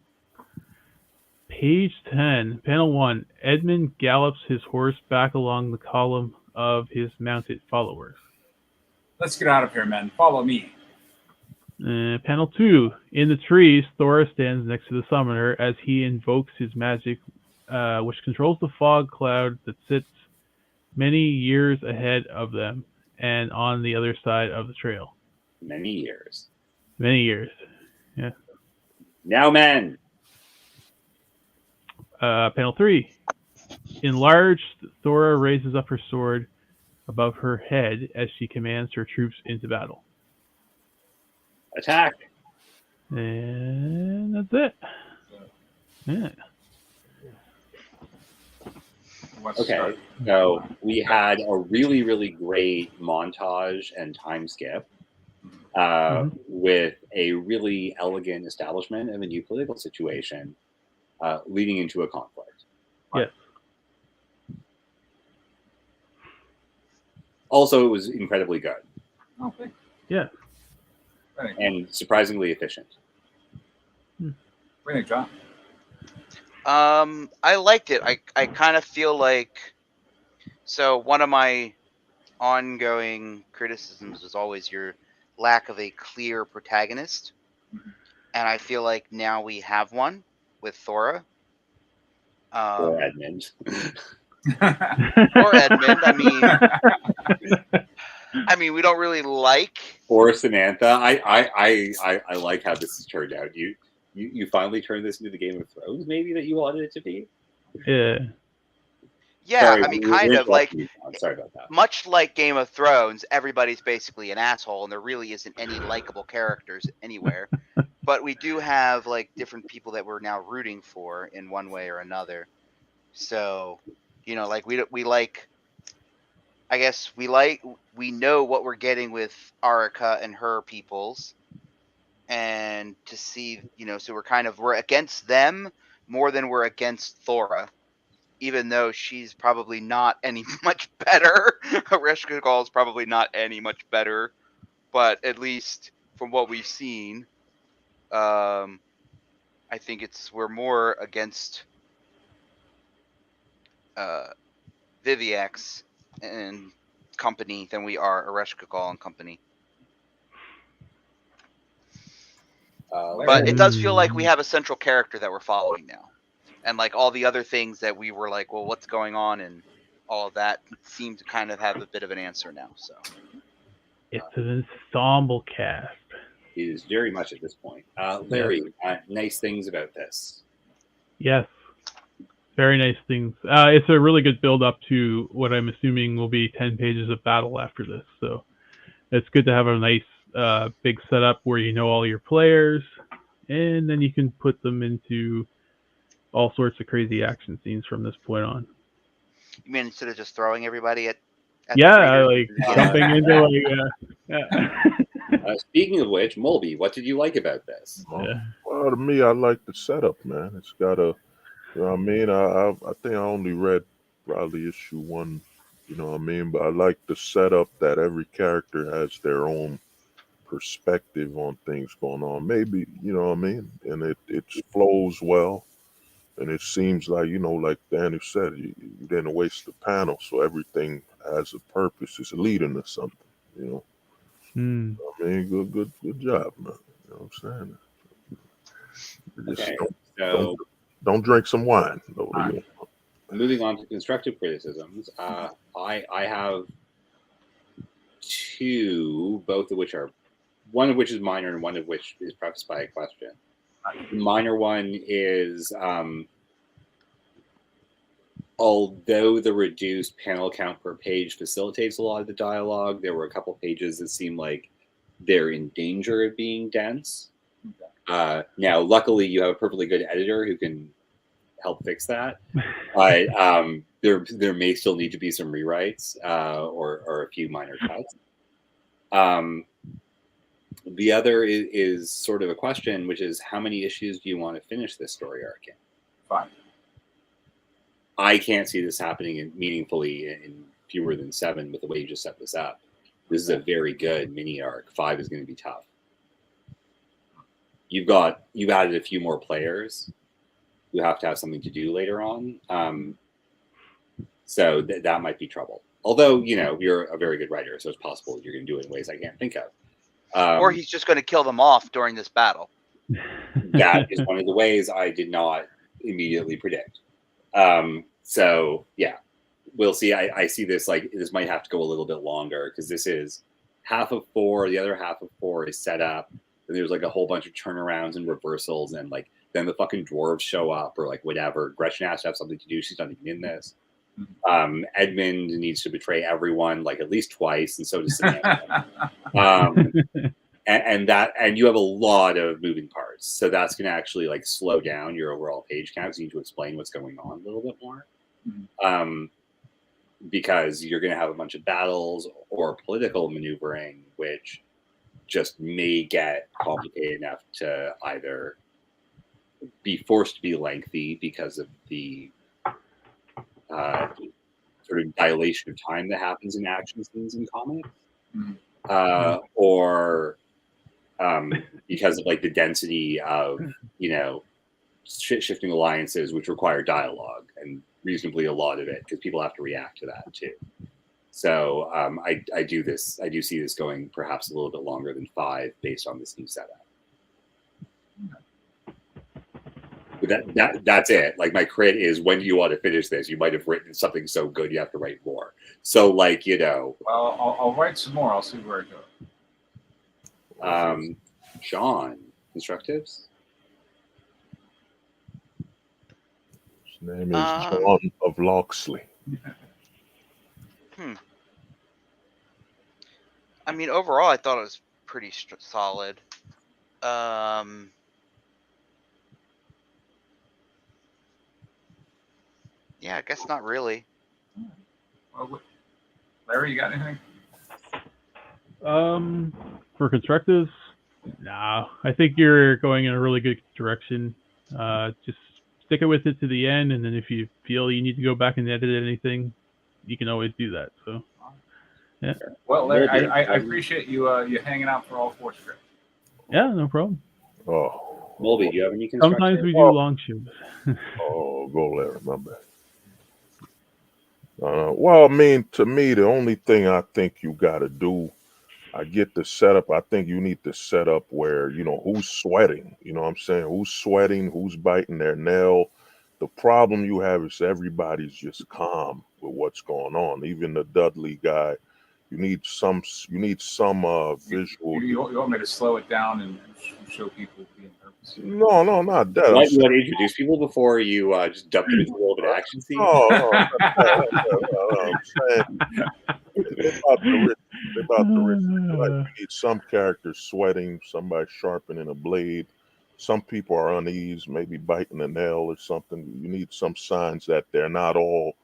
Page 10, panel 1. Edmund gallops his horse back along the column of his mounted followers. Let's get out of here, men. Follow me. Panel 2. In the trees, Thora stands next to the summoner as he invokes his magic, which controls the fog cloud that sits many years ahead of them and on the other side of the trail. Many years. Many years. Yeah. Now, men. Panel 3. Enlarged, Thora raises up her sword above her head as she commands her troops into battle. Attack. And that's it. Yeah. Let's Okay, start. so we had a really, really great montage and time skip with a really elegant establishment of a new political situation leading into a conflict. Yes. Also, it was incredibly good Okay. Yeah. Very good. and surprisingly efficient. Very good, John. I liked it. I kind of feel like, so one of my ongoing criticisms was always your lack of a clear protagonist, and I feel like now we have one with Thora. Or Edmund. Or Edmund. I mean, we don't really like. Or Samantha. I like how this has turned out. You finally turned this into the Game of Thrones, maybe, that you wanted it to be. Yeah. Yeah, Sorry, I mean, we're kind of like, interrupting you, John. Sorry about that. much like Game of Thrones, everybody's basically an asshole, and there really isn't any likable characters anywhere. But we do have like different people that we're now rooting for in one way or another. So, like we like. I guess we know what we're getting with Arica and her peoples, and to see, so we're against them more than we're against Thora, even though she's probably not any much better. Reshkagol is probably not any much better, but at least from what we've seen, I think we're more against Viviax and company than we are Ereshkigal and company. But it does feel like we have a central character that we're following now. And like all the other things that we were like, well, what's going on, and all of that seem to kind of have a bit of an answer now. So It's an ensemble cast. It is very much at this point. Larry, nice things about this. Yes. Very nice things. It's a really good build up to what I'm assuming will be 10 pages of battle after this. So it's good to have a nice big setup where you know all your players, and then you can put them into all sorts of crazy action scenes from this point on. you mean instead of just throwing everybody at Yeah, the like reader? jumping into Speaking of which, Mulby, what did you like about this? Well, to me, I like the setup, man. It's got a, you know what I mean? I think I only read probably issue 1, you know what I mean? But I like the setup that every character has their own perspective on things going on. Maybe, you know what I mean? And it flows well. And it seems like, like Danny said, you didn't waste the panel. So everything has a purpose. It's leading to something, I mean, good job, man. You know what I'm saying? Just Okay, don't drink some wine. Moving on to constructive criticisms, I have 2, both of which are, one of which is minor and one of which is prefaced by a question. The minor one is, although the reduced panel count per page facilitates a lot of the dialogue, there were a couple pages that seem like they're in danger of being dense. Now, luckily, you have a perfectly good editor who can help fix that. But there may still need to be some rewrites or a few minor cuts. The other is sort of a question, which is, how many issues do you want to finish this story arc in? 5. I can't see this happening meaningfully in fewer than 7 with the way you just set this up. This is a very good mini arc. 5 is going to be tough. You've added a few more players who have to have something to do later on. So that might be trouble. Although, you're a very good writer, so it's possible you're going to do it in ways I can't think of. Or he's just going to kill them off during this battle. That is one of the ways I did not immediately predict. So yeah, we'll see. I see this like this might have to go a little bit longer because this is half of 4. The other half of 4 is set up, and there's like a whole bunch of turnarounds and reversals, and like then the fucking dwarves show up or like whatever. Gretchen has to have something to do. She's not even in this. Edmund needs to betray everyone like at least twice, and so does Samantha. And you have a lot of moving parts, so that's going to actually like slow down your overall page count. So you need to explain what's going on a little bit more, because you're going to have a bunch of battles or political maneuvering, which just may get complicated enough to either be forced to be lengthy because of the sort of dilation of time that happens in action scenes in comics, or because of like the density of shifting alliances, which require dialogue and reasonably a lot of it because people have to react to that too. So I do see this going perhaps a little bit longer than 5 based on this new setup. But that's it. Like my crit is, when do you want to finish this? You might have written something so good you have to write more. So like Well, I'll write some more. I'll see where it goes. Sean, constructives. His name is John of Locksley. I mean, overall, I thought it was pretty solid. Yeah, I guess not really. Well, Larry, you got anything? For constructives, no. I think you're going in a really good direction. Just stick it with it to the end, and then if you feel you need to go back and edit anything, you can always do that. So, yeah. Well, Larry, I appreciate you hanging out for all 4 scripts. Yeah, no problem. Oh, Mulby, do you have any constructives? Sometimes we do long shows. Go Larry, my bad. Well, I mean, to me, the only thing I think you got to do, I get the setup. I think you need to set up where, who's sweating. You know what I'm saying? Who's sweating? Who's biting their nail? The problem you have is everybody's just calm with what's going on. Even the Dudley guy, you need some visual. You want me to slow it down and show people being nervous? No, not that. You want to introduce people before you just dump them into a little bit of action scene? No, I'm saying about the risk. Like, you need some characters sweating, somebody sharpening a blade. Some people are uneasy, maybe biting a nail or something. You need some signs that they're not all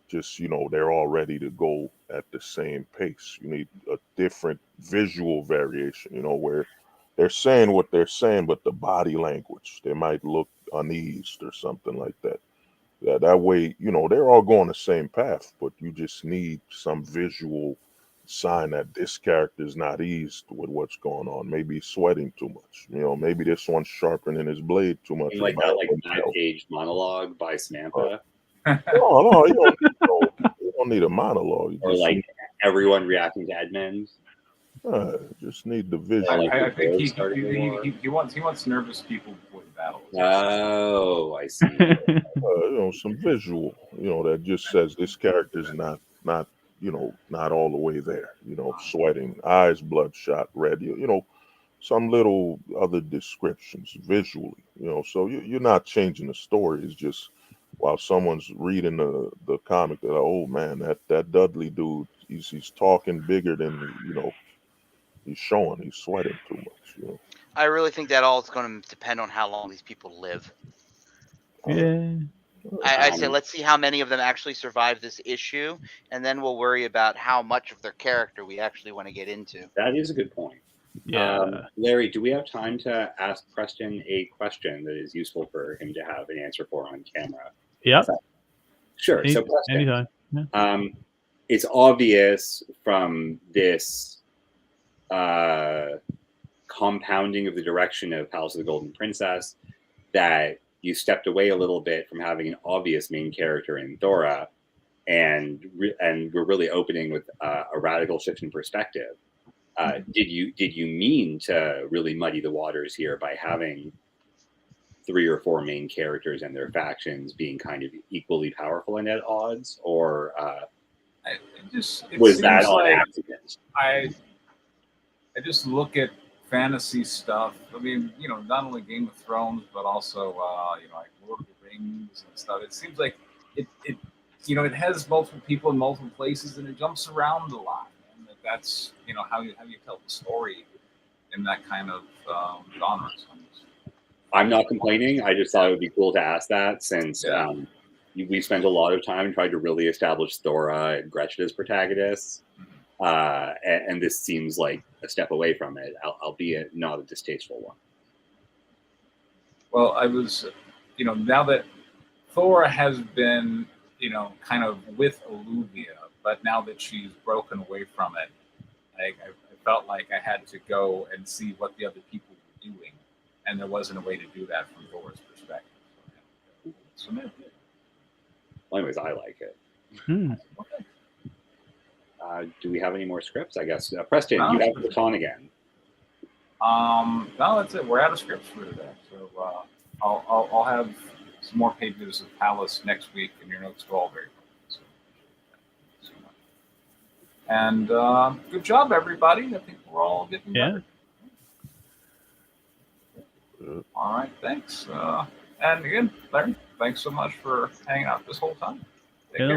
just, they're all ready to go at the same pace. You need a different visual variation, where they're saying what they're saying, but the body language, they might look uneased or something like that. That way, they're all going the same path, but you just need some visual sign that this character is not eased with what's going on. Maybe he's sweating too much. Maybe this one's sharpening his blade too much. Like that, like 9-page monologue by Samantha. No, you don't need a monologue. Or like everyone reacting to Edmund. Just need the visual. I think he wants nervous people before the battle. Oh, I see. Some visual, that just says this character's not all the way there. Sweating, eyes bloodshot, red. Some little other descriptions visually. So you're not changing the story. It's just while someone's reading the comic, that oh man, that Dudley dude, he's talking bigger than he's showing. He's sweating too much. I really think that all is going to depend on how long these people live. Yeah. I say let's see how many of them actually survive this issue, and then we'll worry about how much of their character we actually want to get into. That is a good point. Yeah. Larry, do we have time to ask Preston a question that is useful for him to have an answer for on camera? Yeah. Sure. So Preston, anytime. Yeah. It's obvious from this compounding of the direction of Palace of the Golden Princess that you stepped away a little bit from having an obvious main character in Thora, and we're really opening with a radical shift in perspective. Did you mean to really muddy the waters here by having 3 or 4 main characters and their factions being kind of equally powerful and at odds, or It was seems that on like accident? I just look at fantasy stuff. I mean, not only Game of Thrones, but also like Lord of the Rings and stuff. It seems like it it has multiple people in multiple places, and it jumps around a lot. And that's how you tell the story in that kind of genre. I'm not complaining. I just thought it would be cool to ask that, since we spent a lot of time trying to really establish Thora and Gretchen as protagonists. And this seems like a step away from it, albeit not a distasteful one. Well, I was, now that Thora has been, kind of with Alluvia, but now that she's broken away from it, I felt like I had to go and see what the other people were doing, and there wasn't a way to do that from Thora's perspective. So, Well, anyways, I like it. okay. Do we have any more scripts? I guess Preston, No. you have the baton again. No, that's it. We're out of scripts for today, so I'll have some more pages of Palace next week in your notes for all very quickly. So much. And good job, everybody. I think we're all getting better. All right, thanks. And again, Larry, thanks so much for hanging out this whole time.